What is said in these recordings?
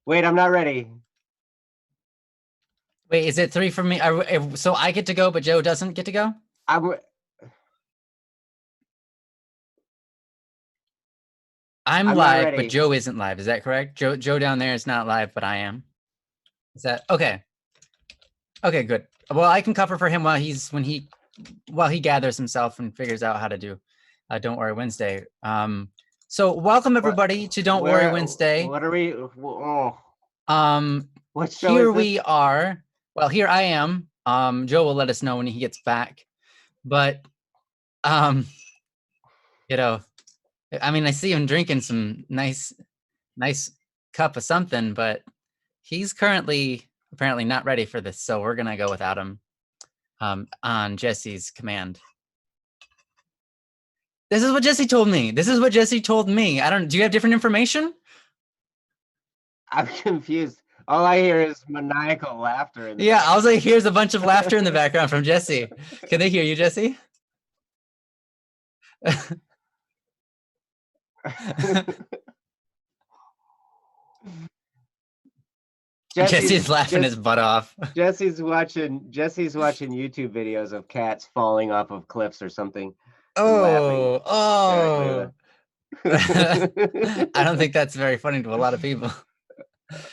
Wait, I'm not ready. Wait, is it 3 for me? So I get to go, but Joe doesn't get to go? I'm not live, but ready. Joe isn't live. Is that correct? Joe down there is not live, but I am. Is that okay? Okay, good. Well, I can cover for him while he gathers himself and figures out how to do Don't Worry Wednesday. So welcome everybody to Don't Worry Wednesday. What are we? Oh, what show here is this? we are. Well, here I am. Joe will let us know when he gets back. But you know, I mean, I see him drinking some nice cup of something, but he's currently apparently not ready for this, so we're gonna go without him on Jesse's command. This is what Jesse told me. I don't. Do you have different information? I'm confused. All I hear is maniacal laughter. Yeah, I was like, here's a bunch of laughter in the background from Jesse. Can they hear you, Jesse? Jesse's laughing his butt off. Jesse's watching YouTube videos of cats falling off of cliffs or something. Oh. I don't think that's very funny to a lot of people.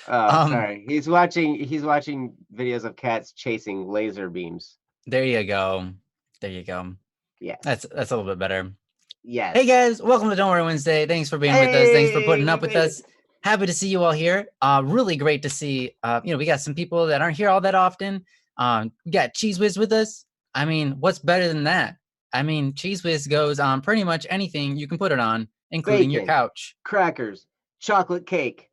Sorry. He's watching videos of cats chasing laser beams. There you go. Yeah. That's a little bit better. Yes. Hey guys, welcome to Don't Worry Wednesday. Thanks for being with us. Thanks for putting up with us. Happy to see you all here. Really great to see. We got some people that aren't here all that often. We got Cheese Whiz with us. I mean, what's better than that? I mean, Cheese Whiz goes on pretty much anything you can put it on, including your couch. Crackers, chocolate cake,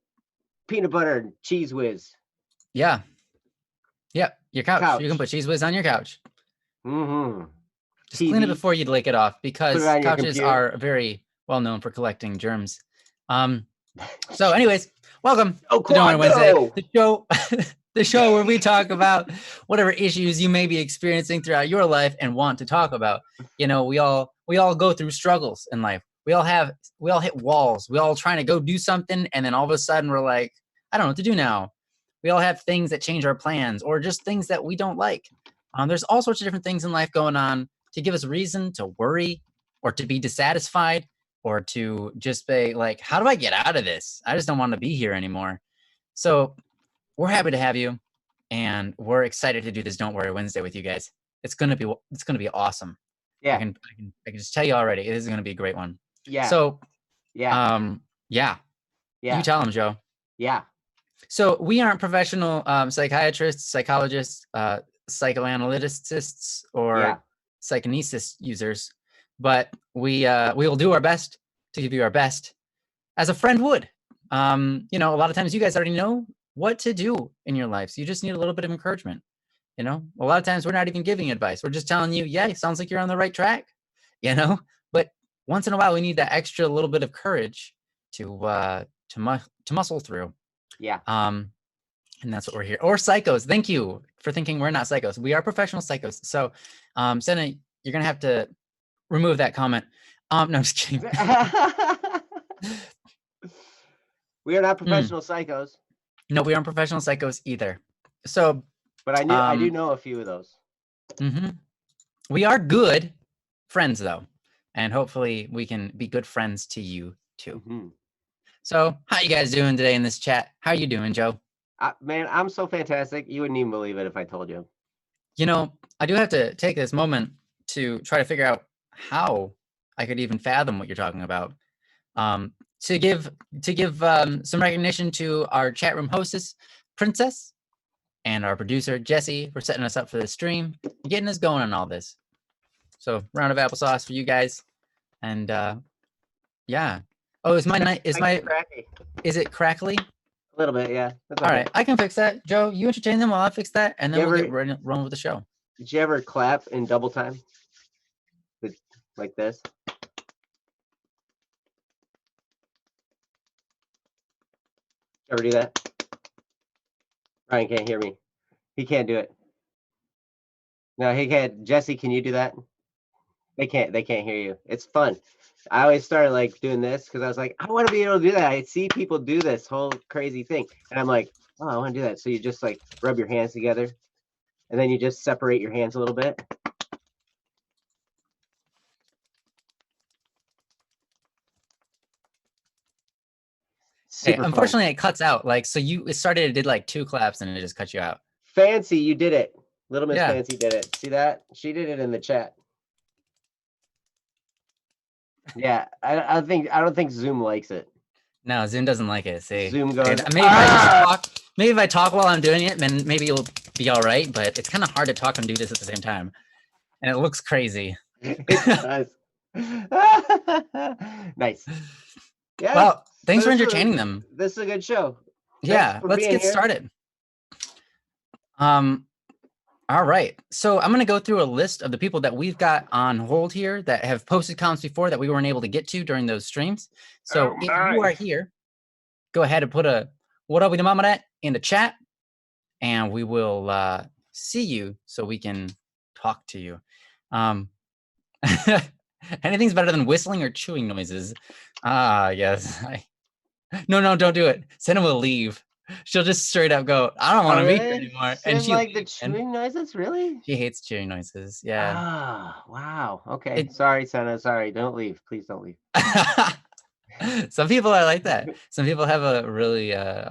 peanut butter, Cheese Whiz. Yeah. Yep, your couch. You can put Cheese Whiz on your couch. Just clean it before you lick it off, because couches are very well known for collecting germs. So anyways, welcome to Don't Worry Wednesday, the show where we talk about whatever issues you may be experiencing throughout your life and want to talk about. We all go through struggles in life. We all hit walls. We all trying to go do something, and then all of a sudden we're like, I don't know what to do now. We all have things that change our plans, or just things that we don't like. There's all sorts of different things in life going on to give us reason to worry, or to be dissatisfied, or to just be like, how do I get out of this? I just don't want to be here anymore. So we're happy to have you, and we're excited to do this Don't Worry Wednesday with you guys. It's gonna be awesome. Yeah. I can just tell you already, it is gonna be a great one. Yeah. So yeah. You tell them, Joe. Yeah. So we aren't professional psychiatrists, psychologists, psychoanalysts, or psychokinesis users, but we will do our best to give you our best, as a friend would. A lot of times you guys already know what to do in your life, so you just need a little bit of encouragement. A lot of times we're not even giving advice. We're just telling you, yeah, it sounds like you're on the right track. But once in a while we need that extra little bit of courage to muscle through. Yeah. And that's what we're here. Or psychos. Thank you for thinking we're not psychos. We are professional psychos. So, Senna, you're gonna have to remove that comment. No, I'm just kidding. We are not professional psychos. No, we aren't professional psychos either. So, but I do know a few of those. We are good friends, though, and hopefully we can be good friends to you too. So, how you guys doing today in this chat? How are you doing, Joe? Man, I'm so fantastic. You wouldn't even believe it if I told you. I do have to take this moment to try to figure out how I could even fathom what you're talking about. To give some recognition to our chat room hostess, Princess, and our producer, Jesse, for setting us up for the stream, getting us going on all this. So, round of applesauce for you guys. And yeah. Oh, is it crackly? A little bit, yeah. That's all right. I can fix that. Joe, you entertain them while I fix that, and then we'll get rolling with the show. Did you ever clap in double time? Like this? Ever do that? Ryan can't hear me. He can't do it. No, he can't. Jesse, can you do that? They can't hear you. It's fun. I always started like doing this because I was like, I want to be able to do that. I see people do this whole crazy thing, and I'm like, oh, I want to do that. So you just like rub your hands together, and then you just separate your hands a little bit. Hey, unfortunately, it cuts out. Like, so it did like 2 claps and it just cut you out. Fancy, you did it. Little Miss Fancy did it. See that? She did it in the chat. Yeah, I don't think Zoom likes it. No, Zoom doesn't like it. See, Zoom goes. Maybe if I talk while I'm doing it, then maybe it'll be all right. But it's kind of hard to talk and do this at the same time, and it looks crazy. It does. Nice. Yeah. Well, thanks for entertaining them. This is a good show. Yeah, let's get started. All right. So I'm going to go through a list of the people that we've got on hold here that have posted comments before that we weren't able to get to during those streams. So if you are here, go ahead and put a "What up with your mama at" in the chat, and we will see you so we can talk to you. Anything's better than whistling or chewing noises. Yes. No, don't do it. Senna will leave. She'll just straight up go, I don't want to be here anymore. And she like the chewing noises, really? She hates chewing noises. Yeah. Ah, wow. Okay. Sorry, Senna. Sorry. Don't leave. Please don't leave. Some people are like that. Some people have a really an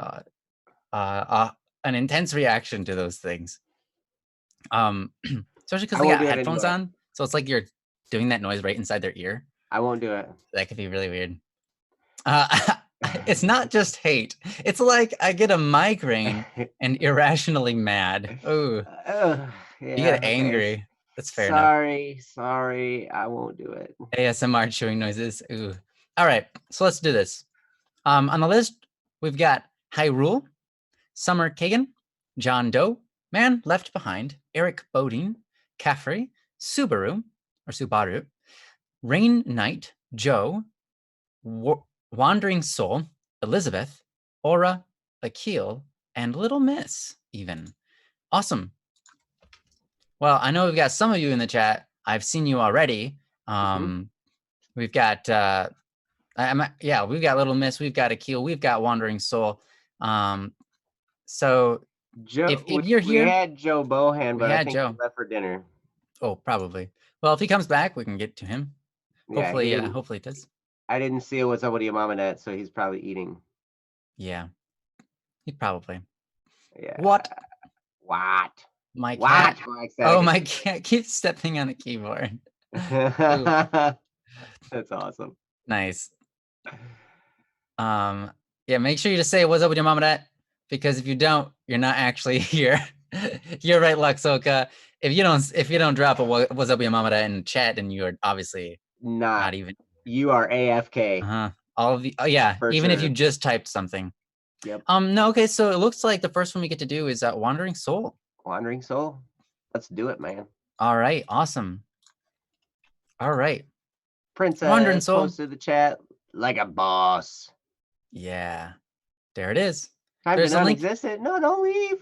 intense reaction to those things. Especially because they got headphones on. So it's like you're doing that noise right inside their ear. I won't do it. That could be really weird. It's not just hate. It's like I get a migraine and irrationally mad. Oh, yeah, you get angry. Okay. That's fair enough. Sorry. I won't do it. ASMR chewing noises. Ooh. All right. So let's do this. On the list, we've got Hyrule, Summer Kagan, John Doe, Man Left Behind, Eric Bodine, Caffrey, Subaru, Rain Knight, Joe, Wandering Soul, Elizabeth, Aura, Akil, and Little Miss, even. Awesome. Well, I know we've got some of you in the chat. I've seen you already. We've got, we've got Little Miss, we've got Akil, we've got Wandering Soul. So Joe, if you're here, we had Joe Bohan, but I think Joe. He left for dinner. Oh, probably. Well, if he comes back, we can get to him. Hopefully, hopefully it does. I didn't see what's up with your mom and dad, so he's probably eating. Yeah, he probably. Yeah. What? My cat. Oh, my cat keeps stepping on the keyboard. That's awesome. Nice. Yeah, make sure you just say what's up with your mom and dad, because if you don't, you're not actually here. You're right, Luxoka. If you don't drop a what's up with your mom and dad in chat, then you are obviously not even. You are AFK. All of the even if you just typed something. Yep. No, okay, so it looks like the first one we get to do is Wandering Soul. Wandering Soul? Let's do it, man. All right, awesome. All right. Princess Wandering Soul posted the chat like a boss. Yeah. There it is. Time to non-existent. No, don't leave.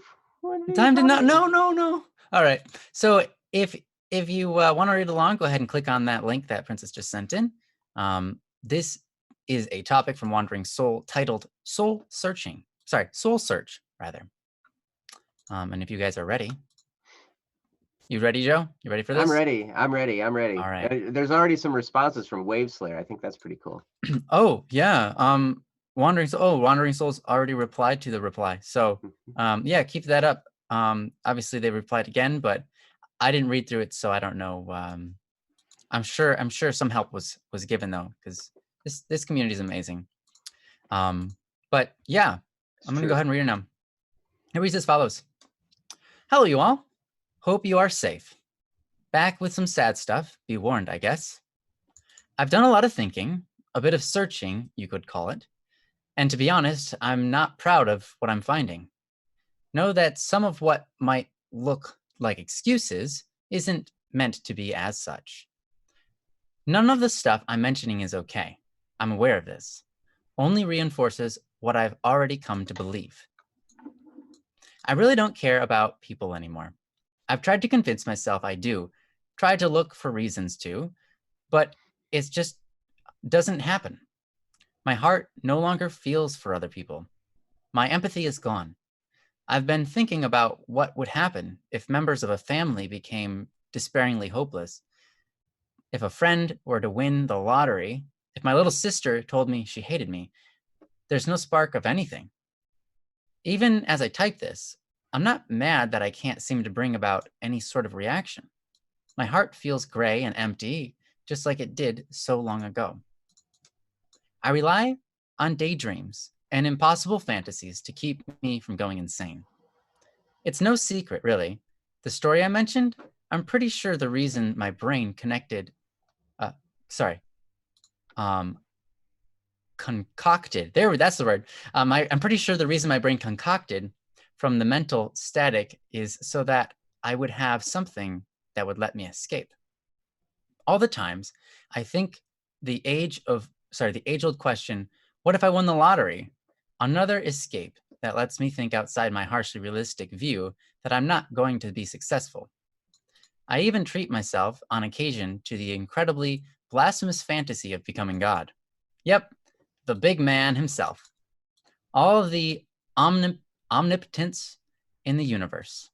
Time to not. No. All right. So if you want to read along, go ahead and click on that link that Princess just sent in. This is a topic from Wandering Soul titled Soul Search, rather. And if you guys are ready. You ready, Joe? You ready for this? I'm ready. All right. There's already some responses from Waveslayer. I think that's pretty cool. Oh, yeah. Wandering Soul's already replied to the reply. So yeah, keep that up. Obviously they replied again, but I didn't read through it, so I don't know. I'm sure some help was given though, because this community is amazing. But yeah, I'm gonna go ahead and read it now. It reads as follows. Hello, you all. Hope you are safe. Back with some sad stuff. Be warned, I guess. I've done a lot of thinking, a bit of searching, you could call it. And to be honest, I'm not proud of what I'm finding. Know that some of what might look like excuses isn't meant to be as such. None of the stuff I'm mentioning is okay. I'm aware of this. Only reinforces what I've already come to believe. I really don't care about people anymore. I've tried to convince myself I do, tried to look for reasons to, but it's just doesn't happen. My heart no longer feels for other people. My empathy is gone. I've been thinking about what would happen if members of a family became despairingly hopeless. If a friend were to win the lottery, if my little sister told me she hated me, there's no spark of anything. Even as I type this, I'm not mad that I can't seem to bring about any sort of reaction. My heart feels gray and empty, just like it did so long ago. I rely on daydreams and impossible fantasies to keep me from going insane. It's no secret, really. The story I mentioned, I'm pretty sure the reason my brain concocted, that's the word. I'm pretty sure the reason my brain concocted from the mental static is so that I would have something that would let me escape. All the times, I think the age-old question, what if I won the lottery? Another escape that lets me think outside my harshly realistic view that I'm not going to be successful. I even treat myself on occasion to the incredibly blasphemous fantasy of becoming God. Yep, the big man himself. All of the omnipotence in the universe.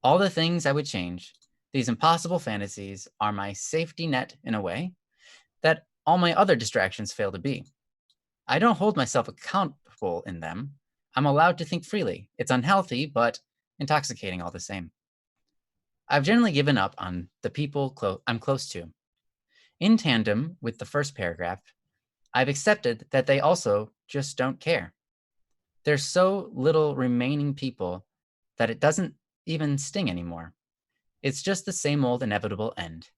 All the things I would change. These impossible fantasies are my safety net in a way that all my other distractions fail to be. I don't hold myself accountable in them. I'm allowed to think freely. It's unhealthy, but intoxicating all the same. I've generally given up on the people I'm close to. In tandem with the first paragraph, I've accepted that they also just don't care. There's so little remaining people that it doesn't even sting anymore. It's just the same old inevitable end,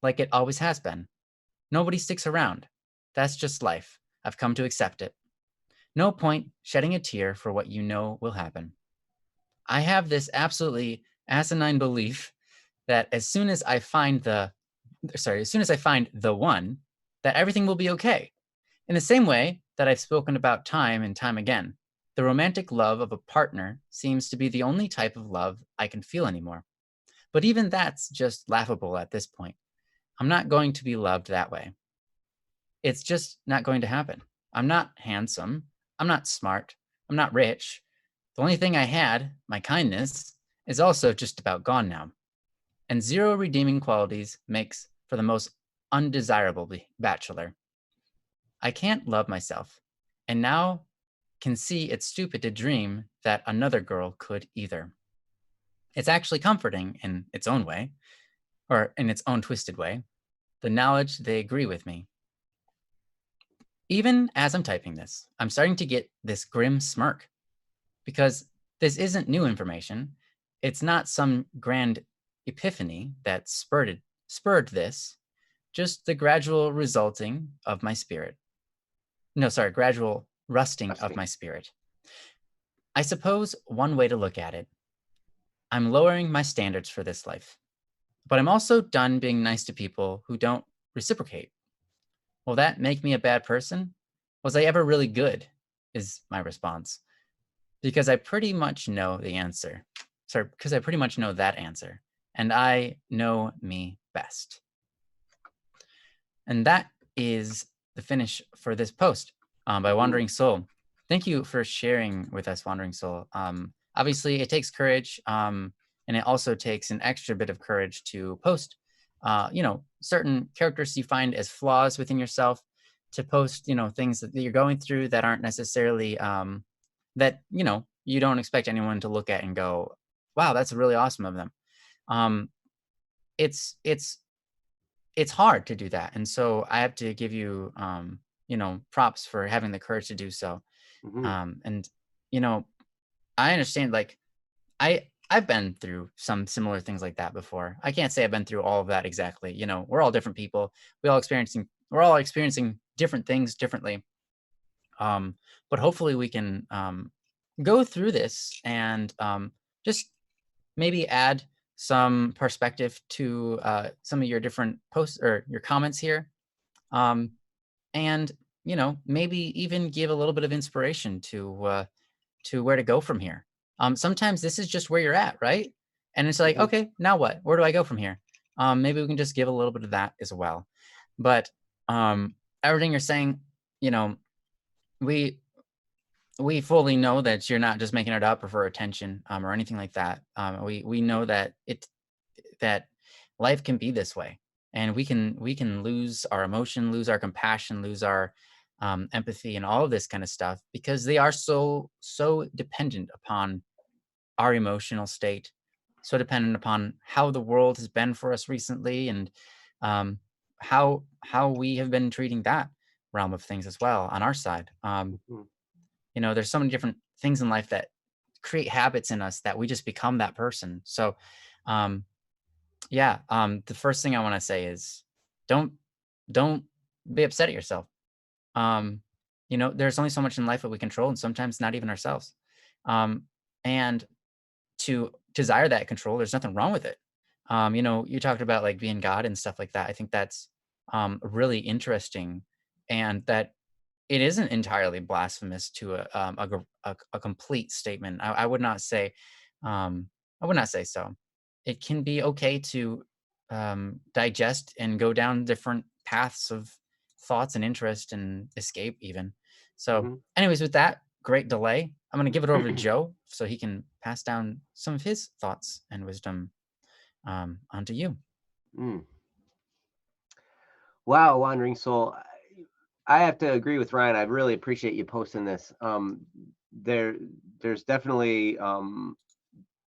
like it always has been. Nobody sticks around. That's just life. I've come to accept it. No point shedding a tear for what you know will happen. I have this absolutely asinine belief that as soon as I find the one, that everything will be okay. In the same way that I've spoken about time and time again, the romantic love of a partner seems to be the only type of love I can feel anymore. But even that's just laughable at this point. I'm not going to be loved that way. It's just not going to happen. I'm not handsome. I'm not smart. I'm not rich. The only thing I had, my kindness, is also just about gone now. And zero redeeming qualities makes for the most undesirable bachelor. I can't love myself, and now can see it's stupid to dream that another girl could either. It's actually comforting in its own way, or in its own twisted way, the knowledge they agree with me. Even as I'm typing this, I'm starting to get this grim smirk because this isn't new information. It's not some grand epiphany that spurred this, just the gradual resulting of my spirit. Gradual rusting of my spirit. I suppose one way to look at it, I'm lowering my standards for this life, but I'm also done being nice to people who don't reciprocate. Will that make me a bad person? Was I ever really good? Is my response. Because I pretty much know the answer. Because I pretty much know that answer. And I know me best. And that is the finish for this post by Wandering Soul. Thank you for sharing with us, Wandering Soul. Obviously, it takes courage, and it also takes an extra bit of courage to post, certain characters you find as flaws within yourself, to post, things that you're going through that aren't necessarily that you don't expect anyone to look at and go, wow, that's really awesome of them. It's hard to do that, and so I have to give you props for having the courage to do so. And I understand, like I've been through some similar things like that before. I can't say I've been through all of that exactly. We're all different people. We're all experiencing different things differently. But hopefully we can go through this and just maybe add some perspective to some of your different posts or your comments here. And maybe even give a little bit of inspiration to where to go from here. Sometimes this is just where you're at, right? And it's like, okay, now what? Where do I go from here? Maybe we can just give a little bit of that as well. But everything you're saying, you know, we fully know that you're not just making it up or for attention or anything like that. We know that that life can be this way, and we can lose our emotion, lose our compassion, lose our empathy, and all of this kind of stuff because they are so dependent upon our emotional state, so dependent upon how the world has been for us recently, and um, how we have been treating that realm of things as well on our side. You know, there's so many different things in life that create habits in us that we just become that person. So, yeah, the first thing I want to say is don't don't be upset at yourself. Um, you know, there's only so much in life that we control, and sometimes not even ourselves. And to desire that control, there's nothing wrong with it. You know, you talked about like being God and stuff like that. I think that's really interesting, and that it isn't entirely blasphemous to a complete statement. I would not say, I would not say so. It can be okay to digest and go down different paths of thoughts and interest and escape even. So, anyways, with that great delay, I'm going to give it over to Joe so he can pass down some of his thoughts and wisdom onto you. Wow, Wandering Soul. I have to agree with Ryan. I really appreciate you posting this. There's definitely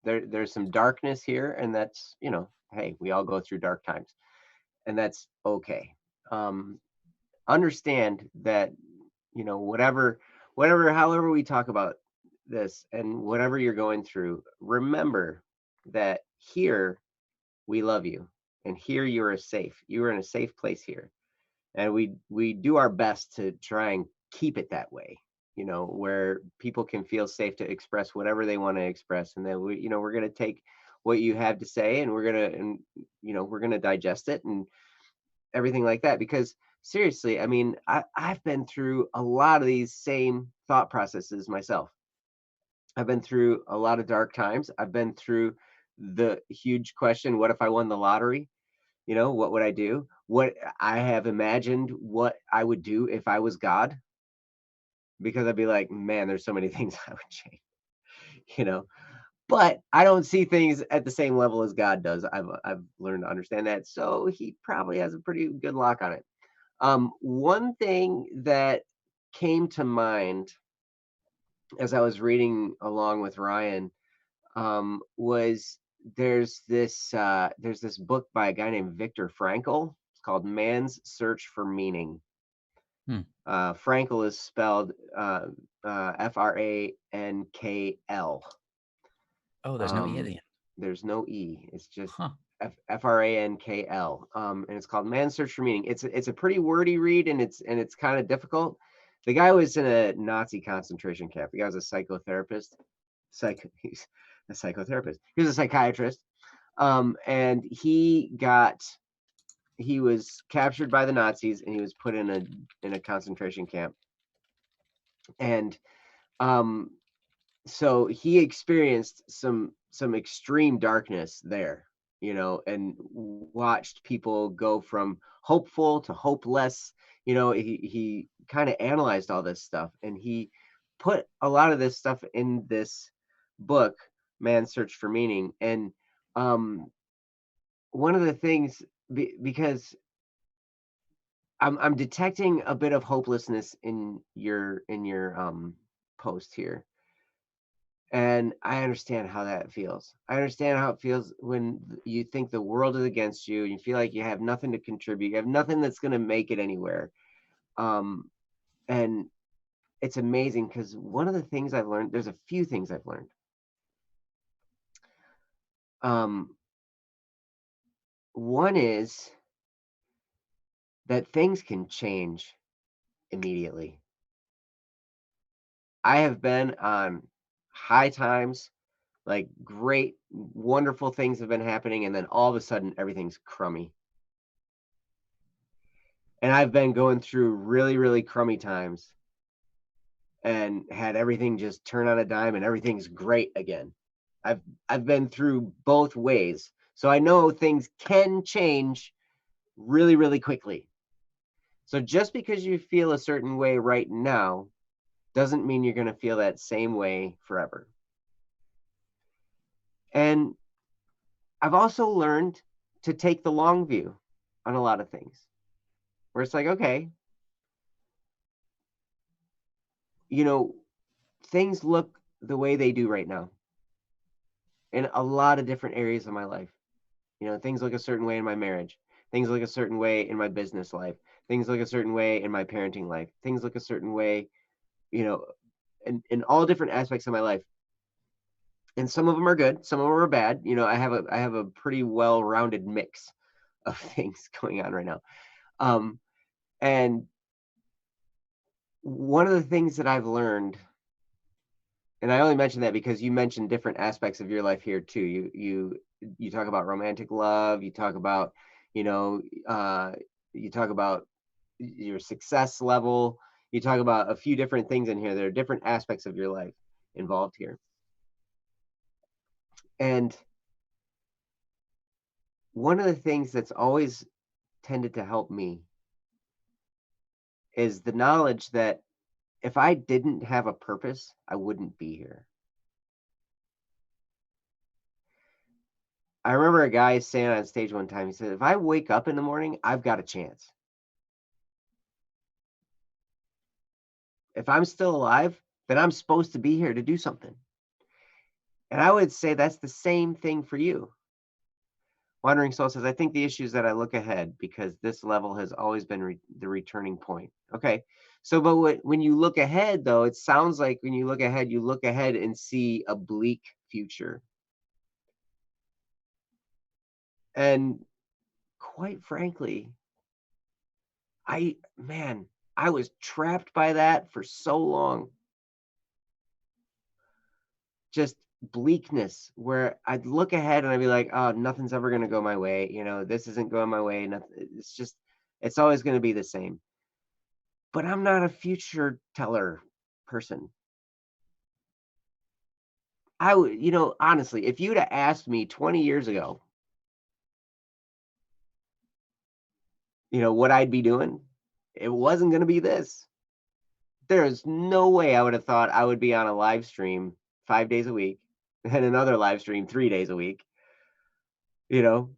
there's some darkness here, and that's, you know, hey, we all go through dark times, and that's okay. Understand that, you know, however we talk about this and whatever you're going through, remember that here we love you, and here you are safe. You are in a safe place here, and we do our best to try and keep it that way, you know, where people can feel safe to express whatever they want to express, and then we, you know, we're going to take what you have to say, and we're going to digest it and everything like that. Because seriously, I mean, I've been through a lot of these same thought processes myself. I've been through a lot of dark times. I've been through the huge question, what if I won the lottery? You know, what would I do? What I have imagined what I would do if I was God, because I'd be like, man, there's so many things I would change, you know. But I don't see things at the same level as God does. I've learned to understand that. So he probably has a pretty good lock on it. One thing that came to mind as I was reading along with Ryan was there's this book by a guy named Viktor Frankl. It's called Man's Search for Meaning. Frankl is spelled Frankl. Oh, there's no E at the end. There's no E. It's just Frankl. And it's called Man's Search for Meaning. It's a pretty wordy read, and it's kind of difficult. The guy was in a Nazi concentration camp. The guy was a psychotherapist. He's a psychotherapist. He was a psychiatrist. And he was captured by the Nazis, and he was put in a concentration camp. And so he experienced some extreme darkness there, you know, and watched people go from hopeful to hopeless. You know, he kind of analyzed all this stuff, and he put a lot of this stuff in this book, Man's Search for Meaning. And one of the things, because I'm detecting a bit of hopelessness in your post here, and I understand how that feels. I understand how it feels when you think the world is against you, and you feel like you have nothing to contribute, you have nothing that's going to make it anywhere. And it's amazing, because one of the things I've learned, there's a few things I've learned. One is that things can change immediately. I have been on high times, like great, wonderful things have been happening, and then all of a sudden everything's crummy. And I've been going through really, really crummy times and had everything just turn on a dime and everything's great again. I've been through both ways. So I know things can change really, really quickly. So just because you feel a certain way right now doesn't mean you're going to feel that same way forever. And I've also learned to take the long view on a lot of things, where it's like, okay, you know, things look the way they do right now in a lot of different areas of my life. You know, things look a certain way in my marriage. Things look a certain way in my business life. Things look a certain way in my parenting life. Things look a certain way, you know, in all different aspects of my life. And some of them are good, some of them are bad. You know, I have a pretty well-rounded mix of things going on right now. And one of the things that I've learned, and I only mention that because you mentioned different aspects of your life here too. You talk about romantic love, you talk about, you know, you talk about your success level, you talk about a few different things in here. There are different aspects of your life involved here. And one of the things that's always tended to help me is the knowledge that if I didn't have a purpose, I wouldn't be here. I remember a guy saying on stage one time, he said, if I wake up in the morning, I've got a chance. If I'm still alive, then I'm supposed to be here to do something. And I would say that's the same thing for you. Wandering Soul says, I think the issue is that I look ahead because this level has always been the returning point. Okay. So, but when you look ahead, though, it sounds like when you look ahead and see a bleak future. And quite frankly, I was trapped by that for so long. Just bleakness, where I'd look ahead and I'd be like, oh, nothing's ever going to go my way. You know, this isn't going my way. Nothing, it's always going to be the same. But I'm not a future teller person. I would, you know, honestly, if you'd have asked me 20 years ago, you know, what I'd be doing, it wasn't going to be this. There's no way I would have thought I would be on a live stream 5 days a week and another live stream 3 days a week, you know,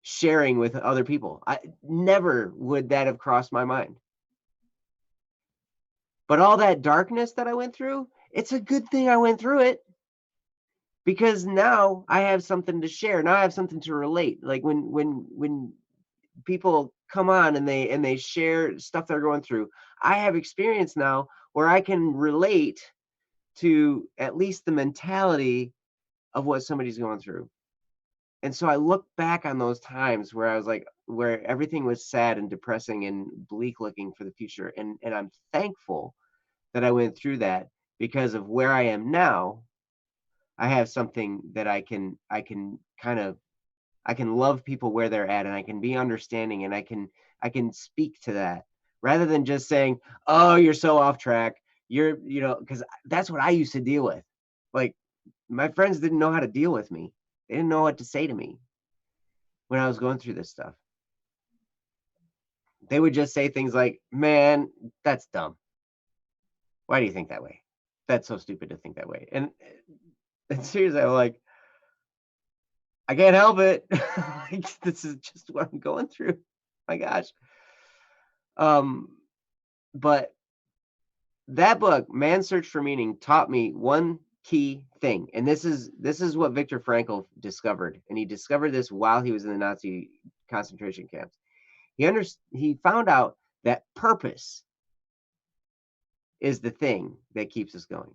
sharing with other people. I never would that have crossed my mind. But all that darkness that I went through, it's a good thing I went through it, because now I have something to share. Now I have something to relate. Like when people come on and they share stuff they're going through, I have experience now where I can relate to at least the mentality of what somebody's going through. And so I look back on those times where I was like, where everything was sad and depressing and bleak looking for the future. And I'm thankful that I went through that, because of where I am now. I have something that I can love people where they're at, and I can be understanding, and I can speak to that rather than just saying, oh, you're so off track. You know, because that's what I used to deal with. Like, my friends didn't know how to deal with me. They didn't know what to say to me when I was going through this stuff. They would just say things like, man, that's dumb. Why do you think that way? That's so stupid to think that way. And seriously, I'm like, I can't help it. This is just what I'm going through. My gosh. But that book, Man's Search for Meaning, taught me one key thing. And this is what Viktor Frankl discovered. And he discovered this while he was in the Nazi concentration camps. He found out that purpose is the thing that keeps us going.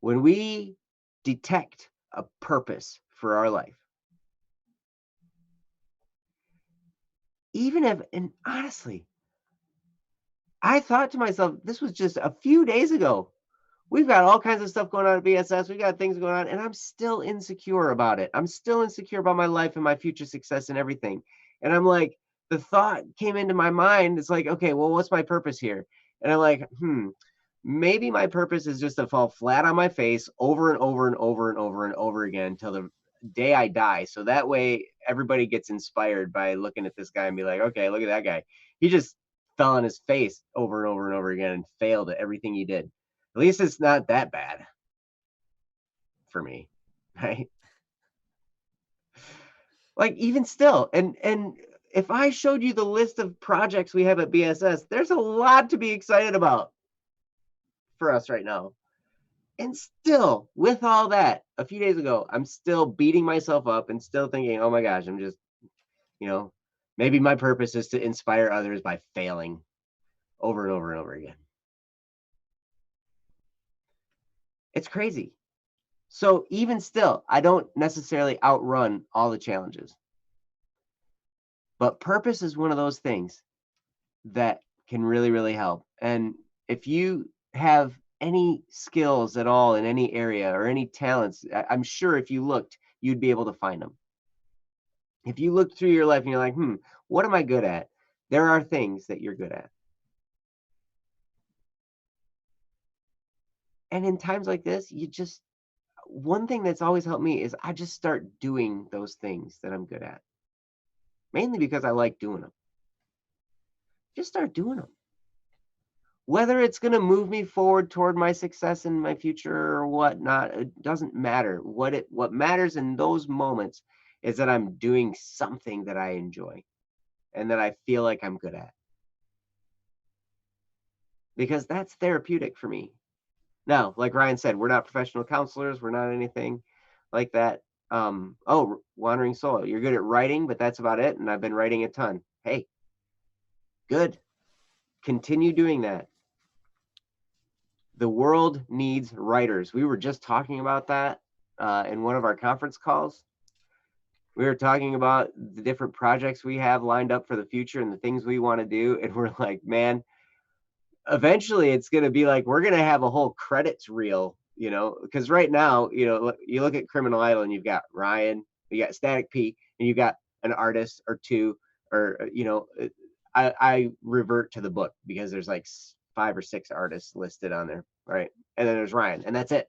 When we detect a purpose for our life, even if, and honestly, I thought to myself, this was just a few days ago. We've got all kinds of stuff going on at BSS. We've got things going on, and I'm still insecure about it. I'm still insecure about my life and my future success and everything. And I'm like, the thought came into my mind. It's like, okay, well, what's my purpose here? And I'm like, maybe my purpose is just to fall flat on my face over and over and over and over and over again until the day I die. So that way everybody gets inspired by looking at this guy and be like, okay, look at that guy. He just fell on his face over and over and over again and failed at everything he did. At least it's not that bad for me, right? Like even still, and if I showed you the list of projects we have at BSS, there's a lot to be excited about for us right now. And still, with all that, a few days ago, I'm still beating myself up and still thinking, oh my gosh, I'm just, maybe my purpose is to inspire others by failing over and over and over again. It's crazy. So even still, I don't necessarily outrun all the challenges. But purpose is one of those things that can really, really help. And if you have any skills at all in any area or any talents, I'm sure if you looked, you'd be able to find them. If you look through your life and you're like, what am I good at? There are things that you're good at. And in times like this, one thing that's always helped me is I just start doing those things that I'm good at. Mainly because I like doing them. Just start doing them. Whether it's going to move me forward toward my success in my future or whatnot, it doesn't matter. What matters in those moments is that I'm doing something that I enjoy and that I feel like I'm good at. Because that's therapeutic for me. Now, like Ryan said, we're not professional counselors. We're not anything like that. Wandering Soul, you're good at writing, but that's about it. And I've been writing a ton. Hey, good. Continue doing that. The world needs writers. We were just talking about that in one of our conference calls. We were talking about the different projects we have lined up for the future and the things we want to do. And we're like, man, eventually it's going to be like, we're going to have a whole credits reel, because right now, you look at Criminal Idol and you've got Ryan, you got Static P, and you got an artist or two, or, I revert to the book because there's like 5 or 6 artists listed on there, right? And then there's Ryan, and that's it.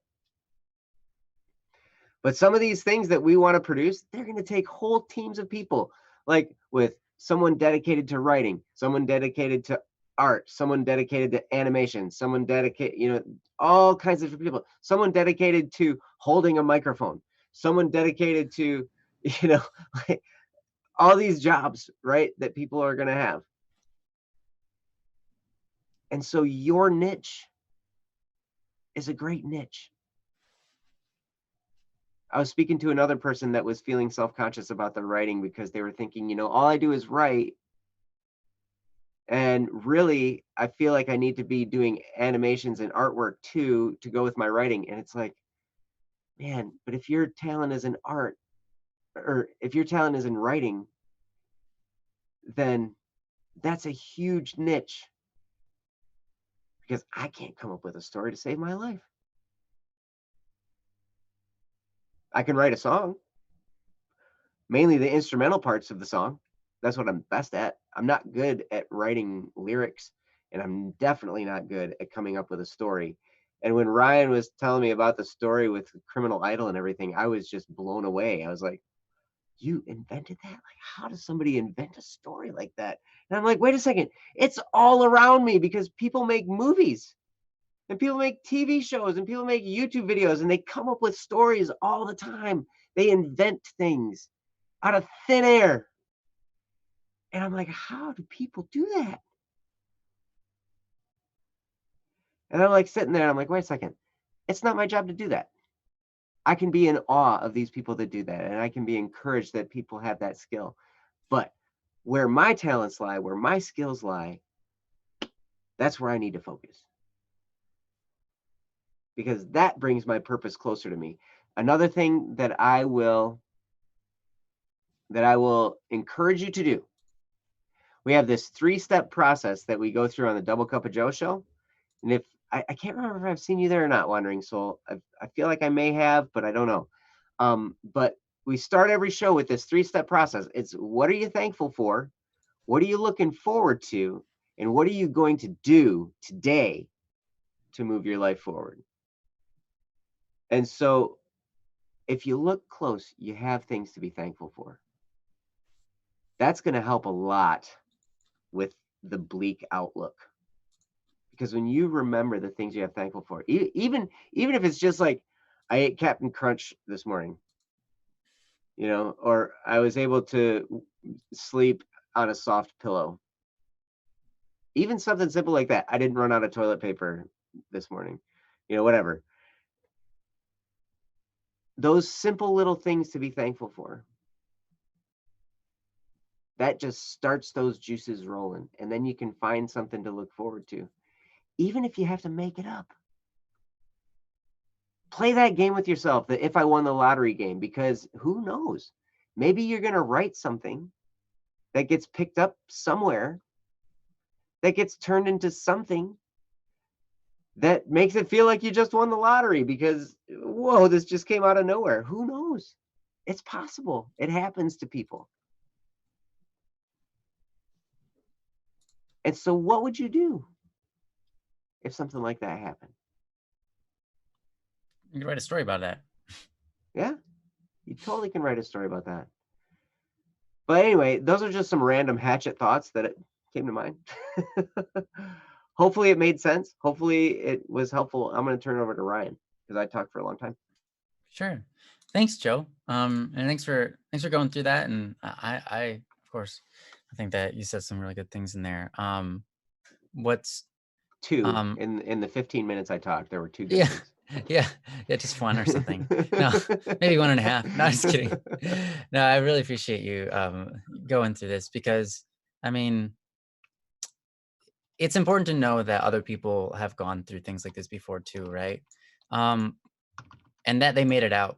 But some of these things that we want to produce, they're going to take whole teams of people, like with someone dedicated to writing, someone dedicated to art, someone dedicated to animation, someone dedicated, all kinds of people, someone dedicated to holding a microphone, someone dedicated to, like all these jobs, right, that people are going to have. And so your niche is a great niche. I was speaking to another person that was feeling self-conscious about their writing because they were thinking, all I do is write. And really, I feel like I need to be doing animations and artwork too to go with my writing. And it's like, man, but if your talent is in art, or if your talent is in writing, then that's a huge niche. Because I can't come up with a story to save my life. I can write a song, mainly the instrumental parts of the song. That's what I'm best at. I'm not good at writing lyrics, and I'm definitely not good at coming up with a story. And when Ryan was telling me about the story with Criminal Idol and everything, I was just blown away. I was like, you invented that? Like, how does somebody invent a story like that? And I'm like, wait a second. It's all around me because people make movies and people make TV shows and people make YouTube videos and they come up with stories all the time. They invent things out of thin air. And I'm like, how do people do that? And I'm like sitting there and I'm like, wait a second. It's not my job to do that. I can be in awe of these people that do that. And I can be encouraged that people have that skill. But where my talents lie, where my skills lie, that's where I need to focus. Because that brings my purpose closer to me. Another thing that I will encourage you to do. We have this 3-step process that we go through on the Double Cup of Joe show. And if I can't remember if I've seen you there or not, Wandering Soul. I feel like I may have, but I don't know. But we start every show with this 3-step process. It's what are you thankful for? What are you looking forward to? And what are you going to do today to move your life forward? And so if you look close, you have things to be thankful for. That's going to help a lot with the bleak outlook. Because when you remember the things you have thankful for, even if it's just like, I ate Captain Crunch this morning, or I was able to sleep on a soft pillow. Even something simple like that. I didn't run out of toilet paper this morning, whatever. Those simple little things to be thankful for. That just starts those juices rolling, and then you can find something to look forward to, even if you have to make it up. Play that game with yourself, the if I won the lottery game, because who knows? Maybe you're going to write something that gets picked up somewhere, that gets turned into something that makes it feel like you just won the lottery because, whoa, this just came out of nowhere. Who knows? It's possible. It happens to people. And so what would you do if something like that happened? You can write a story about that. Yeah, you totally can write a story about that. But anyway, those are just some random hatchet thoughts that came to mind. Hopefully it made sense. Hopefully it was helpful. I'm going to turn it over to Ryan because I talked for a long time. Sure. Thanks, Joe. And thanks for going through that. And I of course, I think that you said some really good things in there. What's two in the 15 minutes I talked, there were two good things. Yeah, just one or something. No, maybe 1.5. No, just kidding. No, I really appreciate you going through this because, I mean, it's important to know that other people have gone through things like this before too, right? And that they made it out,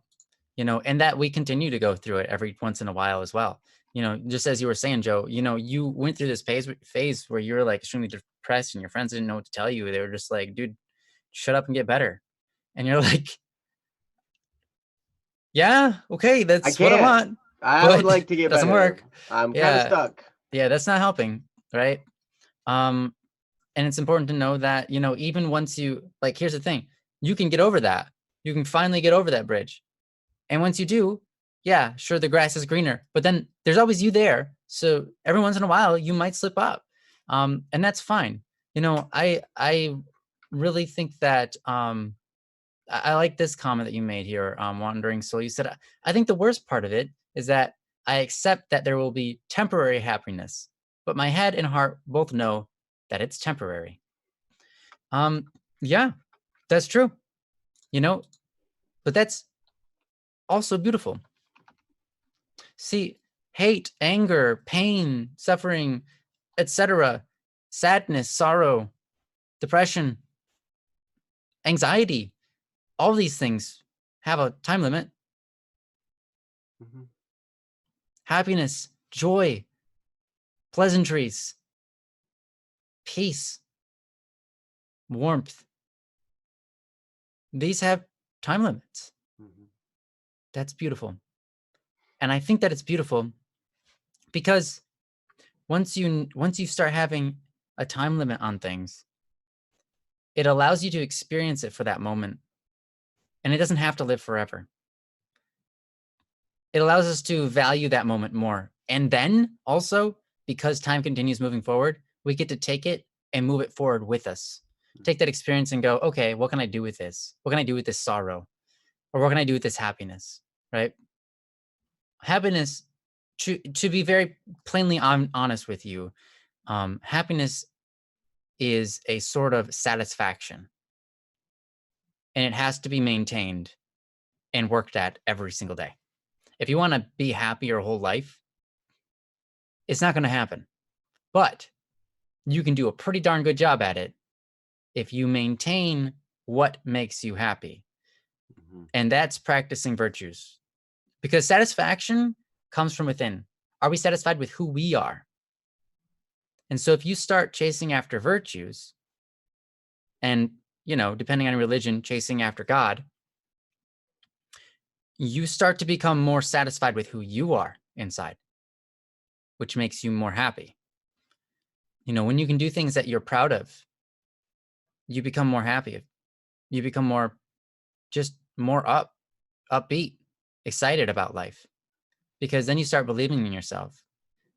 and that we continue to go through it every once in a while as well. Just as you were saying, Joe, you went through this phase where you were like extremely depressed and your friends didn't know what to tell you. They were just like, dude, shut up and get better. And you're like, yeah, okay, that's what I want. I would like to get better. Doesn't work. I'm kind of stuck. Yeah, that's not helping, right? And it's important to know that, even once you, like, here's the thing, you can get over that. You can finally get over that bridge. And once you do, yeah, sure, the grass is greener, but then there's always you there. So every once in a while, you might slip up. And that's fine. I really think that, I like this comment that you made here, Wandering Soul. You said, I think the worst part of it is that I accept that there will be temporary happiness, but my head and heart both know that it's temporary. Yeah, that's true. But that's also beautiful. See, hate, anger, pain, suffering, etc., sadness, sorrow, depression, anxiety, all these things have a time limit. Mm-hmm. Happiness, joy, pleasantries, peace, warmth. These have time limits. Mm-hmm. That's beautiful. And I think that it's beautiful because once you start having a time limit on things, it allows you to experience it for that moment. And it doesn't have to live forever. It allows us to value that moment more. And then also, because time continues moving forward, we get to take it and move it forward with us. Take that experience and go, okay, what can I do with this? What can I do with this sorrow? Or what can I do with this happiness, right? Happiness, to be very plainly honest with you, happiness is a sort of satisfaction. And it has to be maintained and worked at every single day. If you want to be happy your whole life, it's not going to happen. But you can do a pretty darn good job at it if you maintain what makes you happy. Mm-hmm. And that's practicing virtues. Because satisfaction comes from within. Are we satisfied with who we are? And so if you start chasing after virtues and, depending on religion, chasing after God, you start to become more satisfied with who you are inside, which makes you more happy. When you can do things that you're proud of, you become more happy. You become more upbeat, excited about life, because then you start believing in yourself.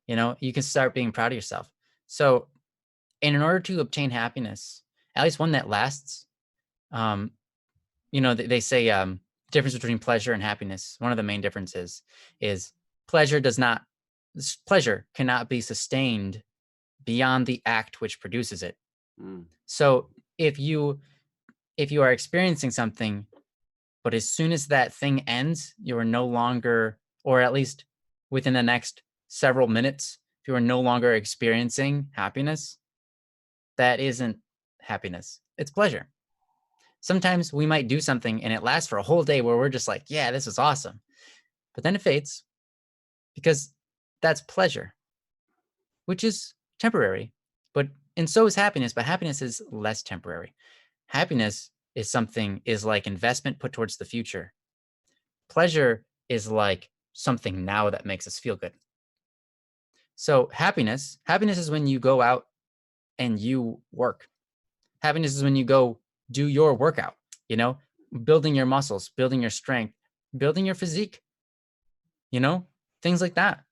You can start being proud of yourself. So And in order to obtain happiness, at least one that lasts, they say difference between pleasure and happiness. One of the main differences is pleasure cannot be sustained beyond the act which produces it. So if you are experiencing something, but as soon as that thing ends, you are no longer, or at least within the next several minutes, if you are no longer experiencing happiness, that isn't happiness. It's pleasure. Sometimes we might do something and it lasts for a whole day where we're just like, yeah, this is awesome. But then it fades because that's pleasure, which is temporary. And so is happiness, but happiness is less temporary. Happiness is like investment put towards the future. Pleasure is like something now that makes us feel good. So happiness is when you go out and you work. Happiness is when you go do your workout, building your muscles, building your strength, building your physique, things like that.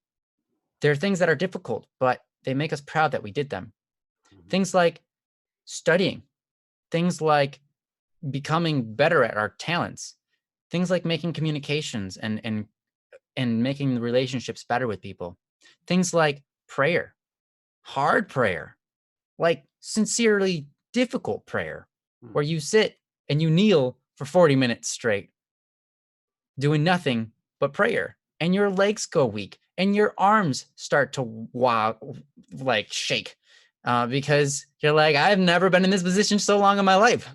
There are things that are difficult, but they make us proud that we did them. Things like studying, things like becoming better at our talents, things like making communications and making relationships better with people. Things like prayer, hard prayer, like sincerely difficult prayer, where you sit and you kneel for 40 minutes straight, doing nothing but prayer, and your legs go weak and your arms start to shake because you're like, I've never been in this position so long in my life.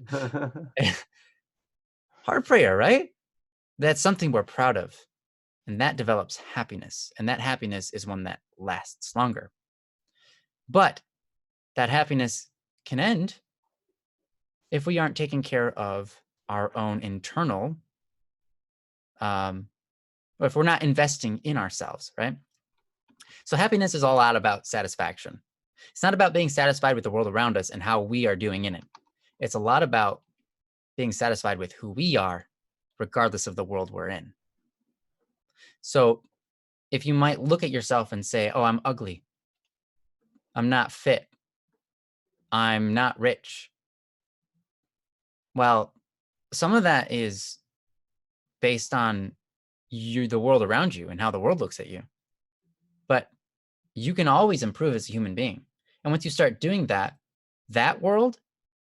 Hard prayer, right? That's something we're proud of. And that develops happiness. And that happiness is one that lasts longer. But that happiness can end if we aren't taking care of our own internal, if we're not investing in ourselves, right? So happiness is all out about satisfaction. It's not about being satisfied with the world around us and how we are doing in it. It's a lot about being satisfied with who we are, regardless of the world we're in. So if you might look at yourself and say, oh, I'm ugly, I'm not fit, I'm not rich. Well, some of that is based on the world around you and how the world looks at you. But you can always improve as a human being. And once you start doing that, that world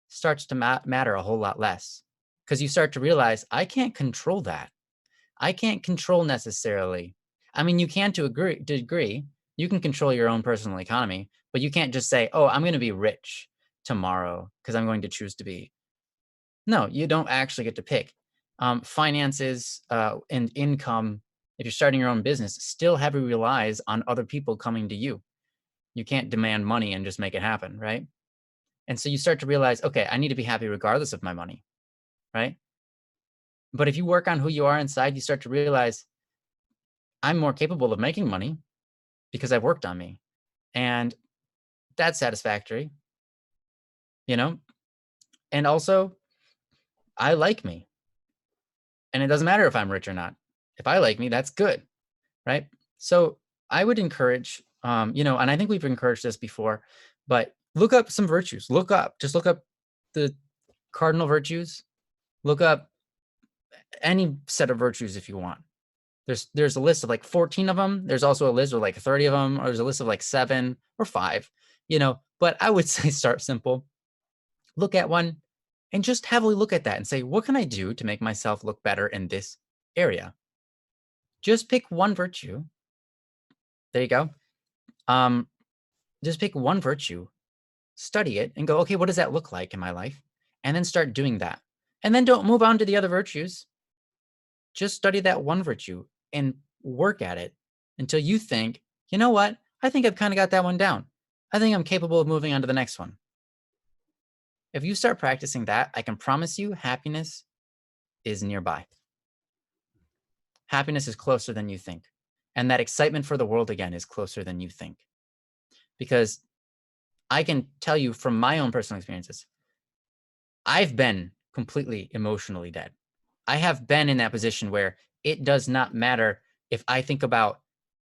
starts to matter a whole lot less, because you start to realize, I can't control that. I can't control necessarily. I mean, you can to a degree. You can control your own personal economy, but you can't just say, oh, I'm going to be rich tomorrow because I'm going to choose to be. No, you don't actually get to pick. Finances and income, if you're starting your own business, still heavily relies on other people coming to you. You can't demand money and just make it happen, right? And so you start to realize, okay, I need to be happy regardless of my money, right? But if you work on who you are inside, you start to realize, I'm more capable of making money because I've worked on me. And that's satisfactory, And also, I like me. And it doesn't matter if I'm rich or not. If I like me, that's good, right? So I would encourage, and I think we've encouraged this before, but look up some virtues. Just look up the cardinal virtues. Look up any set of virtues if you want. There's a list of like 14 of them. There's also a list of like 30 of them, or there's a list of like 7 or 5, but I would say start simple. Look at one and just heavily look at that and say, what can I do to make myself look better in this area? Just pick one virtue. There you go. Just pick one virtue, study it, and go, okay, what does that look like in my life? And then start doing that. And then don't move on to the other virtues. Just study that one virtue and work at it until you think, you know what? I think I've kind of got that one down. I think I'm capable of moving on to the next one. If you start practicing that, I can promise you happiness is nearby. Happiness is closer than you think. And that excitement for the world again is closer than you think. Because I can tell you from my own personal experiences, I've been completely emotionally dead. I have been in that position where it does not matter if I think about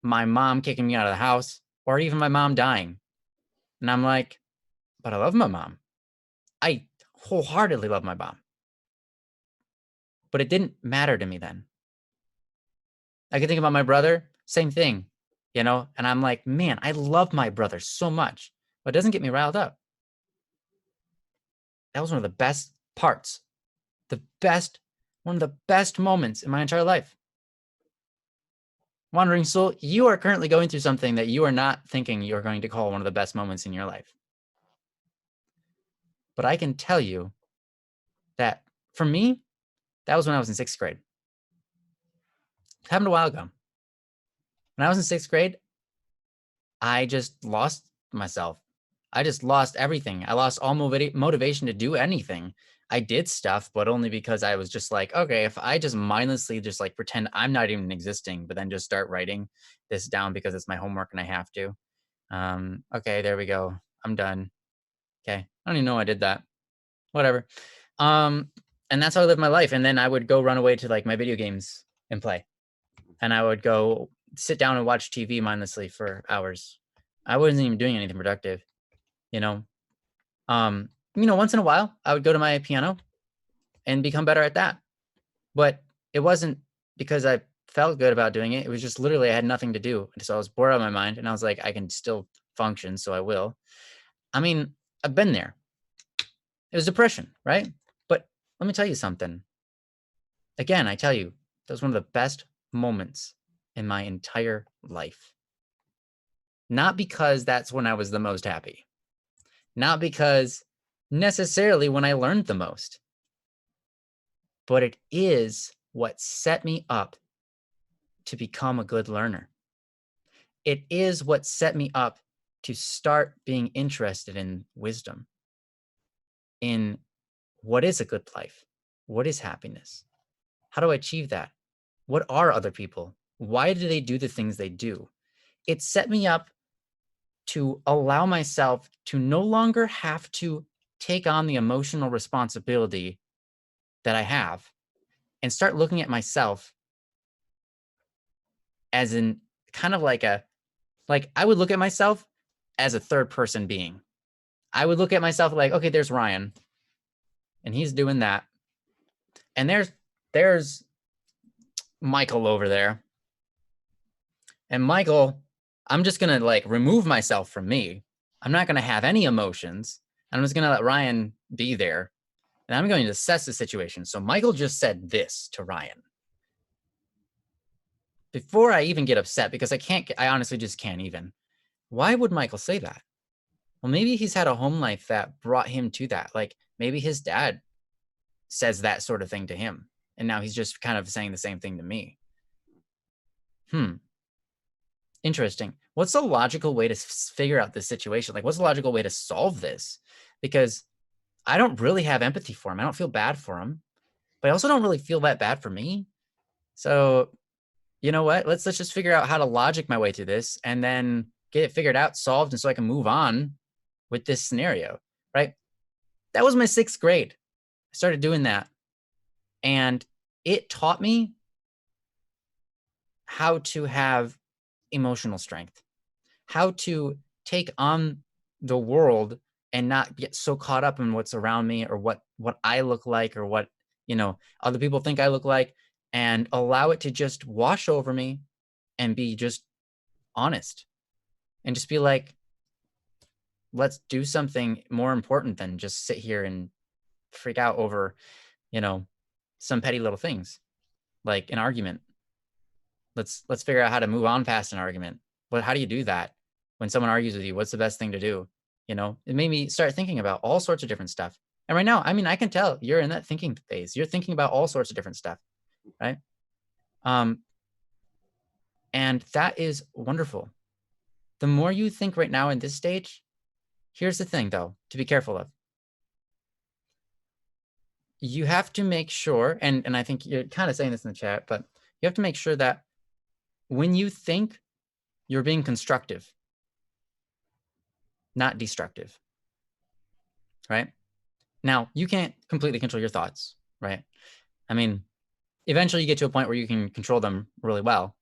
my mom kicking me out of the house or even my mom dying. And I'm like, But I love my mom. I wholeheartedly love my mom. But it didn't matter to me then. I can think about my brother, same thing, you know? And I'm like, man, I love my brother so much, but it doesn't get me riled up. That was one of the best parts, one of the best moments in my entire life. Wandering Soul, you are currently going through something that you are not thinking you're going to call one of the best moments in your life. But I can tell you that for me, that was when I was in 6th grade. It happened a while ago. When I was in 6th grade, I just lost myself. I just lost everything. I lost all motivation to do anything. I did stuff, but only because I was just like, okay, if I just mindlessly just like pretend I'm not even existing, but then just start writing this down because it's my homework and I have to. Okay, there we go. I'm done. Okay. I don't even know I did that. Whatever. And that's how I lived my life. And then I would go run away to like my video games and play. And I would go sit down and watch TV mindlessly for hours. I wasn't even doing anything productive, you know? Once in a while I would go to my piano and become better at that. But it wasn't because I felt good about doing it. It was just literally I had nothing to do. So I was bored out of my mind and I was like, I can still function, so I will. I mean, I've been there. It was depression, right? But let me tell you something. Again, I tell you, that was one of the best moments in my entire life. Not because that's when I was the most happy. Not because necessarily when I learned the most. But it is what set me up to become a good learner. It is what set me up to start being interested in wisdom, in what is a good life? What is happiness? How do I achieve that? What are other people? Why do they do the things they do? It set me up to allow myself to no longer have to take on the emotional responsibility that I have and start looking at myself as in kind of like I would look at myself as a third person being. I would look at myself like, okay, there's Ryan and he's doing that. And there's Michael over there. And Michael, I'm just going to like remove myself from me. I'm not going to have any emotions. I'm just going to let Ryan be there. And I'm going to assess the situation. So Michael just said this to Ryan. Before I even get upset, because I honestly just can't even. Why would Michael say that? Well, maybe he's had a home life that brought him to that. Like maybe his dad says that sort of thing to him. And now he's just kind of saying the same thing to me. Interesting. What's the logical way to figure out this situation? Like, what's the logical way to solve this? Because I don't really have empathy for him. I don't feel bad for him, but I also don't really feel that bad for me. So, you know what? Let's just figure out how to logic my way through this and then get it figured out, solved, and so I can move on with this scenario, right? That was my 6th grade. I started doing that. And it taught me how to have emotional strength, how to take on the world and not get so caught up in what's around me or what I look like or what, other people think I look like, and allow it to just wash over me and be just honest and just be like, let's do something more important than just sit here and freak out over, some petty little things like an argument. Let's figure out how to move on past an argument. But how do you do that? When someone argues with you, what's the best thing to do? It made me start thinking about all sorts of different stuff. And right now, I mean, I can tell you're in that thinking phase. You're thinking about all sorts of different stuff, right? And that is wonderful. The more you think right now in this stage, here's the thing though, to be careful of. You have to make sure, and I think you're kind of saying this in the chat, but you have to make sure that when you think, you're being constructive, not destructive, right? Now, you can't completely control your thoughts, right? I mean, eventually you get to a point where you can control them really well.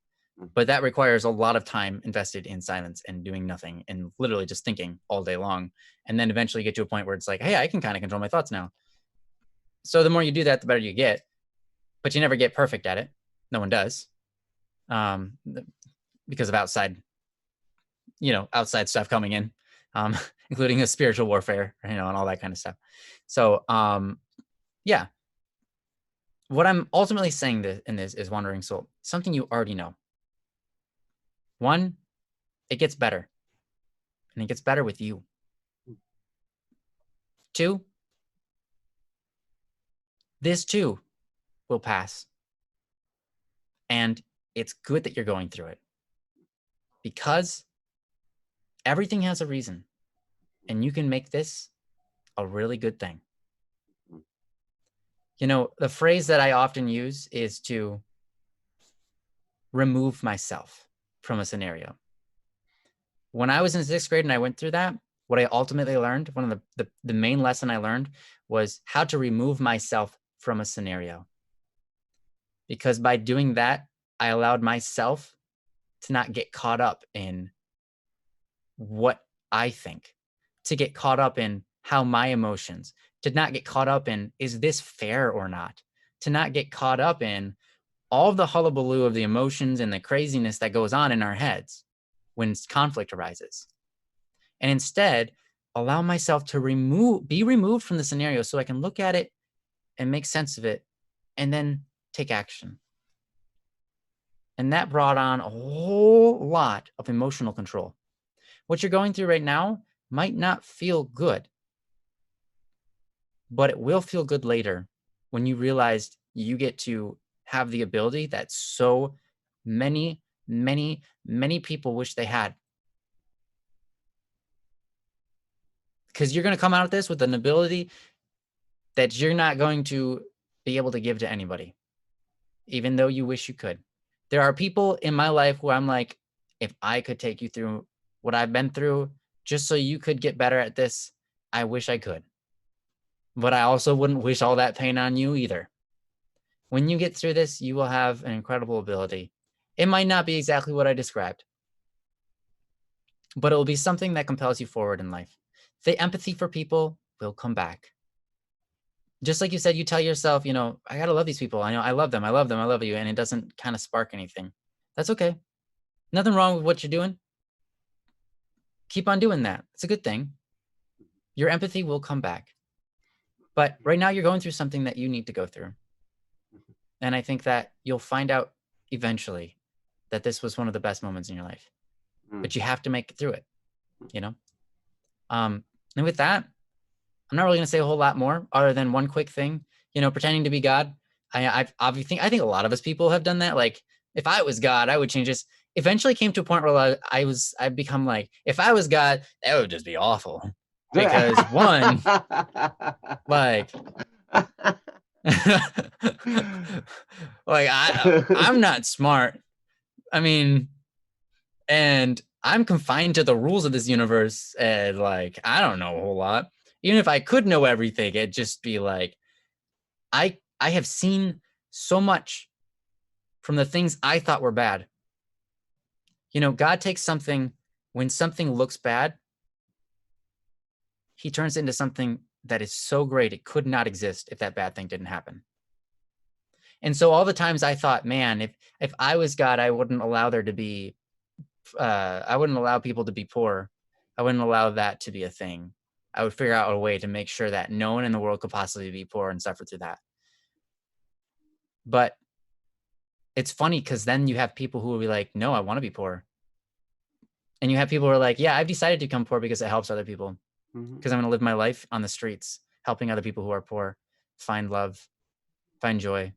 But that requires a lot of time invested in silence and doing nothing and literally just thinking all day long. And then eventually get to a point where it's like, hey, I can kind of control my thoughts now. So the more you do that, the better you get. But you never get perfect at it. No one does. Because of outside stuff coming in, including a spiritual warfare, and all that kind of stuff. So, yeah. What I'm ultimately saying in this is, Wandering Soul, something you already know. One, it gets better. And it gets better with you. Two, this too will pass. And it's good that you're going through it. Because everything has a reason. And you can make this a really good thing. The phrase that I often use is to remove myself from a scenario. When I was in 6th grade and I went through that, what I ultimately learned, one of the main lesson I learned was how to remove myself from a scenario. Because by doing that, I allowed myself to not get caught up in what I think, to get caught up in how my emotions, to not get caught up in, is this fair or not? To not get caught up in all the hullabaloo of the emotions and the craziness that goes on in our heads when conflict arises. And instead, allow myself to be removed from the scenario so I can look at it and make sense of it and then take action. And that brought on a whole lot of emotional control. What you're going through right now might not feel good, but it will feel good later when you realize you get to have the ability that so many, many, many people wish they had. Because you're going to come out of this with an ability that you're not going to be able to give to anybody, even though you wish you could. There are people in my life where I'm like, if I could take you through what I've been through just so you could get better at this, I wish I could. But I also wouldn't wish all that pain on you either. When you get through this, you will have an incredible ability. It might not be exactly what I described, but it will be something that compels you forward in life. The empathy for people will come back. Just like you said, you tell yourself, I got to love these people. I know I love them. I love them. I love you. And it doesn't kind of spark anything. That's okay. Nothing wrong with what you're doing. Keep on doing that. It's a good thing. Your empathy will come back. But right now you're going through something that you need to go through. And I think that you'll find out eventually that this was one of the best moments in your life. But you have to make it through it, And with that, I'm not really going to say a whole lot more other than one quick thing, pretending to be God. I think a lot of us people have done that. Like, if I was God, I would change this. Eventually came to a point where I've become like, if I was God, that would just be awful. Because one, like, like I'm not smart. I mean, and I'm confined to the rules of this universe, and like, I don't know a whole lot. Even if I could know everything, it'd just be like, I have seen so much from the things I thought were bad. God takes something, when something looks bad, he turns it into something that is so great it could not exist if that bad thing didn't happen. And so all the times I thought, man, if I was God, I wouldn't allow there to be, I wouldn't allow people to be poor. I wouldn't allow that to be a thing. I would figure out a way to make sure that no one in the world could possibly be poor and suffer through that. But it's funny because then you have people who will be like, no, I want to be poor. And you have people who are like, yeah, I've decided to become poor because it helps other people. Because I'm going to live my life on the streets, helping other people who are poor find love, find joy.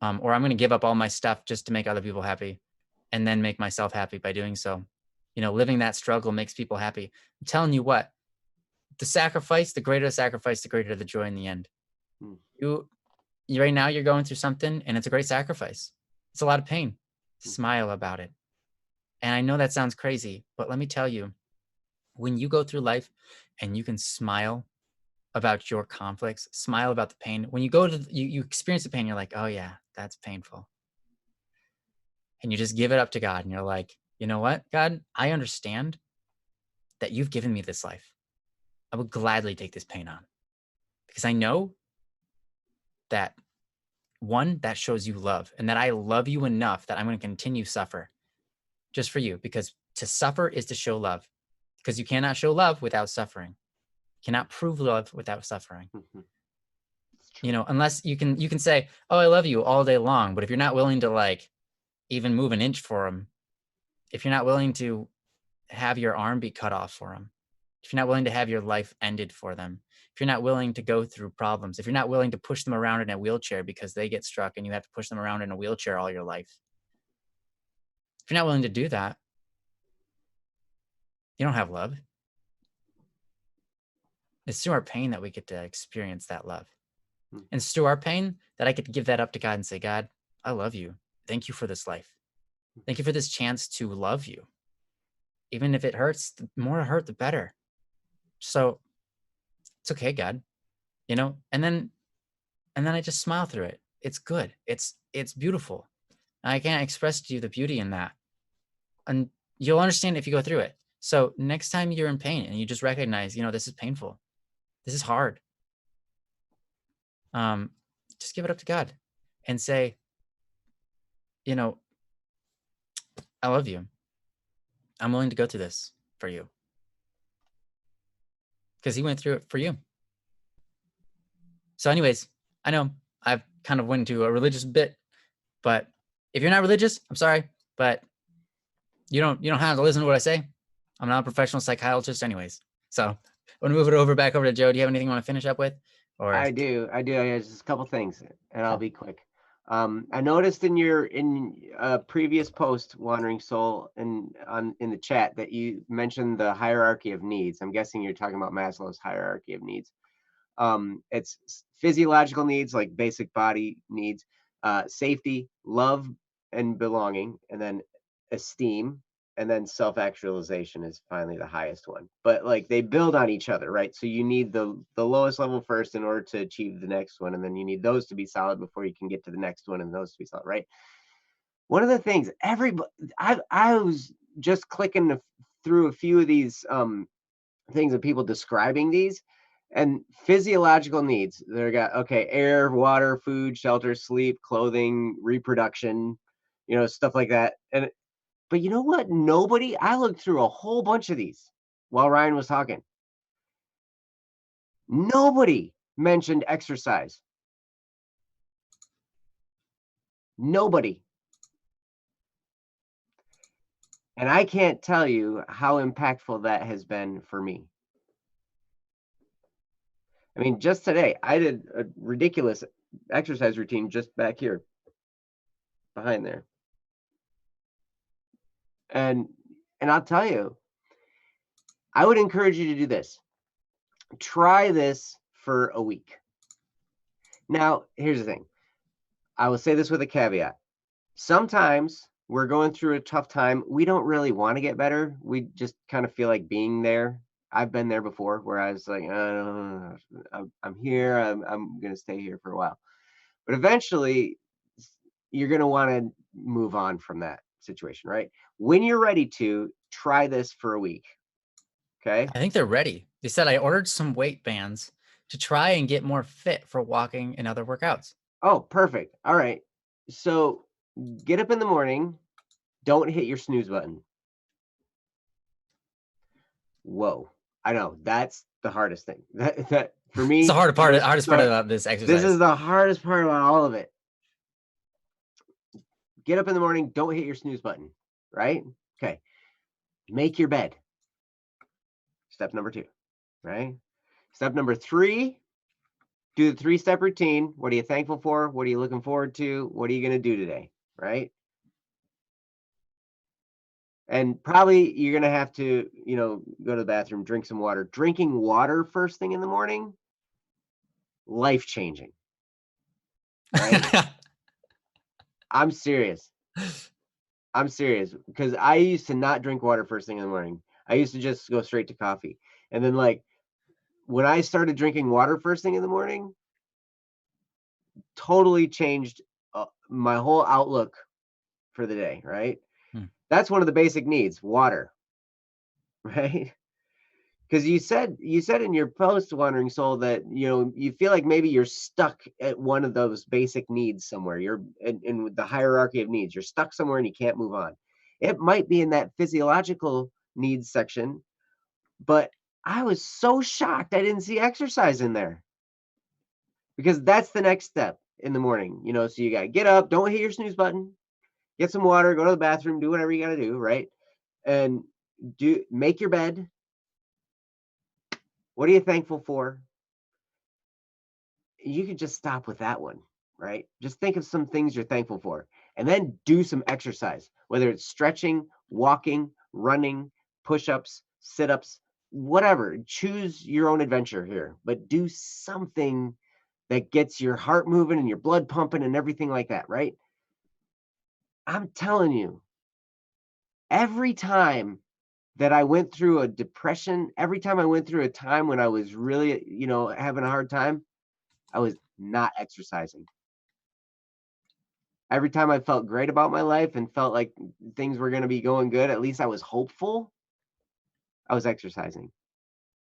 Or I'm going to give up all my stuff just to make other people happy and then make myself happy by doing so. Living that struggle makes people happy. I'm telling you what, the greater the sacrifice, the greater the joy in the end. You right now you're going through something and it's a great sacrifice. It's a lot of pain. Smile about it. And I know that sounds crazy, but let me tell you, when you go through life and you can smile about your conflicts, smile about the pain, when you go to, you experience the pain, you're like, oh yeah, that's painful. and you just give it up to God, and you're like, you know what, God, I understand that you've given me this life. I would gladly take this pain on because I know that, one, that shows you love, and that I love you enough that I'm going to continue suffer just for you, because to suffer is to show love, because you cannot show love without suffering. You cannot prove love without suffering. You know, unless you can say, oh, I love you all day long. But if you're not willing to like even move an inch for them, if you're not willing to have your arm be cut off for them, if you're not willing to have your life ended for them, if you're not willing to go through problems, if you're not willing to push them around in a wheelchair because they get struck and you have to push them around in a wheelchair all your life, if you're not willing to do that, you don't have love. It's through our pain that we get to experience that love. And it's through our pain that I get to give that up to God and say, God, I love you. Thank you for this life. Thank you for this chance to love you. Even if it hurts, the more it hurt, the better. So it's okay, God, you know, and then I just smile through it. It's good. It's beautiful. I can't express to you the beauty in that. And you'll understand if you go through it. So next time you're in pain and you just recognize, you know, this is painful. This is hard. Just give it up to God and say, you know, I love you. I'm willing to go through this for you. Because he went through it for you. So anyways, I know I've kind of went into a religious bit, but if you're not religious, I'm sorry, but you don't have to listen to what I say. I'm not a professional psychologist anyways. So I want to move it back over to Joe. Do you have anything you want to finish up with? Or I do. Just a couple things, and I'll be quick. I noticed in your previous post, Wandering Soul, in the chat that you mentioned the hierarchy of needs. I'm guessing you're talking about Maslow's hierarchy of needs. It's physiological needs, like basic body needs, safety, love, and belonging, and then esteem, and then self-actualization is finally the highest one. But like they build on each other, right? So you need the lowest level first in order to achieve the next one, and then you need those to be solid before you can get to the next one, and those to be solid, right? One of the things I was just clicking through a few of these things of people describing these, and physiological needs. They got, okay, air, water, food, shelter, sleep, clothing, reproduction, you know, stuff like that. But you know what? I looked through a whole bunch of these while Ryan was talking. Nobody mentioned exercise. Nobody. And I can't tell you how impactful that has been for me. I mean, just today, I did a ridiculous exercise routine just back here, behind there. And I'll tell you, I would encourage you to do this. Try this for a week. Now, here's the thing. I will say this with a caveat. Sometimes we're going through a tough time. We don't really want to get better. We just kind of feel like being there. I've been there before where I was like, I'm here. I'm going to stay here for a while. But eventually, you're going to want to move on from that situation, right? When you're ready to, try this for a week. Okay. I think they're ready. They said I ordered some weight bands to try and get more fit for walking and other workouts. Oh, perfect. All right. So get up in the morning. Don't hit your snooze button. Whoa. I know that's the hardest thing. That for me, it's the hardest part about this exercise. This is the hardest part about all of it. Get up in the morning. Don't hit your snooze button. Right? Okay. Make your bed. Step number 2. Right? Step number 3. Do the 3-step routine. What are you thankful for? What are you looking forward to? What are you going to do today? Right? And probably you're going to have to, you know, go to the bathroom, drink some water. Drinking water first thing in the morning, life-changing. Right? I'm serious. Because I used to not drink water first thing in the morning. I used to just go straight to coffee. And then like when I started drinking water first thing in the morning, totally changed my whole outlook for the day, right? That's one of the basic needs, water, right? Because you said in your post, Wandering Soul, that you feel like maybe you're stuck at one of those basic needs somewhere. You're in the hierarchy of needs. You're stuck somewhere and you can't move on. It might be in that physiological needs section, but I was so shocked I didn't see exercise in there, because that's the next step in the morning. So you got to get up, don't hit your snooze button, get some water, go to the bathroom, do whatever you got to do, right? And make your bed. What are you thankful for? You could just stop with that one, right? Just think of some things you're thankful for, and then do some exercise, whether it's stretching, walking, running, push-ups, sit-ups, whatever. Choose your own adventure here, but do something that gets your heart moving and your blood pumping and everything like that, right? I'm telling you, every time that I went through a depression, every time I went through a time when I was really, having a hard time, I was not exercising. Every time I felt great about my life and felt like things were going to be going good, at least I was hopeful, I was exercising.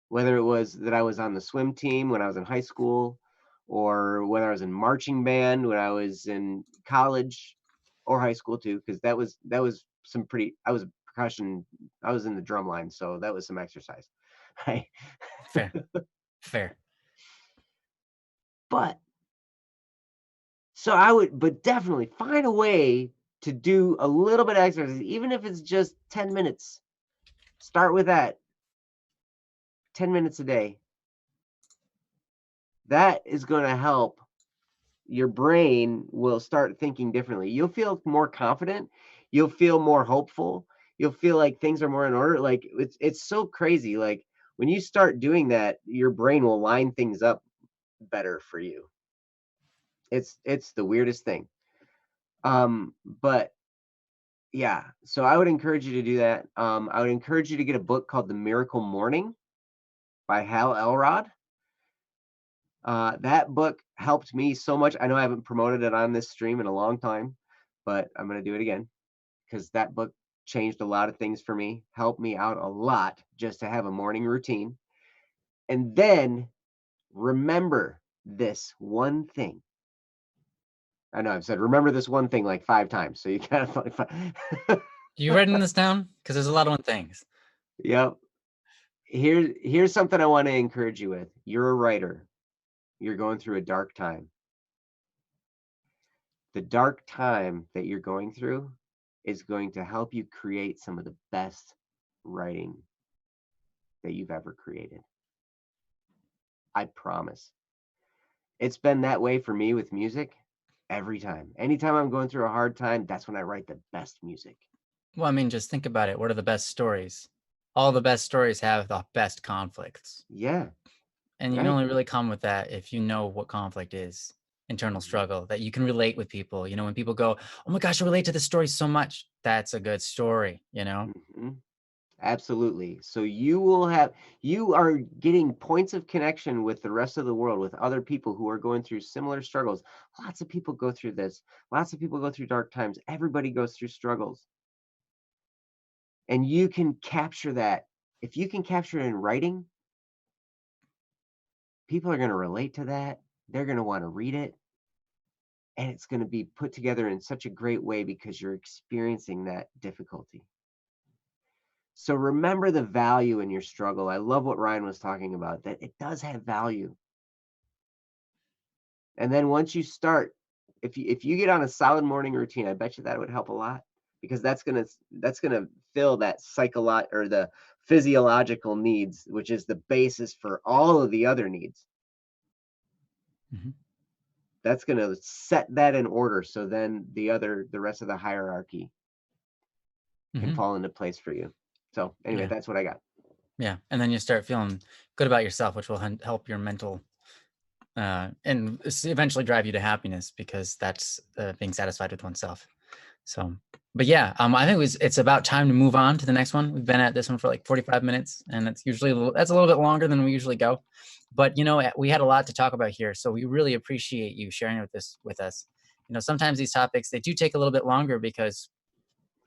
Whether it was that I was on the swim team when I was in high school, or whether I was in marching band when I was in college or high school too, because that was some pretty, I was percussion, I was in the drum line, so that was some exercise. Right? Fair. But definitely find a way to do a little bit of exercise, even if it's just 10 minutes. Start with that. 10 minutes a day. That is going to help. Your brain will start thinking differently. You'll feel more confident. You'll feel more hopeful. You'll feel like things are more in order. Like it's so crazy. Like when you start doing that, your brain will line things up better for you. It's the weirdest thing. But yeah, so I would encourage you to do that. I would encourage you to get a book called The Miracle Morning by Hal Elrod. That book helped me so much. I know I haven't promoted it on this stream in a long time, but I'm going to do it again, because that book changed a lot of things for me, helped me out a lot just to have a morning routine. And then remember this one thing. I know I've said remember this one thing like 5 times, so you kind of You writing this down? Because there's a lot of one things. Yep. Here's something I want to encourage you with. You're a writer. You're going through a dark time. The dark time that you're going through is going to help you create some of the best writing that you've ever created. I promise. It's been that way for me with music every time. Anytime I'm going through a hard time, that's when I write the best music. Well, I mean, just think about it. What are the best stories? All the best stories have the best conflicts. Yeah. And you can only really come with that if you know what conflict is, internal struggle, that you can relate with people. When people go, oh my gosh, I relate to this story so much, that's a good story, Mm-hmm. Absolutely. So you are getting points of connection with the rest of the world, with other people who are going through similar struggles. Lots of people go through this. Lots of people go through dark times. Everybody goes through struggles. And you can capture that. If you can capture it in writing, people are going to relate to that. They're going to want to read it. And it's going to be put together in such a great way because you're experiencing that difficulty. So remember the value in your struggle. I love what Ryan was talking about, that it does have value. And then once you start, if you get on a solid morning routine, I bet you that would help a lot, because that's gonna fill that or the physiological needs, which is the basis for all of the other needs. Mm-hmm. That's gonna set that in order, so then the rest of the hierarchy can fall into place for you. So anyway, that's what I got. Yeah, and then you start feeling good about yourself, which will help your mental and eventually drive you to happiness, because that's being satisfied with oneself. So, but yeah, I think it's about time to move on to the next one. We've been at this one for like 45 minutes, and that's a little bit longer than we usually go. But we had a lot to talk about here, so we really appreciate you sharing this with us. sometimes these topics, they do take a little bit longer because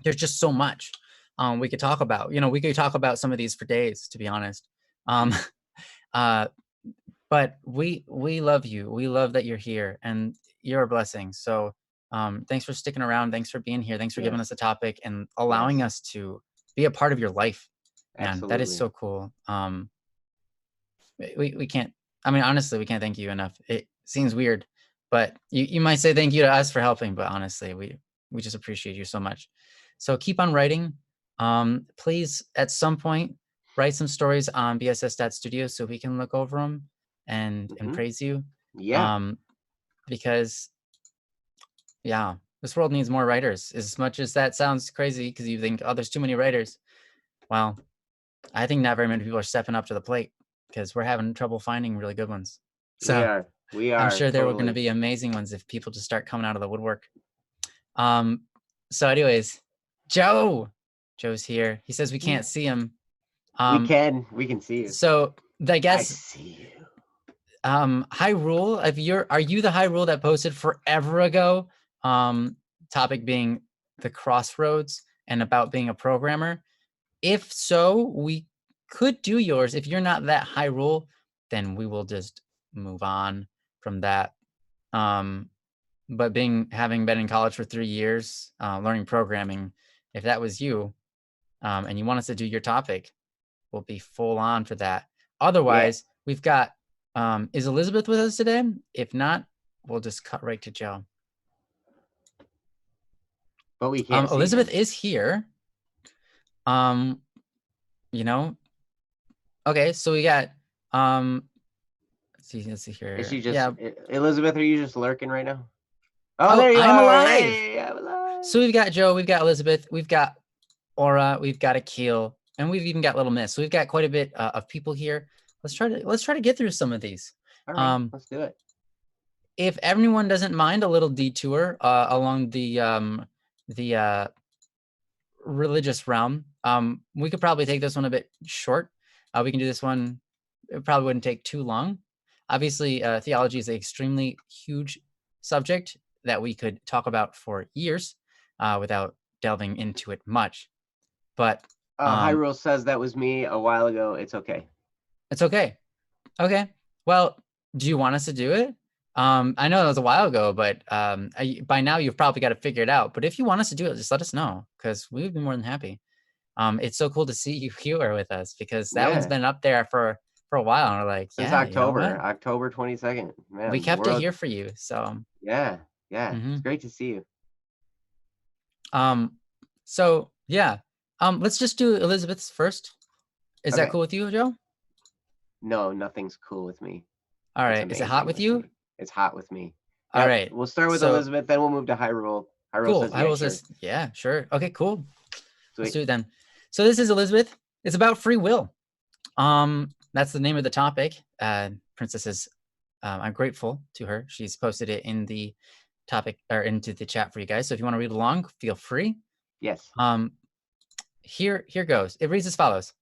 there's just so much we could talk about. We could talk about some of these for days, to be honest. But we love you. We love that you're here, and you're a blessing. So thanks for sticking around. Thanks for being here. Thanks for giving us a topic and allowing us to be a part of your life. Man, absolutely. That is so cool. We can't, honestly, we can't thank you enough. It seems weird, but you might say thank you to us for helping, but honestly, we just appreciate you so much. So keep on writing. Please, at some point, write some stories on bss.studio so we can look over them and praise you. Yeah. Because this world needs more writers. As much as that sounds crazy because you think, oh, there's too many writers. Well, I think not very many people are stepping up to the plate because we're having trouble finding really good ones. So we are. I'm sure there were going to be amazing ones if people just start coming out of the woodwork. So anyways, Joe's here. He says we can't see him. We can see you. So I guess I see you. Hyrule, are you the Hyrule that posted forever ago? Topic being the crossroads and about being a programmer. If so, we could do yours. If you're not that Hyrule, then we will just move on from that. But having been in college for 3 years, learning programming, if that was you, and you want us to do your topic, we'll be full on for that. Otherwise, we've got, is Elizabeth with us today? If not, we'll just cut right to Joe. But we can't. Elizabeth is here. Okay, so we got, let's see here. Is she just, Elizabeth, are you just lurking right now? Oh, there you are. Alive. Hey, I'm alive. So we've got Joe, we've got Elizabeth, we've got Aura, we've got Akil, and we've even got Little Miss. So we've got quite a bit of people here. Let's try to get through some of these. All right, let's do it. If everyone doesn't mind a little detour along the religious realm, we could probably take this one a bit short. We can do this one. It probably wouldn't take too long. Obviously, theology is an extremely huge subject that we could talk about for years without delving into it much. But Hyrule says that was me a while ago. It's okay. It's okay. Okay. Well, do you want us to do it? I know it was a while ago, but by now you've probably got to figure it out. But if you want us to do it, just let us know because we would be more than happy. It's so cool to see you here with us because that one's been up there for a while. And we're like, since October, October 22nd. Man, we kept it here for you. So it's great to see you. So let's just do Elizabeth's first. Is that cool with you, Joe? No, nothing's cool with me. All right. Is it hot with you? It's hot with me. All right. We'll start with Elizabeth, then we'll move to Hyrule. Hyrule says, yeah, sure. Okay, cool. Sweet. Let's do it then. So this is Elizabeth. It's about free will. That's the name of the topic. Princess says, I'm grateful to her. She's posted it in the topic or into the chat for you guys. So if you want to read along, feel free. Yes. Here goes. It reads as follows.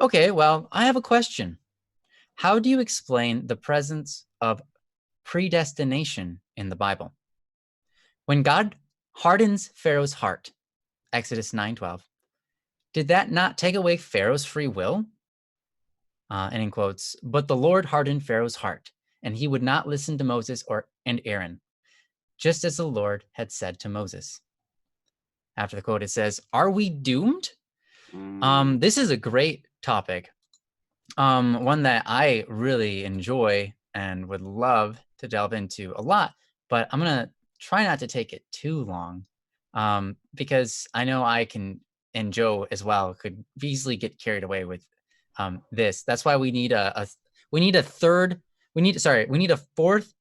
Okay, well, I have a question. How do you explain the presence of predestination in the Bible? When God hardens Pharaoh's heart, Exodus 9:12, did that not take away Pharaoh's free will? And in quotes, but the Lord hardened Pharaoh's heart, and he would not listen to Moses and Aaron, just as the Lord had said to Moses. After the quote, it says, are we doomed? This is a great topic. One that I really enjoy and would love to delve into a lot, but I'm going to try not to take it too long because I know I can, and Joe as well, could easily get carried away with this. That's why we need a fourth.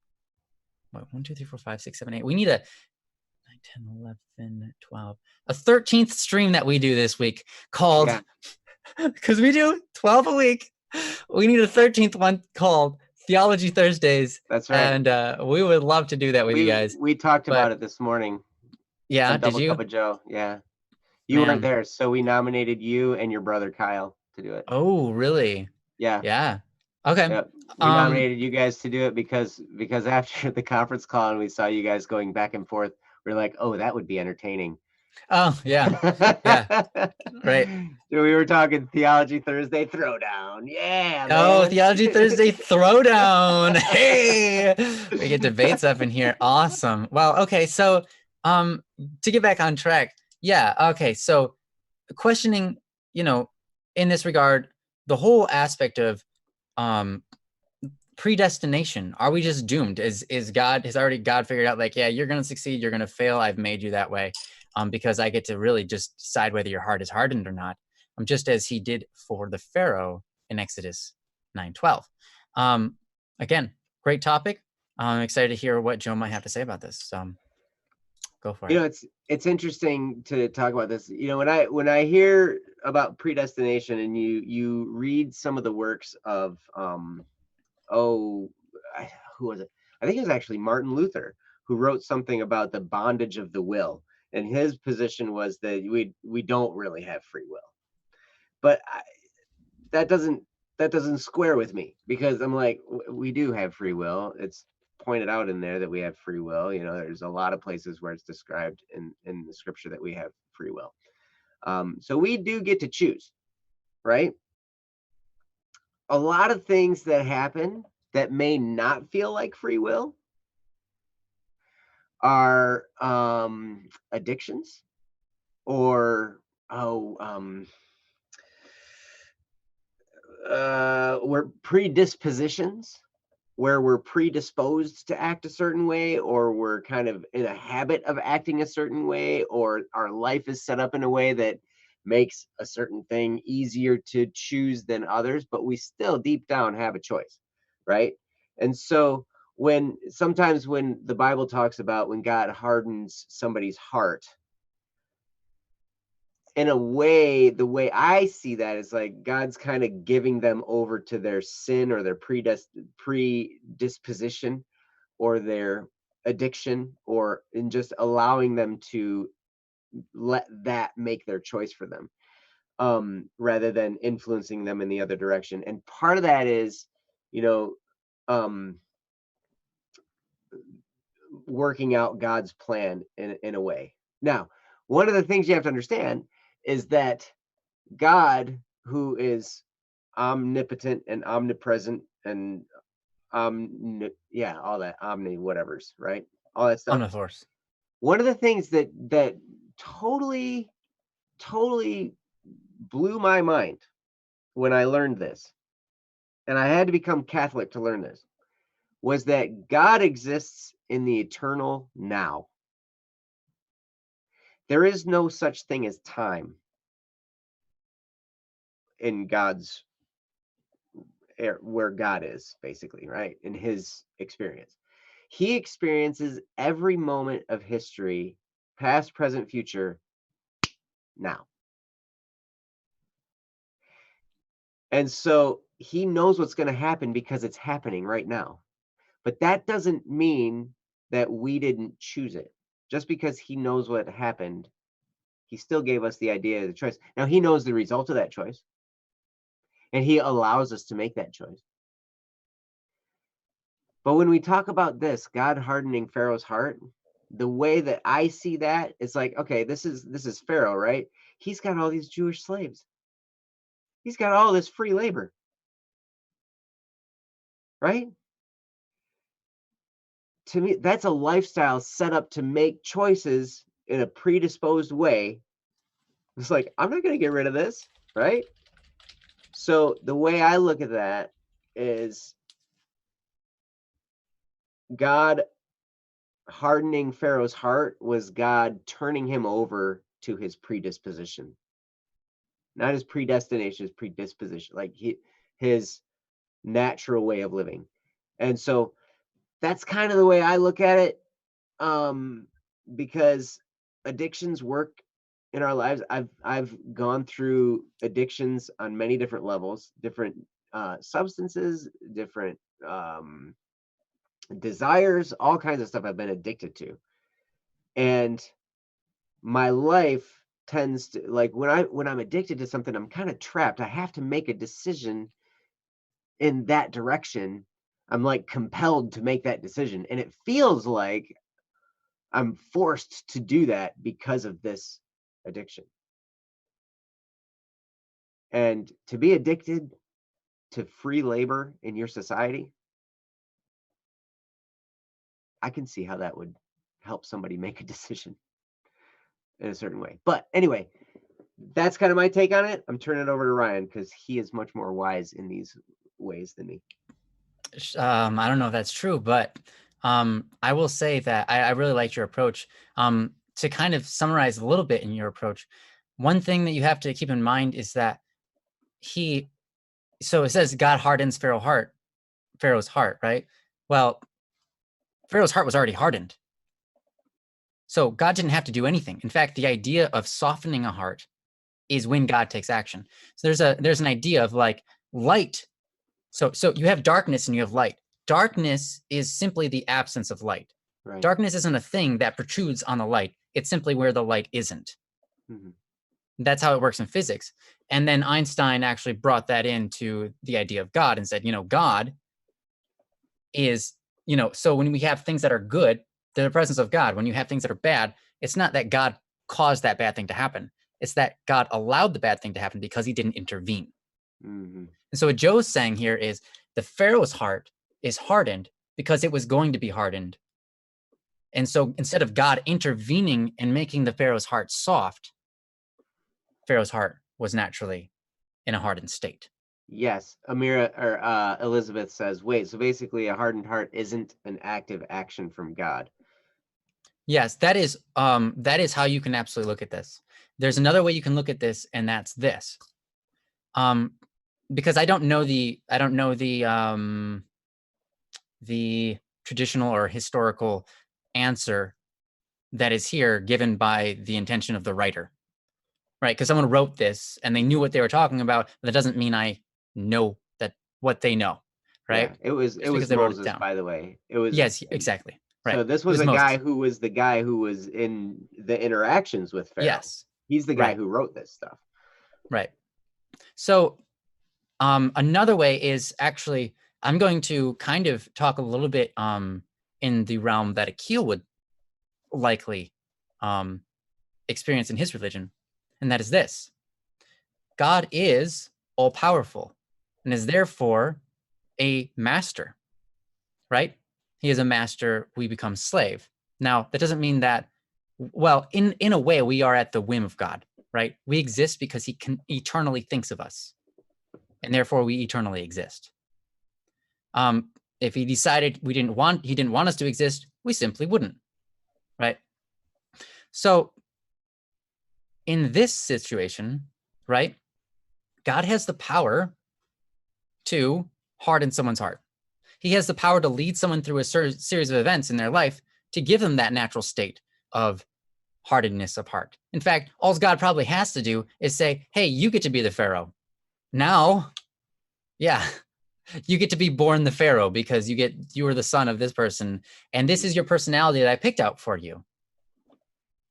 What, 1, 2, 3, 4, 5, 6, 7, 8. We need a 9, 10, 11, 12, a 13th stream that we do this week called, because we do 12 a week. We need a 13th one called Theology Thursdays. That's right. And we would love to do that with you guys. We talked about it this morning. Yeah, did you? Cup of Joe. Yeah. You weren't there, so we nominated you and your brother Kyle to do it. Oh, really? Yeah. Yeah. Okay. Yep. We nominated you guys to do it because after the conference call and we saw you guys going back and forth, we're like, oh, that would be entertaining. Oh, yeah. Yeah. Right. We were talking Theology Thursday Throwdown. Yeah. Oh, man. Theology Thursday Throwdown. Hey, we get debates up in here. Awesome. Well, okay. So, to get back on track. Yeah. Okay. So questioning, in this regard, the whole aspect of, predestination. Are we just doomed? Is God, has already God figured out like, yeah, you're going to succeed, you're going to fail. I've made you that way. Because I get to really just decide whether your heart is hardened or not. Just as he did for the Pharaoh in Exodus 9:12. Again, great topic. I'm excited to hear what Joe might have to say about this. Go for it. It's interesting to talk about this. When I hear about predestination and you read some of the works of who was it? I think it was actually Martin Luther who wrote something about the bondage of the will, and his position was that we don't really have free will. But that doesn't square with me, because I'm like, we do have free will. It's pointed out in there that we have free will. There's a lot of places where it's described in the scripture that we have free will. So we do get to choose, right? A lot of things that happen that may not feel like free will are addictions, or we're predispositions, where we're predisposed to act a certain way, or we're kind of in a habit of acting a certain way, or our life is set up in a way that makes a certain thing easier to choose than others, but we still deep down have a choice, right? And so sometimes when the Bible talks about when God hardens somebody's heart, in a way, the way I see that is like God's kind of giving them over to their sin or their predisposition or their addiction, or in just allowing them to let that make their choice for them, rather than influencing them in the other direction. And part of that is, working out God's plan in a way. Now, one of the things you have to understand is that God, who is omnipotent and omnipresent and all that omni whatevers, right? All that stuff. Omnivorous. One of the things that totally blew my mind when I learned this, and I had to become Catholic to learn this, was that God exists in the eternal now. There is no such thing as time in God's, where God is, basically, right? In his experience. He experiences every moment of history, past, present, future, now. And so he knows what's going to happen because it's happening right now. But that doesn't mean that we didn't choose it. Just because he knows what happened, he still gave us the idea of the choice. Now, he knows the result of that choice, and he allows us to make that choice. But when we talk about this, God hardening Pharaoh's heart, the way that I see that is like, okay, this is Pharaoh, right? He's got all these Jewish slaves. He's got all this free labor, right? To me, that's a lifestyle set up to make choices in a predisposed way. It's like, I'm not going to get rid of this, right? So the way I look at that is God hardening Pharaoh's heart was God turning him over to his predisposition. Not his predestination, his predisposition, like his natural way of living. And so that's kind of the way I look at it, because addictions work in our lives. I've gone through addictions on many different levels, different substances, different desires, all kinds of stuff I've been addicted to. And my life tends to, like, when I'm addicted to something, I'm kind of trapped. I have to make a decision in that direction. I'm like compelled to make that decision. And it feels like I'm forced to do that because of this addiction. And to be addicted to free labor in your society, I can see how that would help somebody make a decision in a certain way. But anyway, that's kind of my take on it. I'm turning it over to Ryan because he is much more wise in these ways than me. I don't know if that's true, but I will say that I really liked your approach. To kind of summarize a little bit in your approach, one thing that you have to keep in mind is that so it says God hardens Pharaoh's heart, right? Well, Pharaoh's heart was already hardened. So God didn't have to do anything. In fact, the idea of softening a heart is when God takes action. So there's an idea of like light. So you have darkness and you have light. Darkness is simply the absence of light. Right. Darkness isn't a thing that protrudes on the light. It's simply where the light isn't. Mm-hmm. That's how it works in physics. And then Einstein actually brought that into the idea of God and said, God is, so when we have things that are good, they're the presence of God. When you have things that are bad, it's not that God caused that bad thing to happen. It's that God allowed the bad thing to happen because he didn't intervene. Mm-hmm. And so what Joe's saying here is the Pharaoh's heart is hardened because it was going to be hardened. And so instead of God intervening and making the Pharaoh's heart soft, Pharaoh's heart was naturally in a hardened state. Yes. Amira or Elizabeth says, wait, so basically a hardened heart isn't an active action from God. Yes, that is how you can absolutely look at this. There's another way you can look at this, and that's this. Because I don't know the traditional or historical answer that is here given by the intention of the writer, right? Because someone wrote this and they knew what they were talking about, but that doesn't mean I know that what they know, right? Yeah, it was Moses, by the way. It was yes, exactly. Right. So this was a guy who was the guy who was in the interactions with Pharaoh. Yes. He's the guy who wrote this stuff. Right. So another way is actually, I'm going to kind of talk a little bit in the realm that Akil would likely experience in his religion, and that is this. God is all-powerful and is therefore a master, right? He is a master, we become slave. Now, that doesn't mean that, well, in a way, we are at the whim of God, right? We exist because he eternally thinks of us, and therefore we eternally exist. If he decided he didn't want us to exist, we simply wouldn't, right? So in this situation, right, God has the power to harden someone's heart. He has the power to lead someone through a series of events in their life to give them that natural state of hardness of heart. In fact, all God probably has to do is say, hey, you get to be the Pharaoh. Now, yeah, you get to be born the Pharaoh because you are the son of this person. And this is your personality that I picked out for you.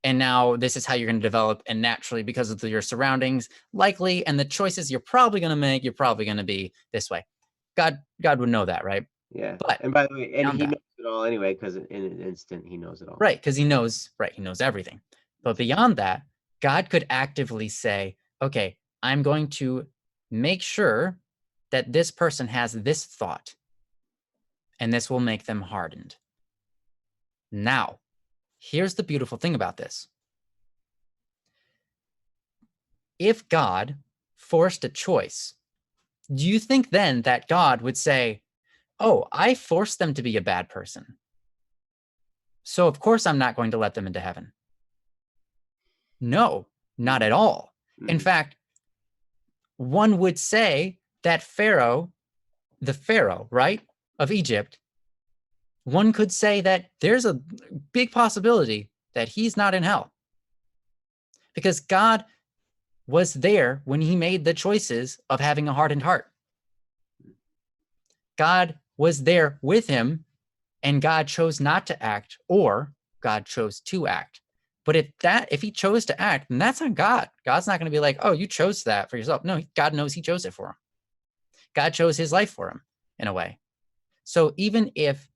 And now this is how you're going to develop. And naturally, because of your surroundings, likely, and the choices you're probably going to make, you're probably going to be this way. God would know that, right? Yeah. But, and by the way, and he knows it all anyway, because in an instant, he knows it all. Right. Because he knows everything. But beyond that, God could actively say, okay, I'm going to make sure that this person has this thought, and this will make them hardened. Now, here's the beautiful thing about this. If God forced a choice, do you think then that God would say, oh, I forced them to be a bad person, so of course I'm not going to let them into heaven? No, not at all. In fact, one would say that Pharaoh, the Pharaoh, right, of Egypt, one could say that there's a big possibility that he's not in hell, because God was there when he made the choices of having a hardened heart. God was there with him, and God chose not to act, or God chose to act. But if he chose to act, then that's on God. God's not going to be like, oh, you chose that for yourself. No, God knows he chose it for him. God chose his life for him in a way. So even if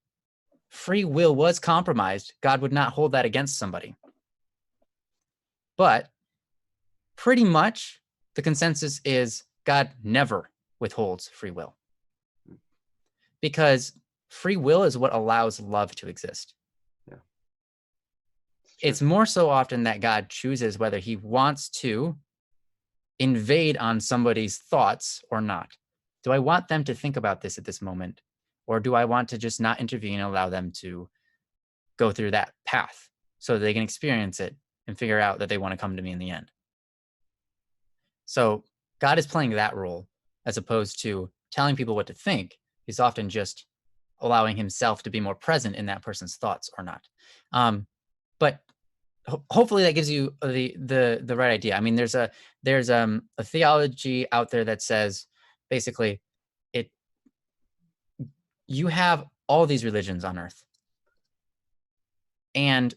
free will was compromised, God would not hold that against somebody. But pretty much the consensus is God never withholds free will, because free will is what allows love to exist. Yeah. It's more so often that God chooses whether he wants to invade on somebody's thoughts or not. Do I want them to think about this at this moment? Or do I want to just not intervene and allow them to go through that path so that they can experience it and figure out that they want to come to me in the end? So God is playing that role as opposed to telling people what to think. He's often just allowing himself to be more present in that person's thoughts or not. But hopefully that gives you the right idea. I mean, there's a theology out there that says basically you have all these religions on earth, and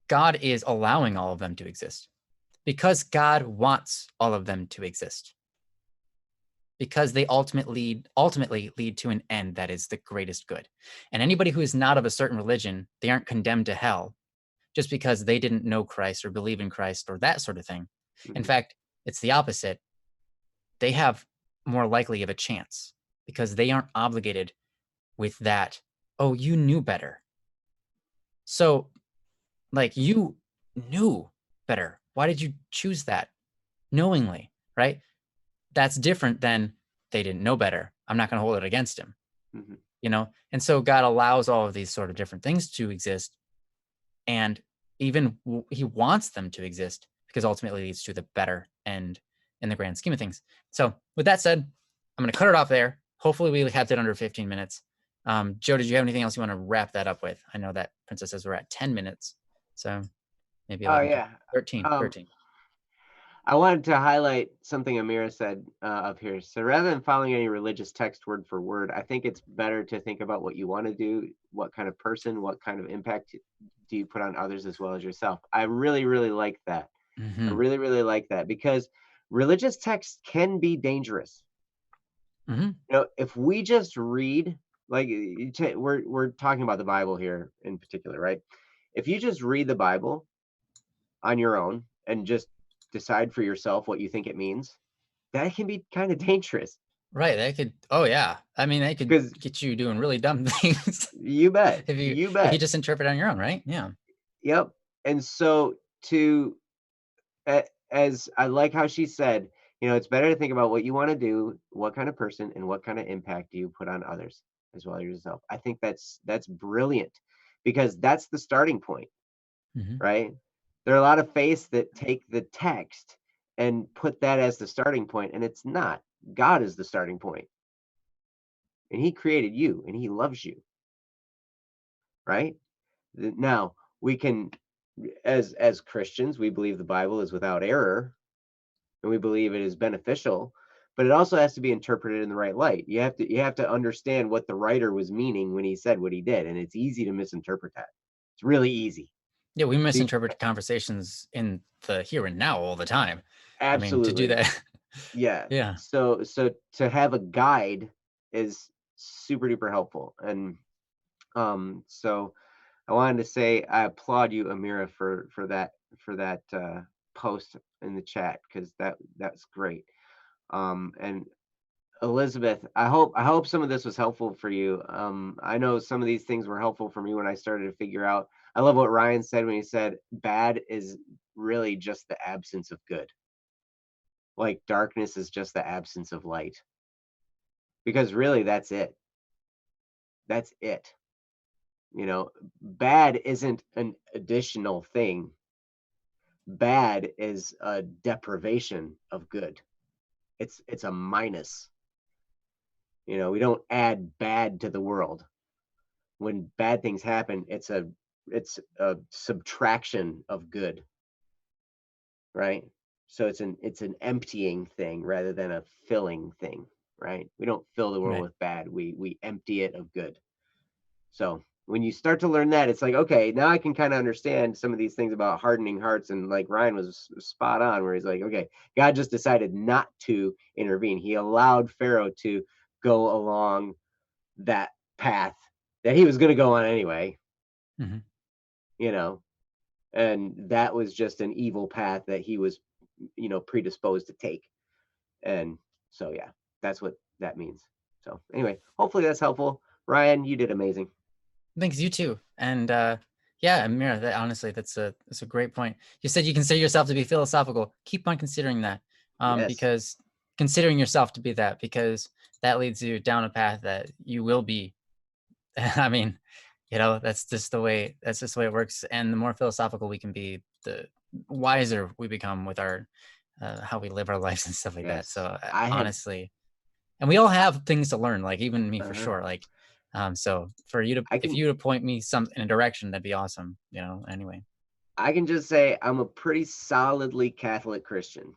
God is allowing all of them to exist because God wants all of them to exist, because they ultimately lead to an end that is the greatest good. And anybody who is not of a certain religion, they aren't condemned to hell just because they didn't know Christ or believe in Christ or that sort of thing. Mm-hmm. In fact, it's the opposite. They have more likely of a chance because they aren't obligated with that, oh, you knew better. So, like, you knew better. Why did you choose that knowingly, right? That's different than they didn't know better. I'm not going to hold it against him, mm-hmm. you know? And so God allows all of these sort of different things to exist. And even he wants them to exist because ultimately leads to the better end in the grand scheme of things. So with that said, I'm going to cut it off there. Hopefully we kept it under 15 minutes. Joe, did you have anything else you want to wrap that up with? I know that Princess says we're at 10 minutes. So maybe 11, 13. I wanted to highlight something Amira said up here. So rather than following any religious text word for word, I think it's better to think about what you want to do, what kind of person, what kind of impact do you put on others as well as yourself. I really, really like that. Mm-hmm. I really, really like that because religious texts can be dangerous. Mm-hmm. You know, if we just read, like we're talking about the Bible here in particular, right? If you just read the Bible on your own and just decide for yourself what you think it means, that can be kind of dangerous. Right. That could, oh yeah. I mean, that could get you doing really dumb things. You bet. If you just interpret on your own, right? Yeah. Yep. And so as I like how she said, you know, it's better to think about what you want to do, what kind of person, and what kind of impact do you put on others as well as yourself. I think that's brilliant because that's the starting point, mm-hmm. right? There are a lot of faiths that take the text and put that as the starting point, and it's not. God is the starting point. And he created you, and he loves you. Right? Now, we can, as Christians, we believe the Bible is without error, and we believe it is beneficial, but it also has to be interpreted in the right light. You have to understand what the writer was meaning when he said what he did, and it's easy to misinterpret that. It's really easy. Yeah, we misinterpret conversations in the here and now all the time. Absolutely. I mean, to do that. Yeah. Yeah. So to have a guide is super duper helpful. And so I wanted to say I applaud you, Amira, for that post in the chat, because that's great. And Elizabeth, I hope some of this was helpful for you. I know some of these things were helpful for me when I started to figure out. I love what Ryan said when he said bad is really just the absence of good. Like darkness is just the absence of light. Because really that's it. That's it. You know, bad isn't an additional thing. Bad is a deprivation of good. It's a minus. You know, we don't add bad to the world. When bad things happen, it's a subtraction of good. Right? So it's an emptying thing rather than a filling thing, right? We don't fill the world with bad. We empty it of good. So when you start to learn that, it's like, okay, now I can kind of understand some of these things about hardening hearts. And like Ryan was spot on, where he's like, okay, God just decided not to intervene. He allowed Pharaoh to go along that path that he was going to go on anyway. Mm-hmm. You know, and that was just an evil path that he was, you know, predisposed to take. And so, yeah, that's what that means. So anyway, hopefully that's helpful. Ryan, you did amazing. Thanks, you too. And yeah, Mira, honestly, that's a great point. You said you consider yourself to be philosophical. Keep on considering that, Yes. because considering yourself to be that, because that leads you down a path that you will be. I mean, you know, that's just the way it works. And the more philosophical we can be, the wiser we become with our how we live our lives and stuff like that. So honestly, and we all have things to learn, like even me for sure. Like, so for you to, if you to point me in a direction, that'd be awesome. You know, anyway. I can just say I'm a pretty solidly Catholic Christian.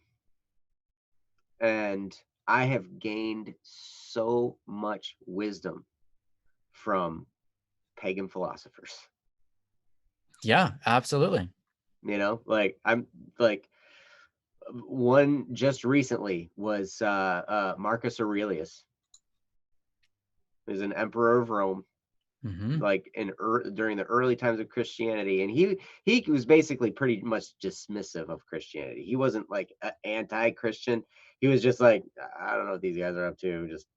And I have gained so much wisdom from pagan philosophers. Yeah, absolutely. You know, like I'm like, one just recently was Marcus Aurelius. He was an emperor of Rome, like during the early times of Christianity, and he was basically pretty much dismissive of Christianity. He wasn't like anti-Christian. He was just like, I don't know what these guys are up to. Just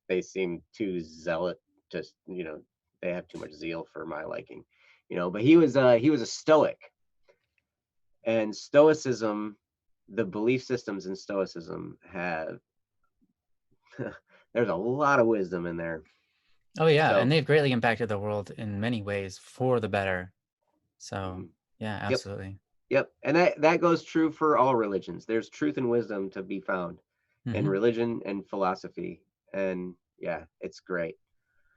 they seem too zealot. Just, you know, they have too much zeal for my liking. You know, but he was a Stoic. And Stoicism, the belief systems in Stoicism have there's a lot of wisdom in there. Oh yeah, and they've greatly impacted the world in many ways for the better. So yeah, absolutely. Yep. And that goes true for all religions. There's truth and wisdom to be found in religion and philosophy. And yeah, it's great.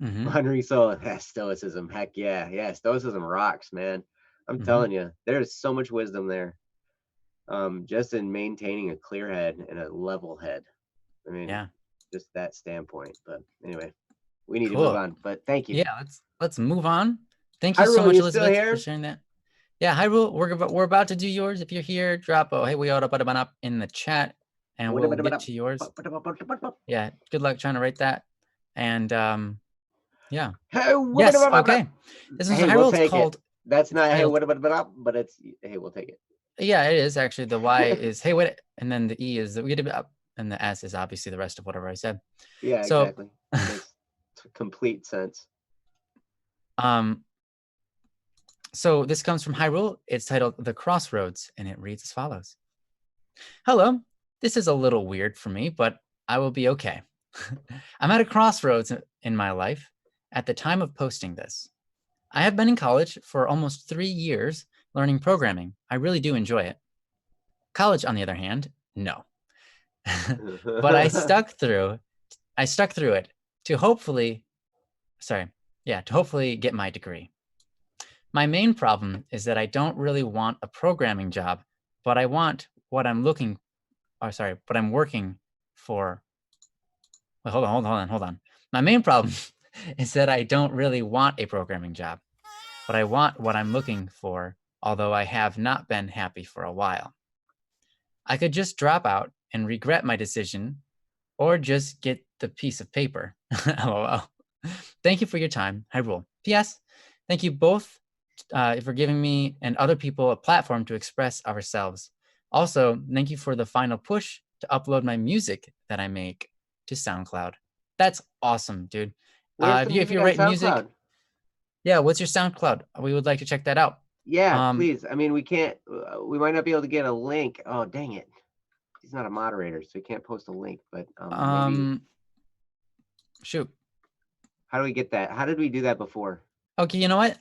Henry Sola, Stoicism, heck yeah. Yeah, Stoicism rocks, man. I'm telling you, there's so much wisdom there. Just in maintaining a clear head and a level head. I mean, yeah, just that standpoint. But anyway, we need to move on. But thank you. Yeah, let's move on. Thank you so much, Elizabeth, for sharing that. Yeah, Hyrule, we're about to do yours. If you're here, drop a hey we oughta put up in the chat, and we'll get to yours. Yeah, good luck trying to write that. And yeah. Yes. Okay. This is Hyrule's called. That's not hey what about, but it's hey we'll take it. Yeah, it is actually. The Y is hey what, and then the E is the we up, and the S is obviously the rest of whatever I said. Yeah, so, exactly. Makes complete sense. So this comes from Hyrule. It's titled The Crossroads, and it reads as follows. Hello, this is a little weird for me, but I will be okay. I'm at a crossroads in my life at the time of posting this. I have been in college for almost 3 years learning programming. I really do enjoy it. College, on the other hand, no. But I stuck through it to hopefully get my degree. My main problem is that I don't really want a programming job, but I want what I'm working for. Wait, hold on. My main problem is that I don't really want a programming job, but I want what I'm looking for, although I have not been happy for a while. I could just drop out and regret my decision, or just get the piece of paper. LOL. Thank you for your time, Hyrule. P.S. Thank you both for giving me and other people a platform to express ourselves. Also, thank you for the final push to upload my music that I make to SoundCloud. That's awesome, dude. If you write music, yeah, what's your SoundCloud? We would like to check that out. Yeah, please. I mean, we might not be able to get a link. Oh, dang it. He's not a moderator, so he can't post a link, but maybe. Shoot. How do we get that? How did we do that before? Okay, you know what?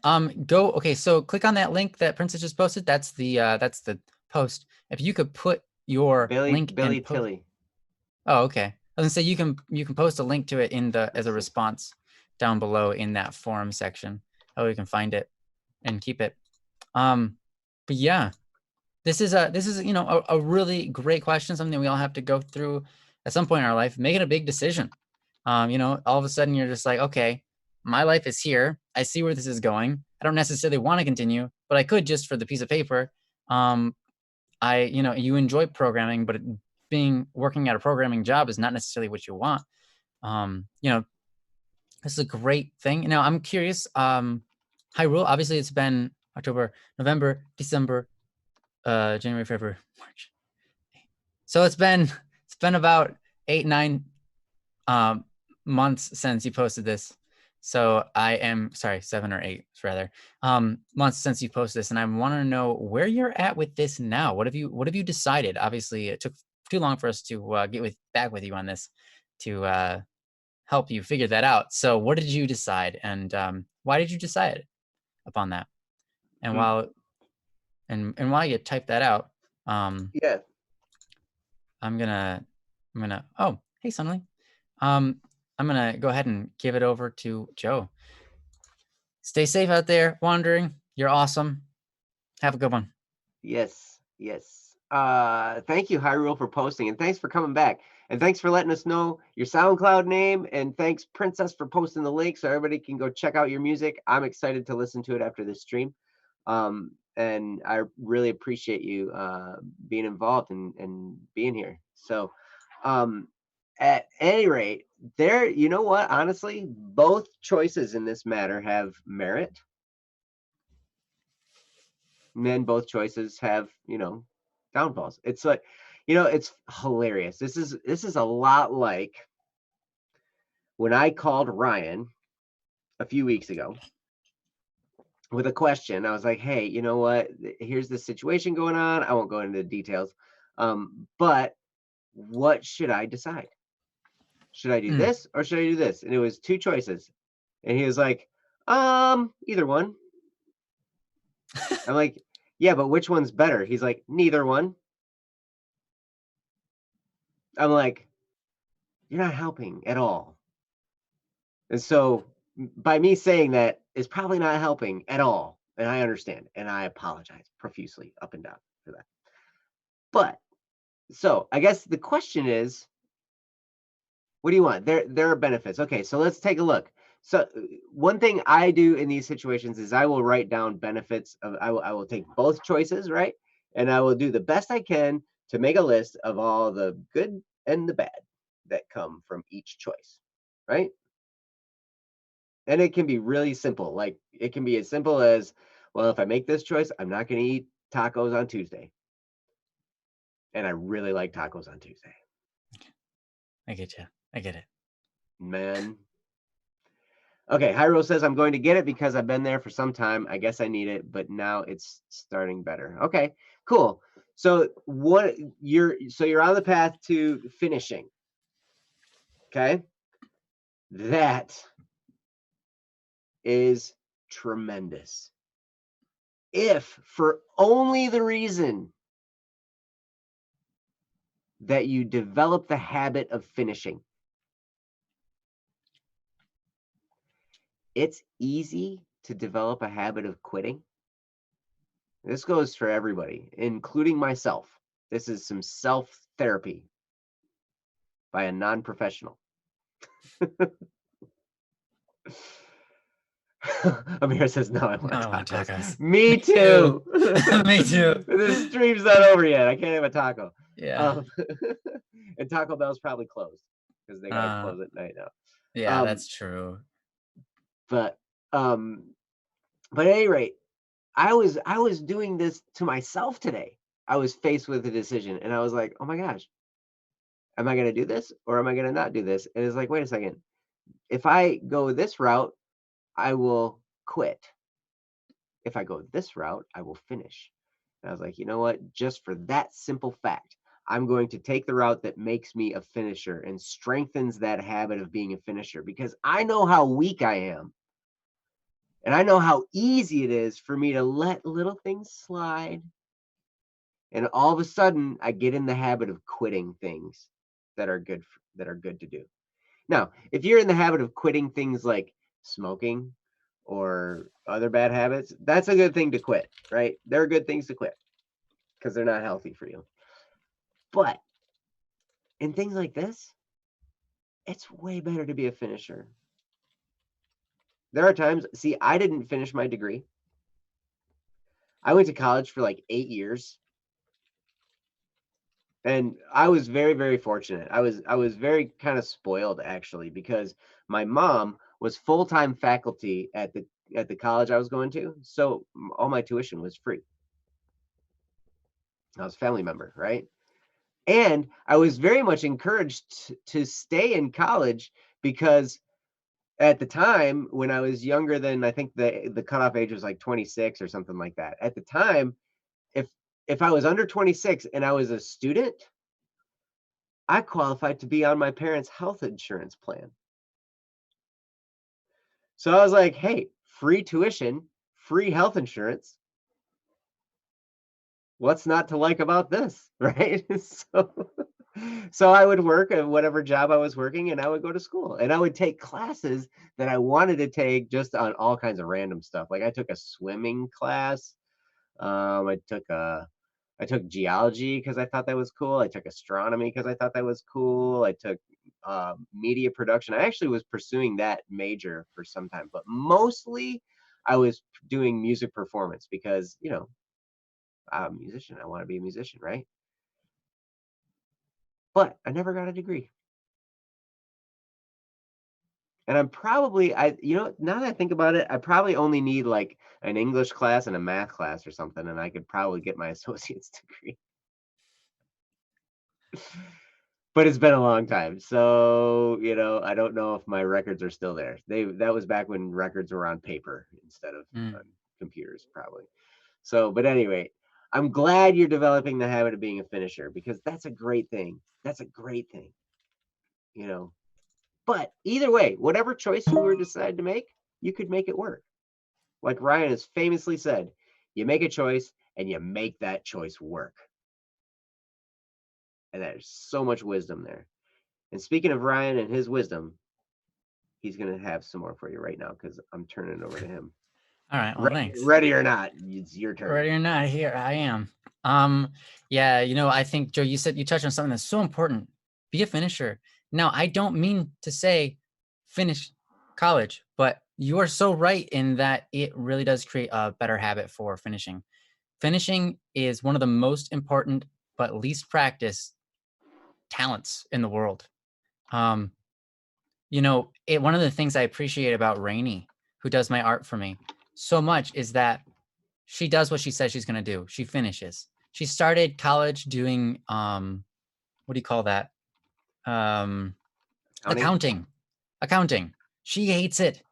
So click on that link that Princess just posted. That's the post. If you could put your link Billy Tilly. Oh, okay. I was gonna say you can post a link to it as a response down below in that forum section. Oh, you can find it and keep it. But yeah, this is a really great question, something we all have to go through at some point in our life, making a big decision. All of a sudden you're just like, okay, my life is here. I see where this is going. I don't necessarily want to continue, but I could just for the piece of paper. You enjoy programming, but working at a programming job is not necessarily what you want. you know, this is a great thing. Now I'm curious, Hyrule, obviously it's been October, November, December, January, February, March. So it's been about 8-9 months since you posted this. So I am sorry, 7 or 8 rather months since you posted this, and I want to know where you're at with this now. What have you decided? Obviously, it took too long for us to get back with you on this to help you figure that out. So what did you decide, and why did you decide upon that? And while you type that out, yeah, I'm gonna oh, hey Sunny. I'm gonna go ahead and give it over to Joe. Stay safe out there wandering. You're awesome. Have a good one. Yes. Thank you, Hyrule, for posting, and thanks for coming back. And thanks for letting us know your SoundCloud name. And thanks, Princess, for posting the link so everybody can go check out your music. I'm excited to listen to it after this stream. And I really appreciate you being involved and being here. So at any rate, you know what? Honestly, both choices in this matter have merit. And then both choices have, downfalls. It's like, it's hilarious. This is a lot like when I called Ryan a few weeks ago with a question. I was like, hey, you know what? Here's the situation going on. I won't go into the details. But what should I decide? Should I do this or should I do this? And it was 2 choices. And he was like, either one. I'm like, yeah, but which one's better? He's like, neither one. I'm like, you're not helping at all. And so by me saying that is probably not helping at all. And I understand. And I apologize profusely up and down for that. But so I guess the question is, what do you want? There are benefits. Okay, so let's take a look. So one thing I do in these situations is I will write down benefits of, I will take both choices, right? And I will do the best I can to make a list of all the good and the bad that come from each choice, right? And it can be really simple. Like it can be as simple as, well, if I make this choice, I'm not going to eat tacos on Tuesday. And I really like tacos on Tuesday. I get you. I get it. Man. Okay, Hyrule says, I'm going to get it because I've been there for some time. I guess I need it, but now it's starting better. Okay, cool. So you're on the path to finishing. Okay? That is tremendous. If for only the reason that you develop the habit of finishing. It's easy to develop a habit of quitting. This goes for everybody, including myself. This is some self-therapy by a non-professional. Amir says, no, I want tacos. Me too. Me too. The stream's not over yet. I can't have a taco. Yeah. And Taco Bell's probably closed because they gotta close at night now. Yeah, that's true. But at any rate, I was doing this to myself today. I was faced with a decision and I was like, oh my gosh, am I going to do this or am I going to not do this? And it's like, wait a second. If I go this route, I will quit. If I go this route, I will finish. And I was like, you know what? Just for that simple fact, I'm going to take the route that makes me a finisher and strengthens that habit of being a finisher because I know how weak I am. And I know how easy it is for me to let little things slide. And all of a sudden, I get in the habit of quitting things that are good to do. Now, if you're in the habit of quitting things like smoking or other bad habits, that's a good thing to quit, right? They're good things to quit because they're not healthy for you. But in things like this, it's way better to be a finisher. There are times, see, I didn't finish my degree. I went to college for like 8 years. And I was very, very fortunate. I was very kind of spoiled actually, because my mom was full-time faculty at the college I was going to. So all my tuition was free. I was a family member, right? And I was very much encouraged to stay in college, because at the time when I was younger than, I think the cutoff age was like 26 or something like that. At the time, if if I was under 26 and I was a student, I qualified to be on my parents' health insurance plan. So I was like, hey, free tuition, free health insurance. What's not to like about this, right? So I would work at whatever job I was working, and I would go to school, and I would take classes that I wanted to take just on all kinds of random stuff. Like I took a swimming class. I took geology because I thought that was cool. I took astronomy because I thought that was cool. I took media production. I actually was pursuing that major for some time, but mostly I was doing music performance because, I'm a musician. I want to be a musician, right? But I never got a degree. And I'm probably, now that I think about it, I probably only need like an English class and a math class or something, and I could probably get my associate's degree. But it's been a long time. So, I don't know if my records are still there. That was back when records were on paper instead of on computers, probably. So, but anyway, I'm glad you're developing the habit of being a finisher, because that's a great thing. That's a great thing. But either way, whatever choice you were decided to make, you could make it work. Like Ryan has famously said, you make a choice and you make that choice work. And there's so much wisdom there. And speaking of Ryan and his wisdom, he's going to have some more for you right now, because I'm turning it over to him. All right. Well, thanks. Ready or not, it's your turn. Ready or not, here I am. Yeah, I think, Joe, you touched on something that's so important. Be a finisher. Now, I don't mean to say finish college, but you are so right in that it really does create a better habit for finishing. Finishing is one of the most important but least practiced talents in the world. One of the things I appreciate about Rainey, who does my art for me so much, is that she does what she says she's going to do. She finishes. She started college doing, what do you call that? Accounting. She hates it.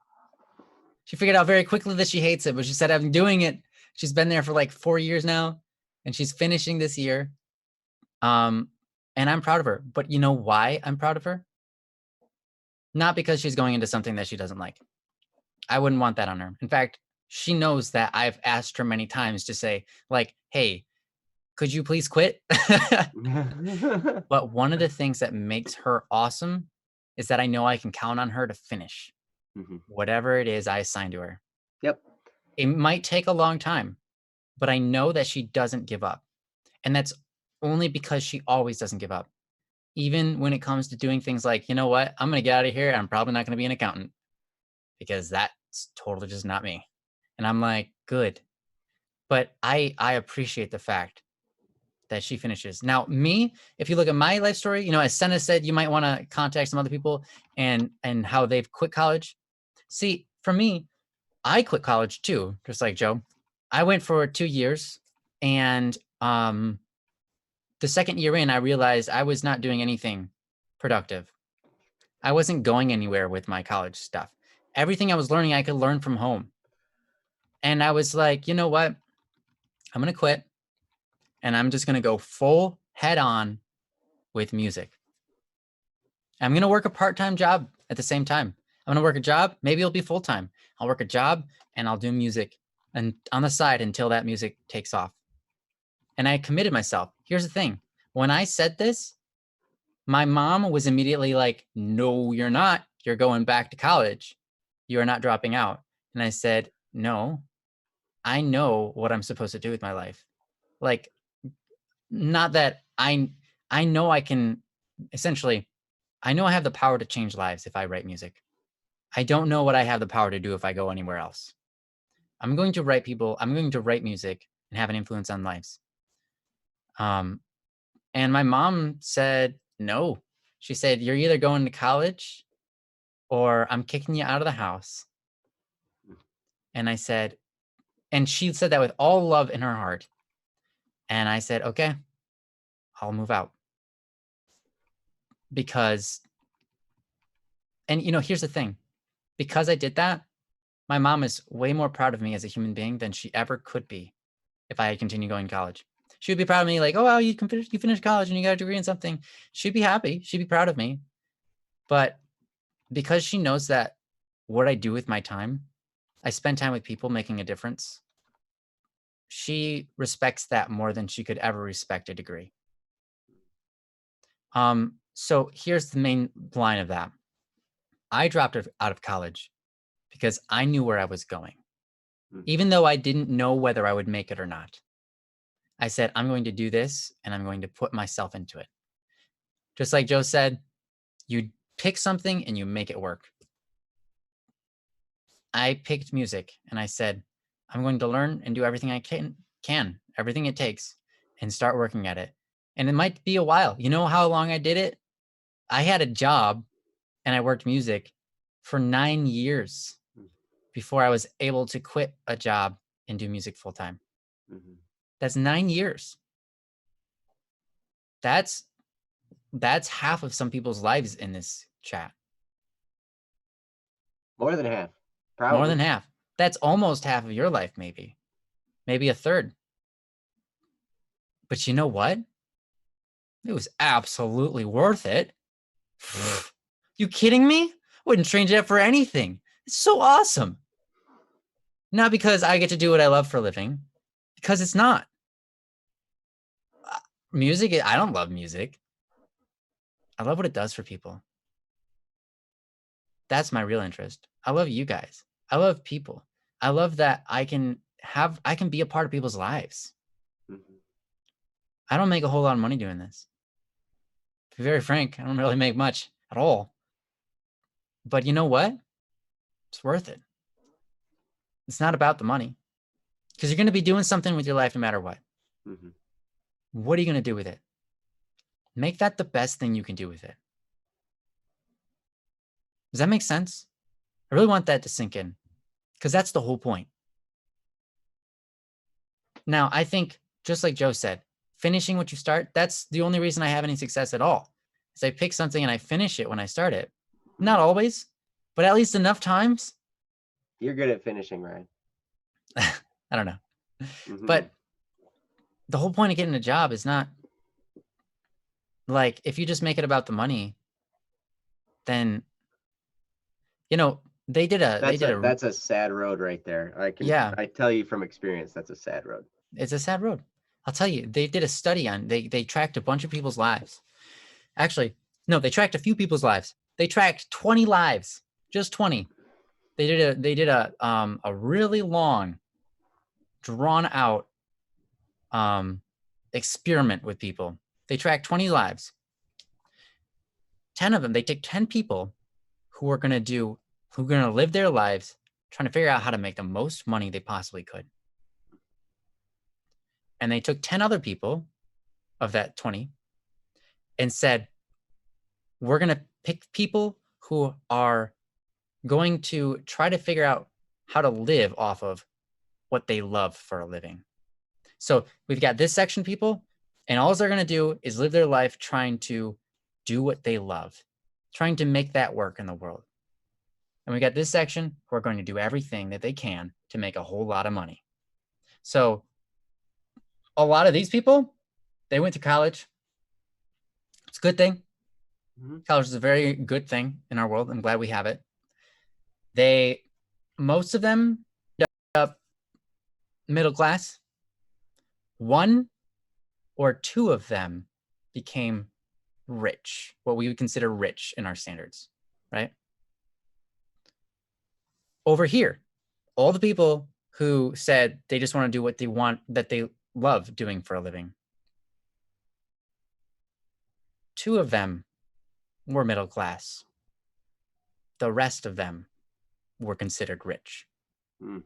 She figured out very quickly that she hates it, but she said, I'm doing it. She's been there for like 4 years now, and she's finishing this year. And I'm proud of her. But you know why I'm proud of her? Not because she's going into something that she doesn't like. I wouldn't want that on her. In fact, she knows that I've asked her many times to say, like, hey, could you please quit? But one of the things that makes her awesome is that I know I can count on her to finish whatever it is I assign to her. Yep. It might take a long time, but I know that she doesn't give up. And that's only because she always doesn't give up. Even when it comes to doing things like, you know what, I'm going to get out of here. I'm probably not going to be an accountant, because that's totally just not me. And I'm like, good. But I appreciate the fact that she finishes. Now, me, if you look at my life story, as Senna said, you might want to contact some other people and how they've quit college. See, for me, I quit college too, just like Joe. I went for 2 years, and the second year in, I realized I was not doing anything productive. I wasn't going anywhere with my college stuff. Everything I was learning, I could learn from home. And I was like, you know what? I'm going to quit, and I'm just going to go full head on with music. I'm going to work a part-time job at the same time. I'm going to work a job. Maybe it'll be full-time. I'll work a job and I'll do music and on the side until that music takes off. And I committed myself. Here's the thing. When I said this, my mom was immediately like, no, you're not. You're going back to college. You are not dropping out. And I said, no, I know what I'm supposed to do with my life. Like, not that I know I can, essentially, I know I have the power to change lives if I write music. I don't know what I have the power to do if I go anywhere else. I'm going to write music and have an influence on lives. And my mom said, no. She said, you're either going to college or I'm kicking you out of the house. And I said, and she said that with all love in her heart. And I said, okay, I'll move out. Because, and here's the thing, because I did that, my mom is way more proud of me as a human being than she ever could be if I had continued going to college. She would be proud of me, like, oh, wow, you finished college and you got a degree in something. She'd be happy. She'd be proud of me. But because she knows that what I do with my time, I spend time with people making a difference, she respects that more than she could ever respect a degree. So here's the main line of that. I dropped out of college because I knew where I was going, even though I didn't know whether I would make it or not. I said, I'm going to do this and I'm going to put myself into it. Just like Joe said, you pick something and you make it work. I picked music and I said, I'm going to learn and do everything I can, everything it takes, and start working at it. And it might be a while. You know how long I did it? I had a job and I worked music for 9 years before I was able to quit a job and do music full time. Mm-hmm. That's 9 years. That's half of some people's lives in this chat. More than half. Probably. More than half. That's almost half of your life, maybe a third. But you know what? It was absolutely worth it. You kidding me? Wouldn't change it for anything. It's so awesome. Not because I get to do what I love for a living, because it's not. Music, I don't love music. I love what it does for people. That's my real interest. I love you guys. I love people. I love that I can be a part of people's lives. Mm-hmm. I don't make a whole lot of money doing this. To be very frank, I don't really make much at all. But you know what? It's worth it. It's not about the money, because you're going to be doing something with your life no matter what. Mm-hmm. What are you going to do with it? Make that the best thing you can do with it. Does that make sense? I really want that to sink in, because that's the whole point. Now, I think, just like Joe said, finishing what you start, that's the only reason I have any success at all. Is I pick something and I finish it when I start it. Not always, but at least enough times. You're good at finishing, Ryan. I don't know. Mm-hmm. But the whole point of getting a job is not, like, if you just make it about the money, then, that's a sad road right there. I tell you from experience, that's a sad road. It's a sad road. I'll tell you, they did a study on, they tracked a bunch of people's lives. Actually, no, they tracked a few people's lives. They tracked 20 lives, just 20. They did a really long, drawn out experiment with people. They tracked 20 lives. 10 of them, they took 10 people who are going to live their lives trying to figure out how to make the most money they possibly could. And they took 10 other people of that 20 and said, we're going to pick people who are going to try to figure out how to live off of what they love for a living. So we've got this section people, and all they're going to do is live their life trying to do what they love, trying to make that work in the world. And we got this section who are going to do everything that they can to make a whole lot of money. So a lot of these people, they went to college. It's a good thing. Mm-hmm. College is a very good thing in our world. I'm glad we have it. Most of them ended up middle class. 1 or 2 of them became rich, what we would consider rich in our standards, right? Over here, all the people who said they just want to do what they want, that they love doing for a living, 2 of them were middle class. The rest of them were considered rich. Mm.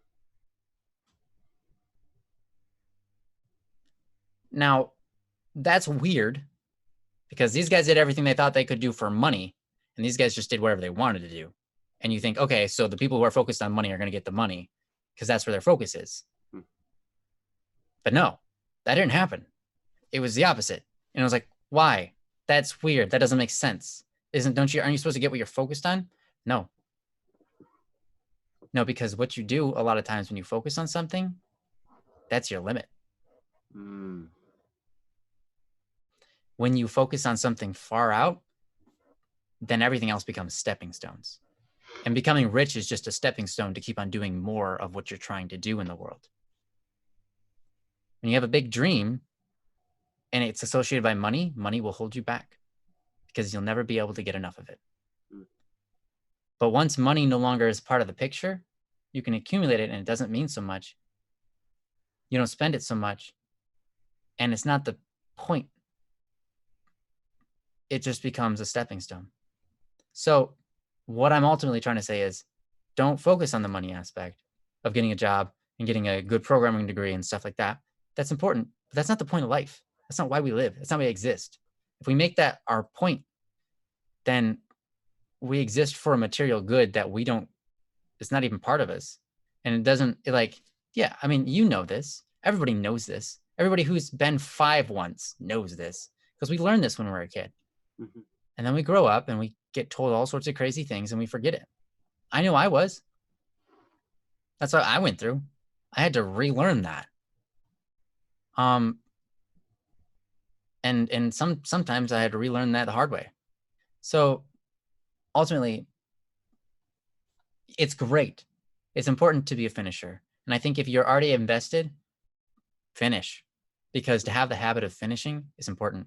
Now, that's weird because these guys did everything they thought they could do for money, and these guys just did whatever they wanted to do. And you think, okay, so the people who are focused on money are going to get the money because that's where their focus is. But no, that didn't happen. It was the opposite. And I was like, why? That's weird. That doesn't make sense. Aren't you supposed to get what you're focused on? No. No, because what you do a lot of times when you focus on something, that's your limit. When you focus on something far out, then everything else becomes stepping stones. And becoming rich is just a stepping stone to keep on doing more of what you're trying to do in the world. When you have a big dream and it's associated by money, money will hold you back because you'll never be able to get enough of it. But once money no longer is part of the picture, you can accumulate it and it doesn't mean so much. You don't spend it so much. And it's not the point. It just becomes a stepping stone. So what I'm ultimately trying to say is don't focus on the money aspect of getting a job and getting a good programming degree and stuff like that. That's important, but that's not the point of life. That's not why we live. That's not why we exist. If we make that our point, then we exist for a material good that we don't, it's not even part of us. And it doesn't, yeah, I mean, you know this. Everybody knows this. Everybody who's been 5 once knows this because we learned this when we were a kid. Mm-hmm. And then we grow up and we get told all sorts of crazy things and we forget it. I knew I was. That's what I went through. I had to relearn that. And sometimes I had to relearn that the hard way. So ultimately, it's great. It's important to be a finisher. And I think if you're already invested, finish, because to have the habit of finishing is important.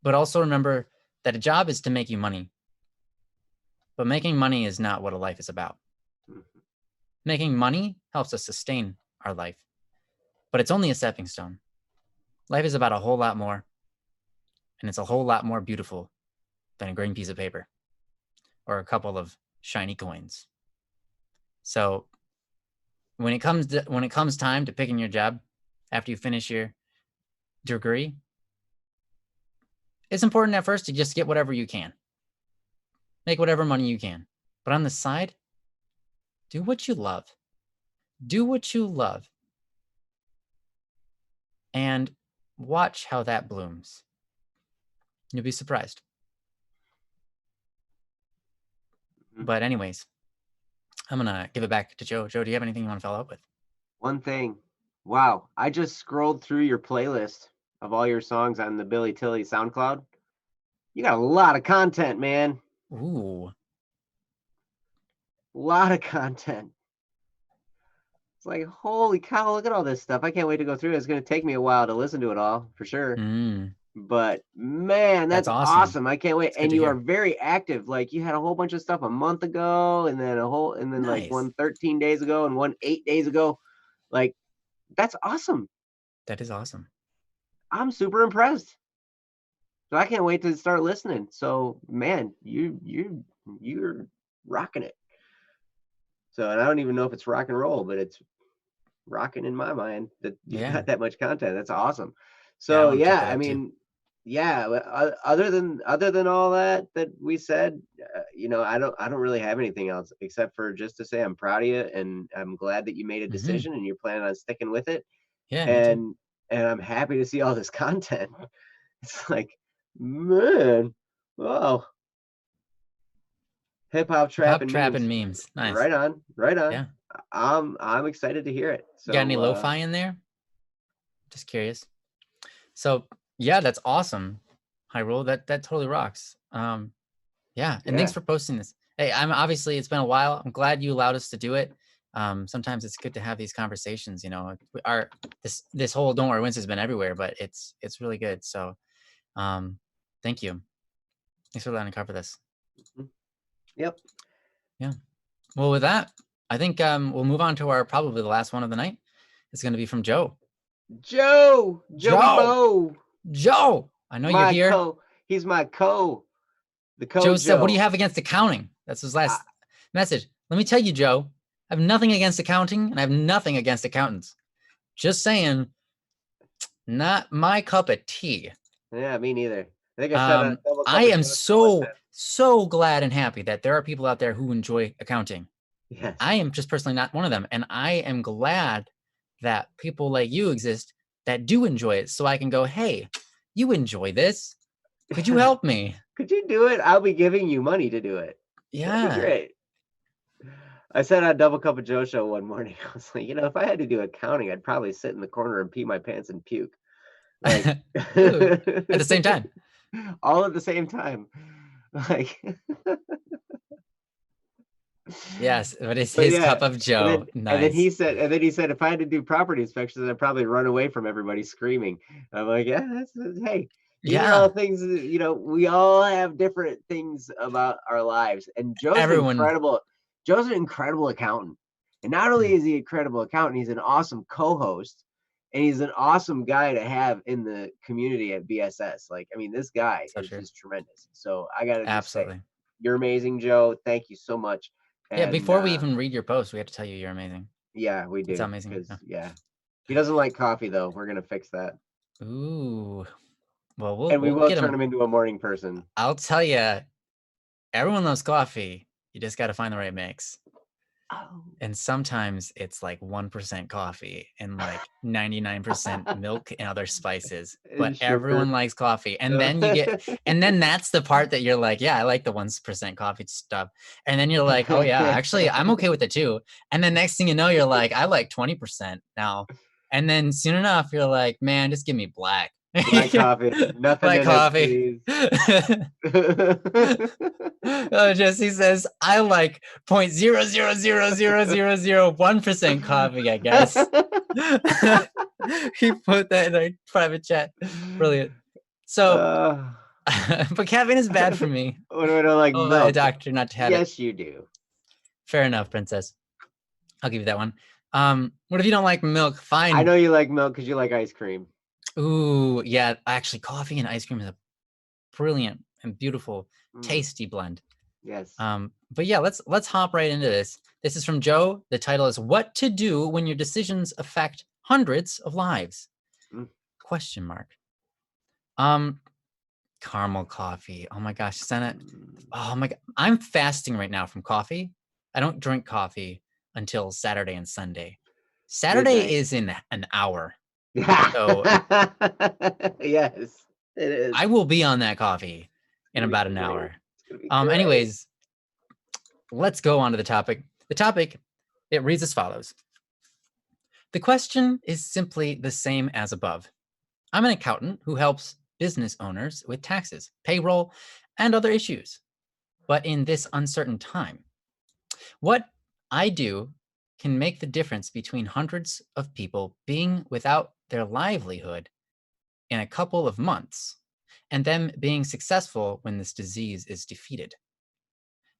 But also remember that a job is to make you money. But making money is not what a life is about. Making money helps us sustain our life, but it's only a stepping stone. Life is about a whole lot more, and it's a whole lot more beautiful than a green piece of paper or a couple of shiny coins. So when it comes time to picking your job after you finish your degree, it's important at first to just get whatever you can. Make whatever money you can. But on the side, do what you love. Do what you love. And watch how that blooms. You'll be surprised. But anyways, I'm going to give it back to Joe. Joe, do you have anything you want to follow up with? One thing. Wow. I just scrolled through your playlist of all your songs on the Billy Tilly SoundCloud. You got a lot of content, man. Ooh. A lot of content. It's like, holy cow, look at all this stuff. I can't wait to go through it. It's going to take me a while to listen to it all, for sure. But, man, that's awesome. I can't wait. And you are very active. Like, you had a whole bunch of stuff a month ago, and then nice. Like one 13 days ago and one 8 days ago. Like, that's awesome. That is awesome. I'm super impressed. So I can't wait to start listening. So, man, you're rocking it. So, and I don't even know if it's rock and roll, but it's rocking in my mind that you got that much content. That's awesome. So, I mean, other than all that we said, I don't really have anything else except for just to say I'm proud of you and I'm glad that you made a decision and you're planning on sticking with it. Yeah. And I'm happy to see all this content. It's like, man, wow. Hip hop trap and memes. Nice. Right on. Yeah. I'm excited to hear it. So, got any lo-fi in there? Just curious. So yeah, that's awesome. Hyrule, that totally rocks. And thanks for posting this. Hey, it's been a while. I'm glad you allowed us to do it. Sometimes it's good to have these conversations. This whole Don't Worry Wins has been everywhere, but it's really good. So thank you. Thanks for letting me cover this. Yep. Yeah. Well, with that, I think we'll move on to probably the last one of the night. It's going to be from Joe. Joe. I know you're here. He's my Joe said, "What do you have against accounting?" That's his last message. Let me tell you, Joe, I have nothing against accounting, and I have nothing against accountants. Just saying, not my cup of tea. Yeah, me neither. I think I said a double cup I am so glad and happy that there are people out there who enjoy accounting. Yes. I am just personally not one of them. And I am glad that people like you exist that do enjoy it. So I can go, hey, you enjoy this. Could you help me? Could you do it? I'll be giving you money to do it. Yeah. That'd be great. I said on a Double Cup of Joe show one morning, I was like, if I had to do accounting, I'd probably sit in the corner and pee my pants and puke. Like at the same time. All at the same time. Like yes, but it's his cup of Joe. Nice. And then he said, if I had to do property inspections, I'd probably run away from everybody screaming. I'm like, yeah, hey, these are all things, we all have different things about our lives. And Joe's incredible. Joe's an incredible accountant. And not only is he an incredible accountant, he's an awesome co-host. And he's an awesome guy to have in the community at BSS. Like, I mean, this guy is just tremendous. So I got to just say, you're amazing, Joe. Thank you so much. And, before we even read your post, we have to tell you you're amazing. Yeah, we do. It's amazing. He doesn't like coffee, though. We're going to fix that. Ooh. Well, we will turn him into a morning person. I'll tell you, everyone loves coffee. You just got to find the right mix. Oh. And sometimes it's like 1% coffee and like 99% milk and other spices, but everyone likes coffee. And then then that's the part that you're like, yeah, I like the 1% coffee stuff. And then you're like, oh yeah, actually I'm okay with it too. And then next thing you know, you're like, I like 20% now. And then soon enough, you're like, man, just give me black. Black coffee, nothing black coffee. Oh, Jesse says I like 0.0000001% coffee. I guess he put that in a private chat. Brilliant. So, but caffeine is bad for me. What do I don't like? A doctor not to have it. Yes, you do. Fair enough, princess. I'll give you that one. What if you don't like milk? Fine. I know you like milk because you like ice cream. Ooh, yeah. Actually, coffee and ice cream is a brilliant and beautiful, tasty blend. Yes. But yeah, let's hop right into this. This is from Joe. The title is "What to Do When Your Decisions Affect Hundreds of Lives?" Question mark. Caramel coffee. Oh my gosh, Senna. Oh my god, I'm fasting right now from coffee. I don't drink coffee until Saturday and Sunday. Saturday is in an hour. So yes, it is. I will be on that coffee in about an hour. Anyways, let's go on to the topic. The topic, it reads as follows. The question is simply the same as above. I'm an accountant who helps business owners with taxes, payroll, and other issues. But in this uncertain time, what I do can make the difference between hundreds of people being without their livelihood in a couple of months and them being successful when this disease is defeated.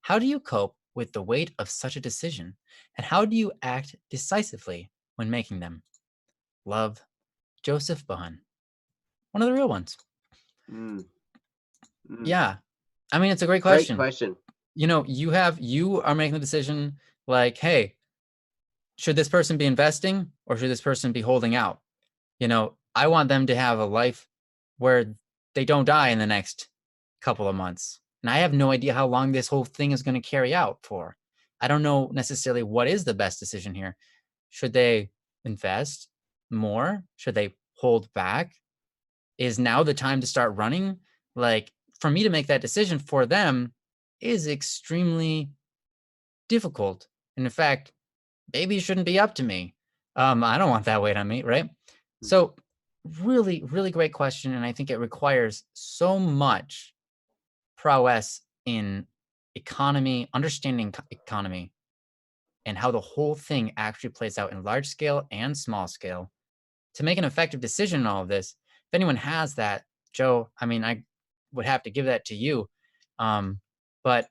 How do you cope with the weight of such a decision, and how do you act decisively when making them? Love, Joseph Bohan. One of the real ones. Yeah. I mean, it's a great question. Great question. You are making the decision like, hey, should this person be investing or should this person be holding out? I want them to have a life where they don't die in the next couple of months. And I have no idea how long this whole thing is going to carry out for. I don't know necessarily what is the best decision here. Should they invest more? Should they hold back? Is now the time to start running? Like, for me to make that decision for them is extremely difficult. And in fact, maybe it shouldn't be up to me. I don't want that weight on me, right? So really, really great question. And I think it requires so much prowess in economy, understanding economy, and how the whole thing actually plays out in large scale and small scale to make an effective decision in all of this. If anyone has that, Joe, I mean, I would have to give that to you. But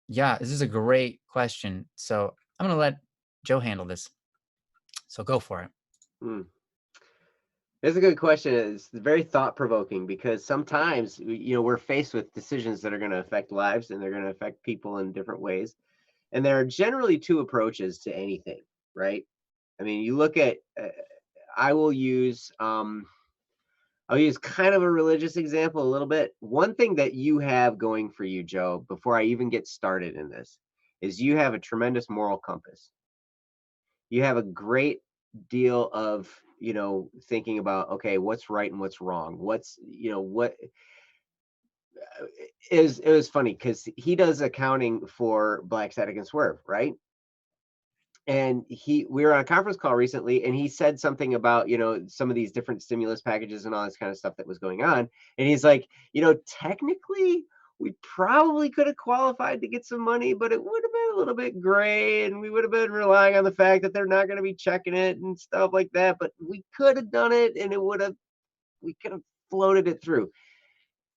yeah, this is a great question. So I'm going to let Joe handle this. So go for it. It's a good question. It's very thought-provoking because sometimes, we're faced with decisions that are going to affect lives and they're going to affect people in different ways. And there are generally two approaches to anything, right? I mean, you look at, I will use, I'll use kind of a religious example a little bit. One thing that you have going for you, Joe, before I even get started in this, is you have a tremendous moral compass. You have a great deal of, thinking about, okay, what's right and what's wrong. What's, what it was funny because he does accounting for Black Static and Swerve, right? And we were on a conference call recently, and he said something about, some of these different stimulus packages and all this kind of stuff that was going on. And he's like, technically we probably could have qualified to get some money, but it would have been a little bit gray, and we would have been relying on the fact that they're not going to be checking it and stuff like that. But we could have done it, and we could have floated it through.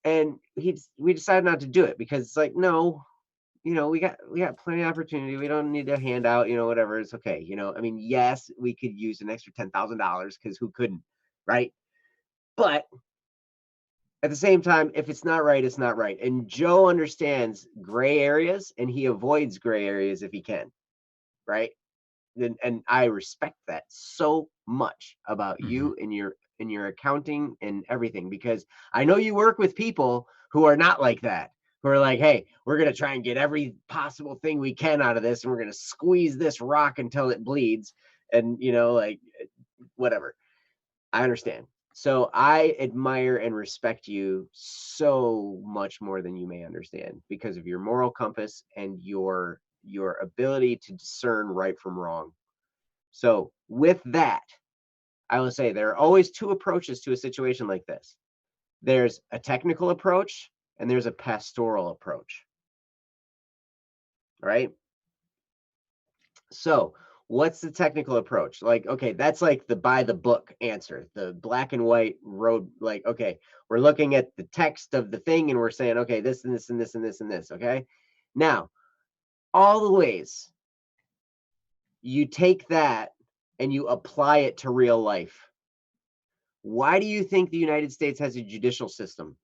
And we decided not to do it because it's like, no, we got plenty of opportunity. We don't need a handout, whatever. It's okay. I mean, yes, we could use an extra $10,000 because who couldn't, right? But at the same time, if it's not right, it's not right. And Joe understands gray areas, and he avoids gray areas if he can, right? And I respect that so much about you and your accounting and everything, because I know you work with people who are not like that, who are like, hey, we're going to try and get every possible thing we can out of this, and we're going to squeeze this rock until it bleeds, and like whatever. I understand. So I admire and respect you so much more than you may understand, because of your moral compass and your ability to discern right from wrong. So with that, I will say there are always two approaches to a situation like this. There's a technical approach and there's a pastoral approach. Right? So what's the technical approach? Like, okay, that's like the by the book answer, the black and white road. Like, okay, we're looking at the text of the thing and we're saying, okay, this and this and this and this and this. Okay. Now, all the ways you take that and you apply it to real life. Why do you think the United States has a judicial system?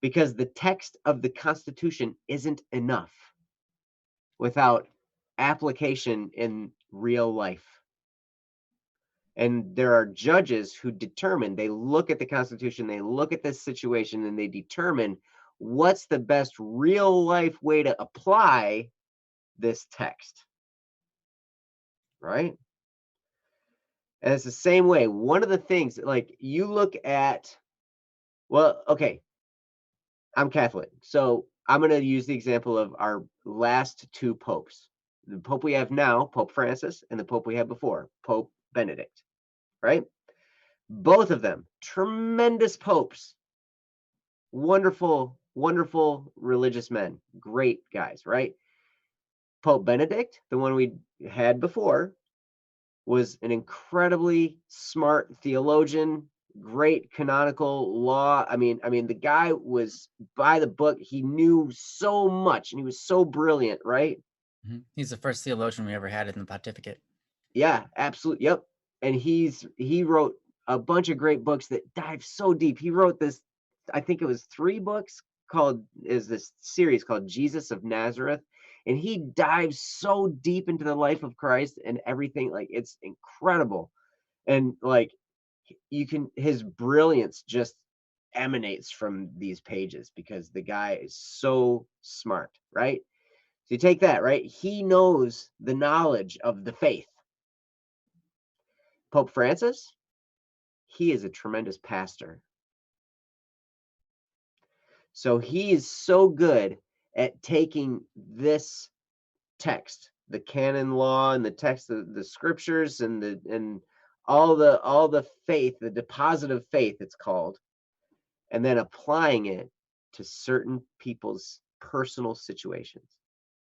Because the text of the Constitution isn't enough without application in real life. And there are judges who determine, they look at the Constitution, they look at this situation, and they determine what's the best real life way to apply this text. Right? And it's the same way. One of the things, like, you look at, well, okay, I'm Catholic, so I'm going to use the example of our last two popes. The pope we have now, Pope Francis, and the pope we had before, Pope Benedict, right? Both of them, tremendous popes, wonderful, wonderful religious men, great guys, right? Pope Benedict, the one we had before, was an incredibly smart theologian, great canonical law. I mean, the guy was by the book. He knew so much, and he was so brilliant, right? He's the first theologian we ever had in the pontificate. Yeah, absolutely. Yep. And he wrote a bunch of great books that dive so deep. He wrote this, I think it was 3 books this series called Jesus of Nazareth. And he dives so deep into the life of Christ and everything. Like, it's incredible. And like, his brilliance just emanates from these pages because the guy is so smart, right? So you take that, right? He knows the knowledge of the faith. Pope Francis, he is a tremendous pastor. So he is so good at taking this text, the canon law and the text of the scriptures and all the faith, the deposit of faith it's called, and then applying it to certain people's personal situations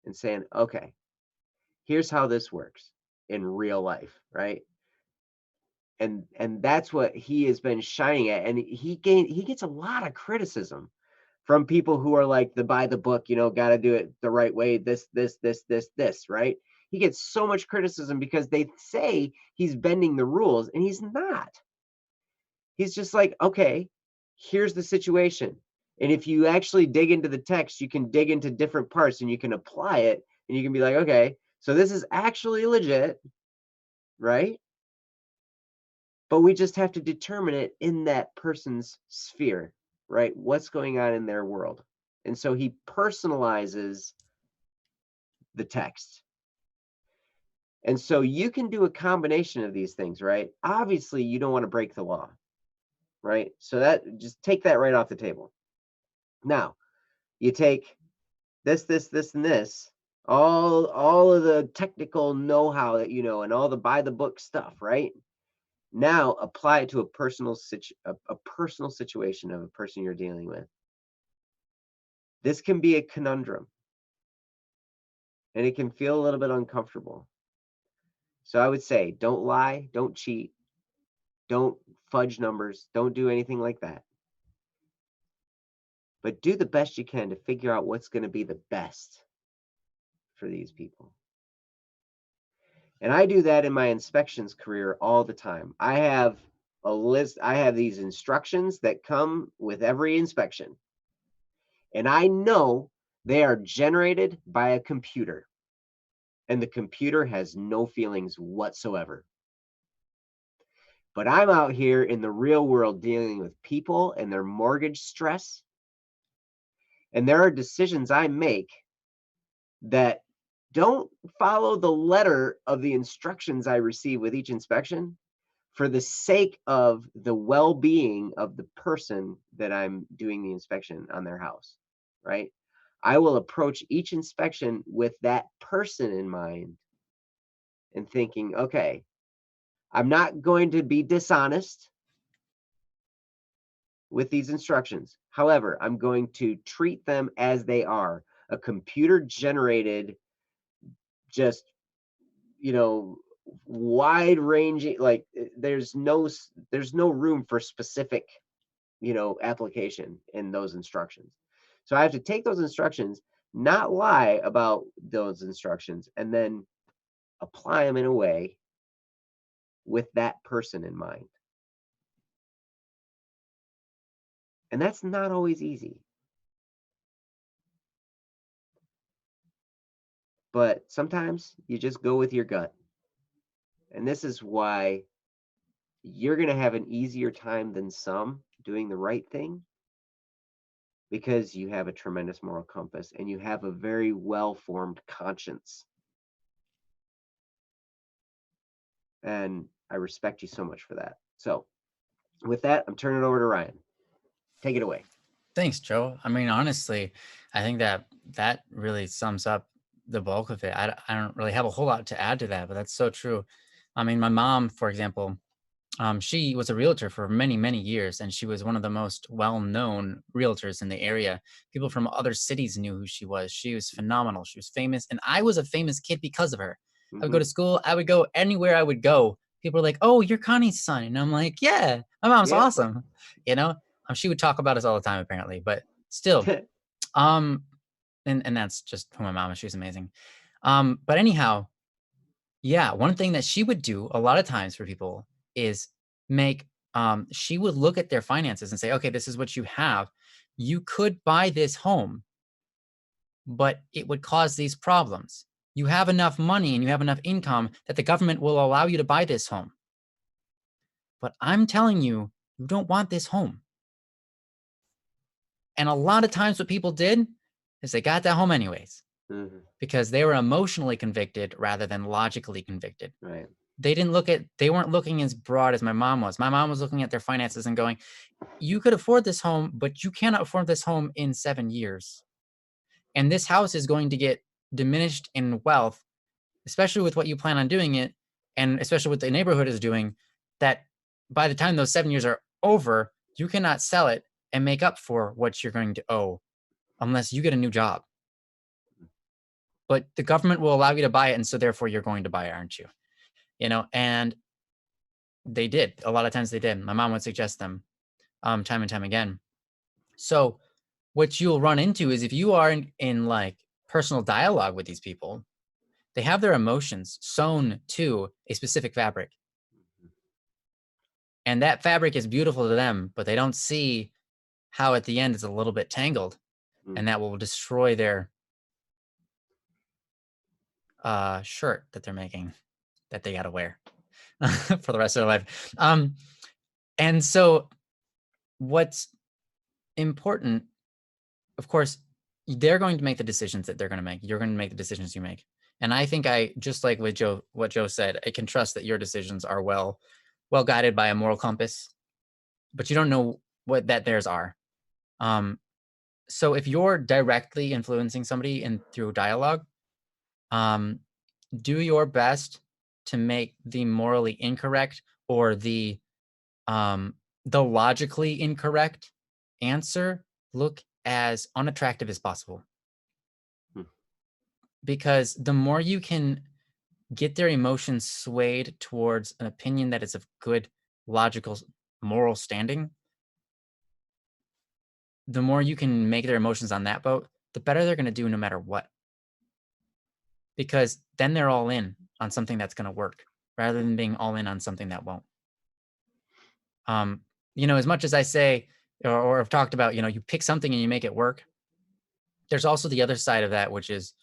and saying, okay, here's how this works in real life, right? And that's what he has been shining at. And he gets a lot of criticism from people who are like, the by the book, got to do it the right way, this, right? He gets so much criticism because they say he's bending the rules, and he's not. He's just like, okay, here's the situation. And if you actually dig into the text, you can dig into different parts and you can apply it, and you can be like, okay, so this is actually legit, right? But we just have to determine it in that person's sphere, right? What's going on in their world. And so he personalizes the text. And so you can do a combination of these things, right? Obviously, you don't want to break the law, right? So that, just take that right off the table. Now, you take this, and this, all of the technical know-how that you know, and all the by the book stuff, right? Now apply it to a personal situation of a person you're dealing with. This can be a conundrum, and it can feel a little bit uncomfortable. So I would say, don't lie, don't cheat, don't fudge numbers, don't do anything like that. But do the best you can to figure out what's going to be the best for these people. And I do that in my inspections career all the time. I have a list, I have these instructions that come with every inspection. And I know they are generated by a computer. And the computer has no feelings whatsoever. But I'm out here in the real world dealing with people and their mortgage stress. And there are decisions I make that don't follow the letter of the instructions I receive with each inspection for the sake of the well-being of the person that I'm doing the inspection on their house, right? I will approach each inspection with that person in mind and thinking, okay, I'm not going to be dishonest with these instructions. However, I'm going to treat them as they are, a computer generated, just, wide ranging, like there's no room for specific, application in those instructions. So I have to take those instructions, not lie about those instructions, and then apply them in a way with that person in mind. And that's not always easy. But sometimes you just go with your gut. And this is why you're going to have an easier time than some doing the right thing, because you have a tremendous moral compass and you have a very well-formed conscience. And I respect you so much for that. So with that, I'm turning it over to Ryan. Take it away. Thanks, Joe. I mean, honestly, I think that really sums up the bulk of it. I don't really have a whole lot to add to that, but that's so true. I mean, my mom, for example, she was a realtor for many, many years, and she was one of the most well-known realtors in the area. People from other cities knew who she was. She was phenomenal. She was famous, and I was a famous kid because of her. I would go to school. I would go anywhere I would go. People were like, "Oh, you're Connie's son," and I'm like, "Yeah, my mom's awesome." She would talk about us all the time, apparently, but still, and that's just who my mom is. She's amazing. But anyhow, yeah, one thing that she would do a lot of times for people is she would look at their finances and say, okay, this is what you have. You could buy this home, but it would cause these problems. You have enough money and you have enough income that the government will allow you to buy this home. But I'm telling you, you don't want this home. And a lot of times what people did is they got that home anyways, because they were emotionally convicted rather than logically convicted. Right. They weren't looking as broad as my mom was. My mom was looking at their finances and going, you could afford this home, but you cannot afford this home in 7 years. And this house is going to get diminished in wealth, especially with what you plan on doing it, and especially what the neighborhood is doing, that by the time those 7 years are over, you cannot sell it and make up for what you're going to owe unless you get a new job. But the government will allow you to buy it, and so therefore you're going to buy it, aren't you? And they did. A lot of times they did. My mom would suggest them time and time again. So what you'll run into is if you are in like personal dialogue with these people, they have their emotions sewn to a specific fabric. And that fabric is beautiful to them, but they don't see how at the end it's a little bit tangled, and that will destroy their shirt that they're making that they got to wear. for the rest of their life. And so what's important, of course, they're going to make the decisions that they're going to make. You're going to make the decisions you make. And I think just like with Joe, what Joe said, I can trust that your decisions are well guided by a moral compass, but you don't know what that theirs are. So if you're directly influencing somebody through dialogue, do your best to make the morally incorrect or the logically incorrect answer look as unattractive as possible. Because the more you can get their emotions swayed towards an opinion that is of good, logical, moral standing, the more you can make their emotions on that boat, the better they're going to do no matter what. Because then they're all in on something that's going to work rather than being all in on something that won't. As much as I say, or I've talked about, you pick something and you make it work. There's also the other side of that, which is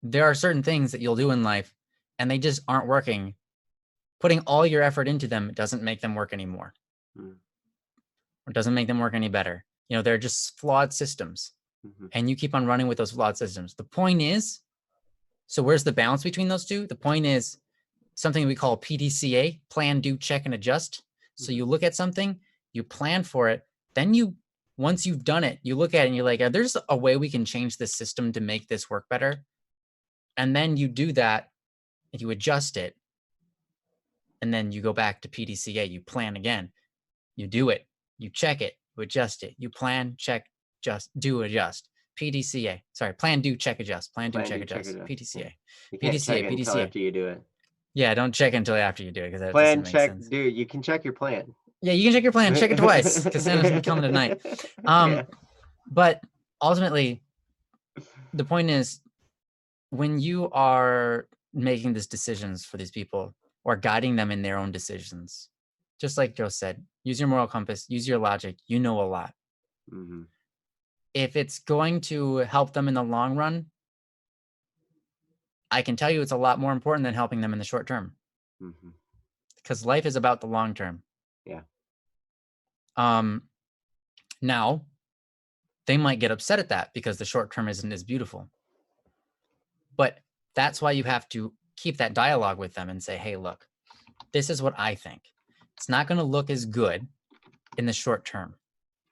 there are certain things that you'll do in life and they just aren't working. Putting all your effort into them doesn't make them work anymore. Or doesn't make them work any better. They're just flawed systems. And you keep on running with those flawed systems. The point is, so where's the balance between those two? The point is something we call PDCA, plan, do, check, and adjust. So you look at something, you plan for it, then once you've done it, you look at it and you're like, there's a way we can change this system to make this work better. And then you do that, and you adjust it. And then you go back to PDCA, you plan again, you do it, you check it, you adjust it, you plan, check, adjust. PDCA, sorry, plan, do, check, adjust. Plan, do, check, adjust. PDCA. You can't check it until after you do it. Yeah, don't check until after you do it because that plan, doesn't make check, sense. dude. You can check your plan. Yeah, you can check your plan. Check it twice because Santa's coming tonight. But ultimately, the point is, when you are making these decisions for these people or guiding them in their own decisions, just like Joe said, use your moral compass, use your logic. You know a lot. If it's going to help them in the long run, I can tell you it's a lot more important than helping them in the short term. Because life is about the long term. Yeah. Now, they might get upset at that because the short term isn't as beautiful. But that's why you have to keep that dialogue with them and say, hey, look, this is what I think. It's not going to look as good in the short term,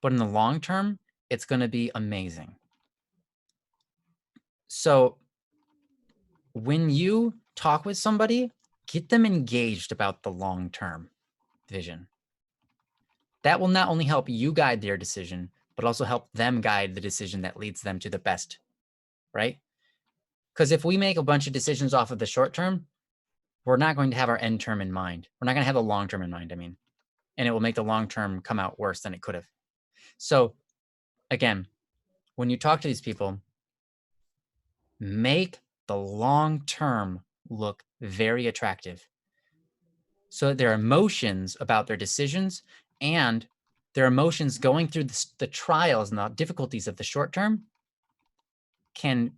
but in the long term, it's going to be amazing. So when you talk with somebody, get them engaged about the long-term vision. That will not only help you guide their decision, but also help them guide the decision that leads them to the best, right? Because if we make a bunch of decisions off of the short term, we're not going to have our end term in mind. We're not going to have the long term in mind, and it will make the long term come out worse than it could have. So again, when you talk to these people, make the long term look very attractive so that their emotions about their decisions and their emotions going through the trials and the difficulties of the short term can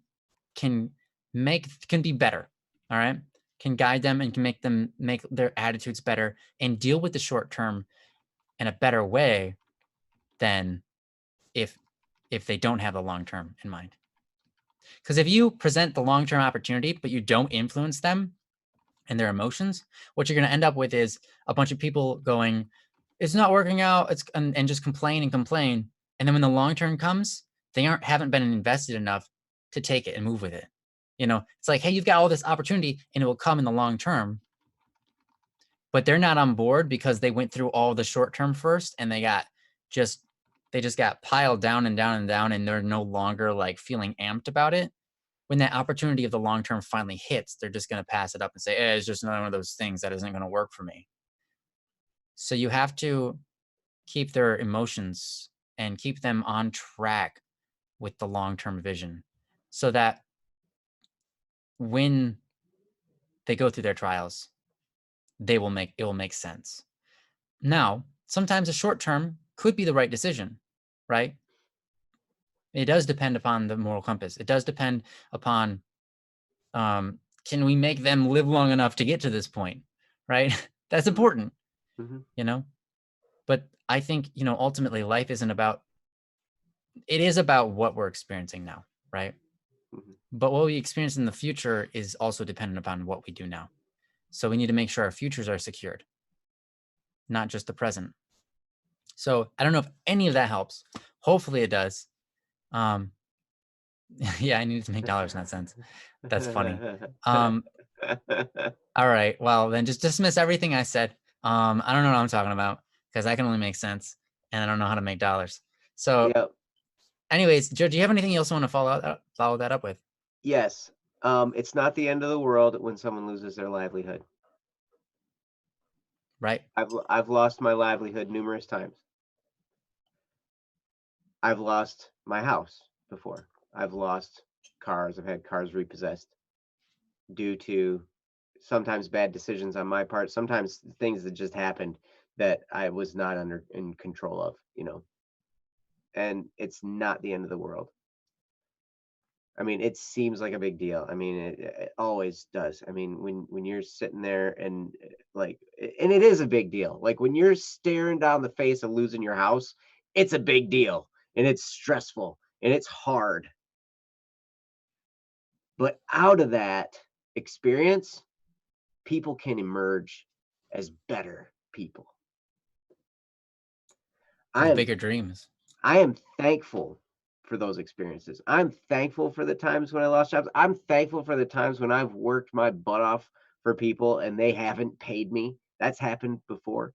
be better, all right? Can guide them and can make their attitudes better and deal with the short term in a better way than if they don't have the long term in mind. Because if you present the long term opportunity, but you don't influence them and their emotions, what you're going to end up with is a bunch of people going, it's not working out, and just complain. And then when the long term comes, they haven't been invested enough to take it and move with it. It's like, hey, you've got all this opportunity and it will come in the long term, but they're not on board because they went through all the short term first and they just got piled down and down and down, and they're no longer like feeling amped about it. When that opportunity of the long term finally hits, they're just going to pass it up and say, hey, it's just another one of those things that isn't going to work for me. So you have to keep their emotions and keep them on track with the long term vision so that when they go through their trials, it will make sense. Now, sometimes a short term could be the right decision, right? It does depend upon the moral compass. It does depend upon can we make them live long enough to get to this point, right? That's important, you know? But I think, you know, ultimately life isn't about, it is about what we're experiencing now, right? But what we experience in the future is also dependent upon what we do now. So we need to make sure our futures are secured, not just the present. So I don't know if any of that helps. Hopefully it does. Yeah, I needed to make dollars in that sense. That's funny. All right. Well, then just dismiss everything I said. I don't know what I'm talking about because I can only make sense and I don't know how to make dollars. So anyways, Joe, do you have anything else you want to follow that up with? Yes. It's not the end of the world when someone loses their livelihood. Right. I've lost my livelihood numerous times. I've lost my house before. I've lost cars. I've had cars repossessed due to sometimes bad decisions on my part, sometimes things that just happened that I was not in control of, you know. And it's not the end of the world. I mean, it seems like a big deal. I mean, it always does. I mean, when you're sitting there and like, and it is a big deal. Like when you're staring down the face of losing your house, it's a big deal and it's stressful and it's hard. But out of that experience, people can emerge as better people. With bigger dreams. I am thankful for those experiences. I'm thankful for the times when I lost jobs. I'm thankful for the times when I've worked my butt off for people and they haven't paid me. That's happened before.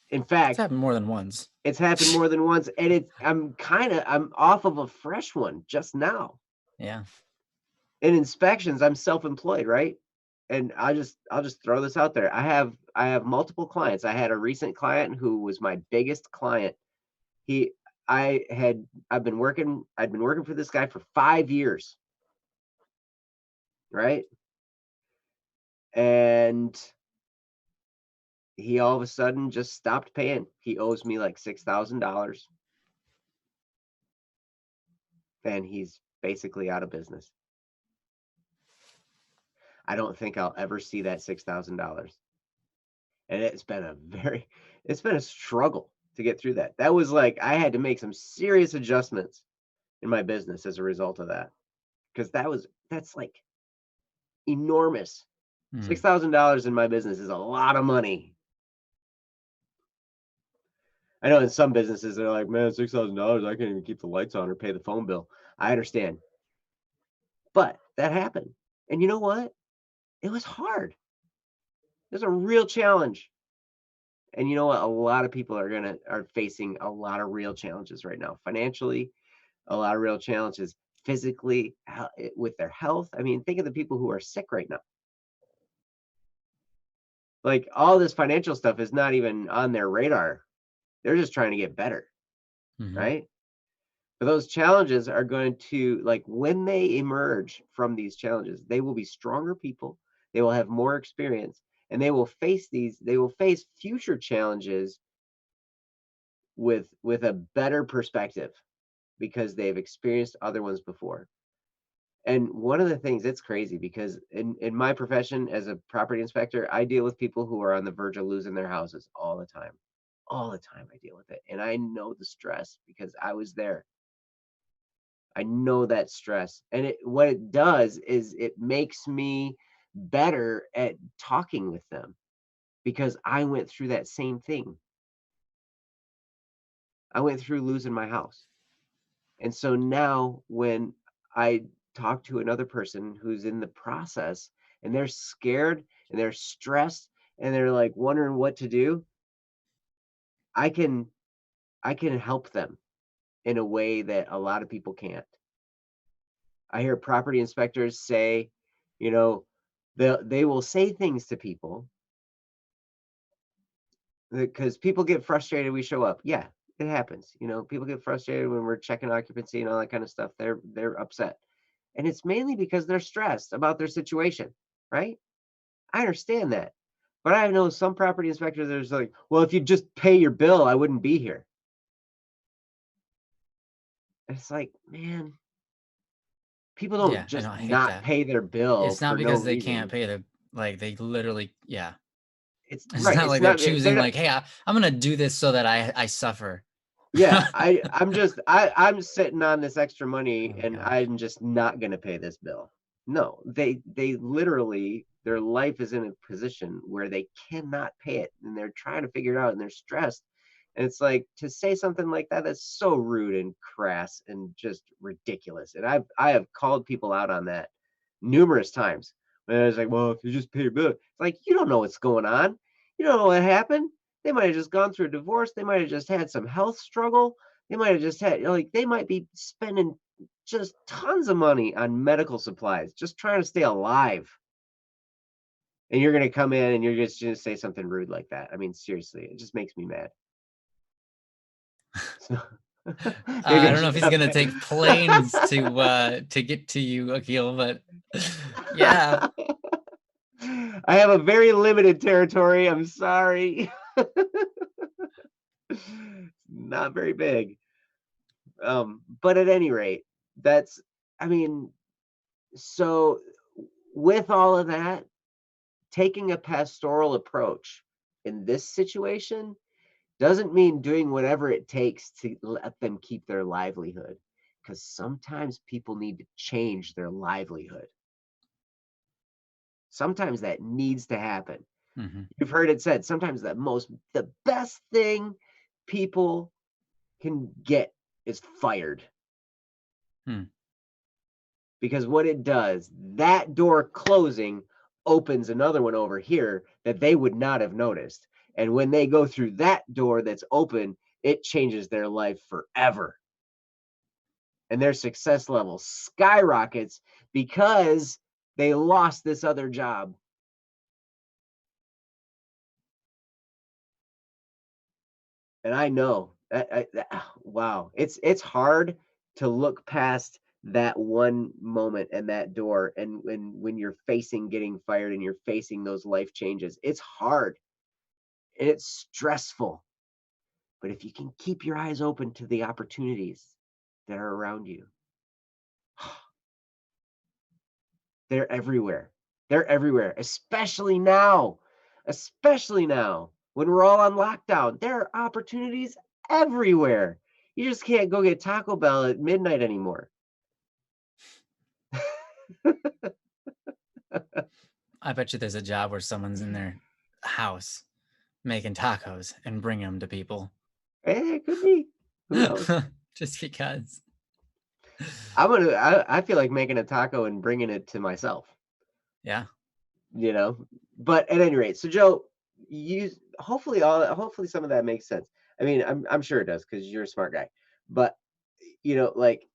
In fact, it's happened more than once. It's happened more than once, and I'm off of a fresh one just now. Yeah. In inspections, I'm self-employed, right? And I'll just throw this out there. I have multiple clients. I had a recent client who was my biggest client. I'd been working for this guy for 5 years. Right? And he all of a sudden just stopped paying. He owes me like $6,000. And he's basically out of business. I don't think I'll ever see that $6,000. And it's been a struggle to get through that. That was like, I had to make some serious adjustments in my business as a result of that. Because that's like enormous. $6,000 in my business is a lot of money. I know in some businesses they're like, man, $6,000, I can't even keep the lights on or pay the phone bill. I understand. But that happened. And you know what? It was hard. It was a real challenge. And you know what? A lot of people are facing a lot of real challenges right now. Financially, a lot of real challenges. Physically, with their health. I mean, think of the people who are sick right now. Like all this financial stuff is not even on their radar. They're just trying to get better, right? But those challenges are going to, like, when they emerge from these challenges, they will be stronger people. They will have more experience, and they will face future challenges with a better perspective because they've experienced other ones before. And one of the things, it's crazy because in my profession as a property inspector, I deal with people who are on the verge of losing their houses all the time. All the time I deal with it. And I know the stress because I was there. I know that stress. And what it does is it makes me better at talking with them because I went through that same thing. I went through losing my house. And so now when I talk to another person who's in the process and they're scared and they're stressed and they're like wondering what to do, I can help them in a way that a lot of people can't. I hear property inspectors say, you know, they will say things to people because people get frustrated. We show up. Yeah, it happens. You know, people get frustrated when we're checking occupancy and all that kind of stuff. They're upset. And it's mainly because they're stressed about their situation, right? I understand that. But I know some property inspectors that are like, well, if you just pay your bill, I wouldn't be here. And it's like, man, People don't just not pay their bill. It's not because they can't pay their, like, they literally, It's right. Not like they're choosing, like, hey, I'm gonna do this so that I suffer. Yeah, I'm sitting on this extra money and I'm just not gonna pay this bill. No, they literally, their life is in a position where they cannot pay it and they're trying to figure it out and they're stressed. And it's like, to say something like that, that's so rude and crass and just ridiculous. And I have called people out on that numerous times. And I was like, well, if you just pay your bill, it's like, you don't know what's going on. You don't know what happened. They might have just gone through a divorce. They might have just had some health struggle. They might have just had, like, they might be spending just tons of money on medical supplies, just trying to stay alive. And you're going to come in and you're just going to say something rude like that. I mean, seriously, it just makes me mad. So, I don't know if he's going to take planes to get to you, Akil, but yeah. I have a very limited territory. I'm sorry. Not very big. But at any rate, that's, I mean, so with all of that, taking a pastoral approach in this situation doesn't mean doing whatever it takes to let them keep their livelihood, because sometimes people need to change their livelihood. Sometimes that needs to happen. Mm-hmm. You've heard it said, sometimes the best thing people can get is fired. Because what it does, that door closing opens another one over here that they would not have noticed. And when they go through that door that's open, it changes their life forever. And their success level skyrockets because they lost this other job. And I know wow, it's hard to look past that one moment and that door, and when you're facing getting fired and you're facing those life changes, it's hard and it's stressful. But if you can keep your eyes open to the opportunities that are around you, they're everywhere. They're everywhere, especially now when we're all on lockdown. There are opportunities everywhere. You just can't go get Taco Bell at midnight anymore. I bet you there's a job where someone's in their house making tacos and bringing them to people. Hey, it could be. Who knows? Just because. I feel like making a taco and bringing it to myself. Yeah. You know, but at any rate, so Joe, hopefully some of that makes sense. I mean, I'm sure it does because you're a smart guy. But you know, like,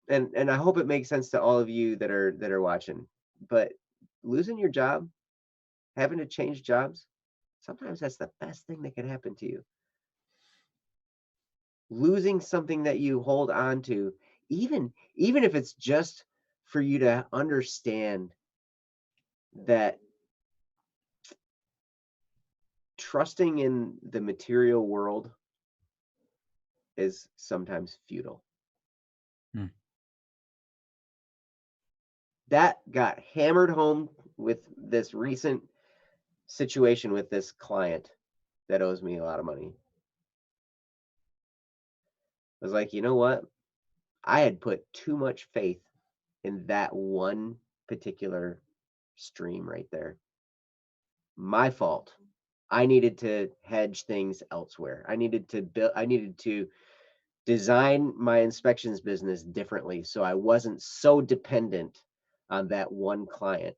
and I hope it makes sense to all of you that are watching. But losing your job, having to change jobs, sometimes that's the best thing that can happen to you. Losing something that you hold on to, even if it's just for you to understand that trusting in the material world is sometimes futile. That got hammered home with this recent situation with this client that owes me a lot of money. I was like, you know what? I had put too much faith in that one particular stream right there. My fault. I needed to hedge things elsewhere. I needed to design my inspections business differently so I wasn't so dependent on that one client.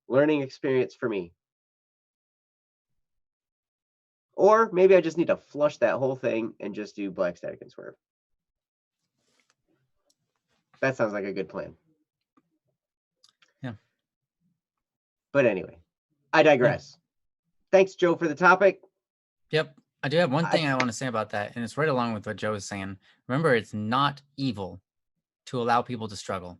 Learning experience for me. Or maybe I just need to flush that whole thing and just do black static and swerve. That sounds like a good plan. Yeah. But anyway, I digress. Thanks, Joe, for the topic. Yep. I do have one thing I want to say about that, and it's right along with what Joe is saying. Remember, it's not evil to allow people to struggle.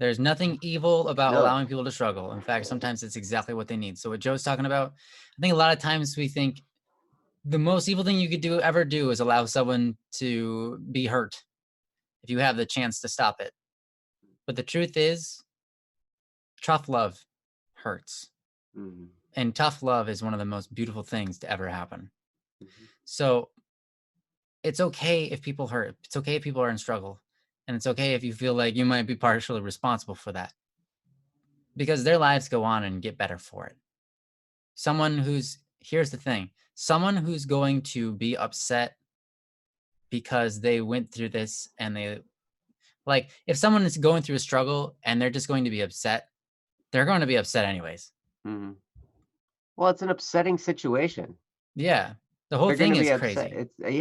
There's nothing evil about allowing people to struggle. In fact, sometimes it's exactly what they need. So what Joe's talking about, I think a lot of times we think the most evil thing you could ever do is allow someone to be hurt. if you have the chance to stop it. But the truth is, tough love hurts. Mm-hmm. And tough love is one of the most beautiful things to ever happen. Mm-hmm. So it's okay if people hurt. It's okay if people are in struggle. And it's okay if you feel like you might be partially responsible for that. Because their lives go on and get better for it. Here's the thing, someone who's going to be upset because they went through this and if someone is going through a struggle and they're just going to be upset, they're going to be upset anyways. Mm-hmm. Well, it's an upsetting situation. Yeah. The whole thing is crazy. They're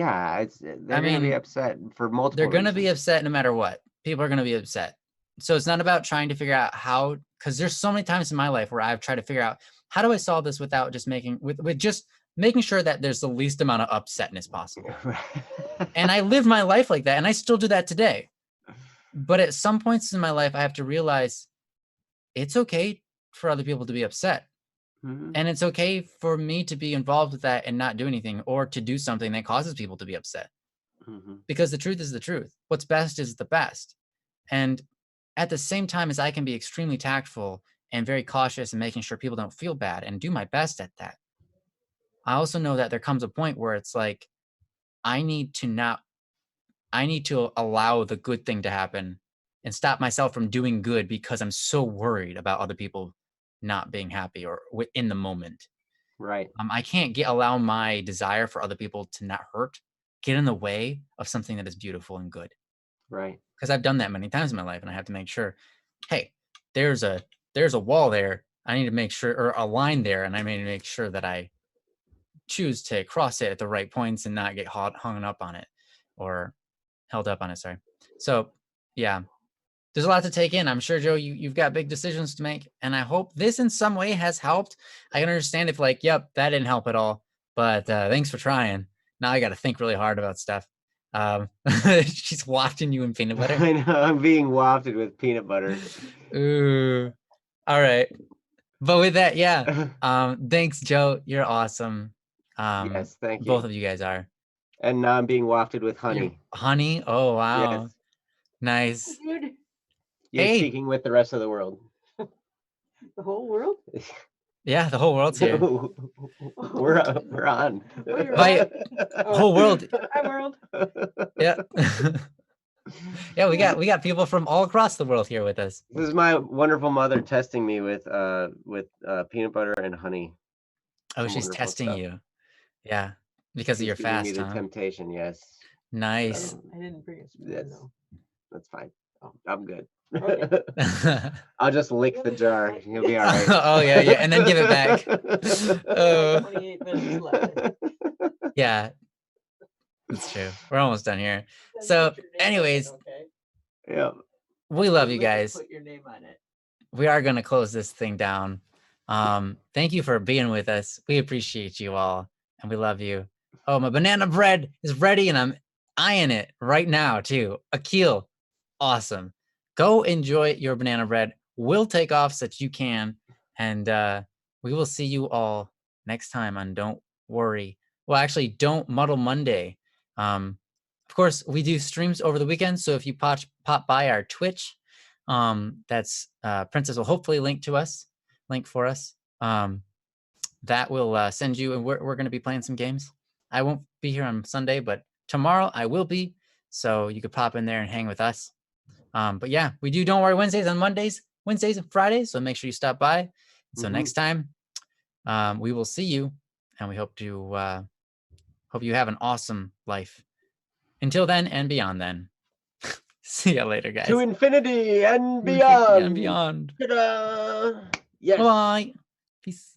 going to be upset for multiple They're going to be upset no matter what. People are going to be upset. So it's not about trying to figure out how, because there's so many times in my life where I've tried to figure out how do I solve this without just making sure that there's the least amount of upsetness possible. And I live my life like that, and I still do that today. But at some points in my life, I have to realize it's okay for other people to be upset. Mm-hmm. And it's okay for me to be involved with that and not do anything, or to do something that causes people to be upset. Mm-hmm. Because the truth is the truth. What's best is the best. And at the same time as I can be extremely tactful and very cautious in making sure people don't feel bad and do my best at that, I also know that there comes a point where it's like, I need to allow the good thing to happen and stop myself from doing good because I'm so worried about other people not being happy or in the moment. Right. I can't allow my desire for other people to not hurt get in the way of something that is beautiful and good. Right. Because I've done that many times in my life, and I have to make sure, hey, there's a wall there. I need to make sure, or a line there, and I need to make sure that I choose to cross it at the right points and not get hung up on it or held up on it. Sorry. So yeah, there's a lot to take in. I'm sure, Joe, you've got big decisions to make, and I hope this in some way has helped. I can understand if yep, that didn't help at all, but thanks for trying. Now I got to think really hard about stuff. She's wafting you in peanut butter. I know, I'm being wafted with peanut butter. Ooh. All right. But with that, yeah. Thanks, Joe. You're awesome. Yes, thank you. Both of you guys are. And now I'm being wafted with honey. Honey? Oh, wow. Yes. Nice. You're speaking with the rest of the world. The whole world? Yeah, the whole world's here. We're on. Whole world. Hi, world. Yeah. Yeah, we got people from all across the world here with us. This is my wonderful mother testing me with peanut butter and honey. Oh, she's testing you. Yeah, because of your fast, me the temptation, yes. Nice. I didn't bring a spoon, though. That's fine. I'm good. Okay. I'll just lick the jar. You'll be all right. Oh yeah, and then give it back. 28 minutes left. Yeah, that's true. We're almost done here. So, anyways, yeah, we love you guys. Put your name on it. We are gonna close this thing down. Thank you for being with us. We appreciate you all, and we love you. Oh, my banana bread is ready, and I'm eyeing it right now too. Akil, awesome. Go enjoy your banana bread. We'll take off so that you can. And we will see you all next time on Don't Worry. Well, actually, Don't Muddle Monday. Of course, we do streams over the weekend. So if you pop by our Twitch, that's Princess will hopefully link for us. That will send you, and we're going to be playing some games. I won't be here on Sunday, but tomorrow I will be. So you could pop in there and hang with us. But yeah, we do Don't Worry Wednesdays on Mondays, Wednesdays, and Fridays. So make sure you stop by. So next time, we will see you, and we hope you have an awesome life. Until then and beyond then. See ya later, guys. To infinity and beyond. And beyond. Ta-da! Yes. Bye. Peace.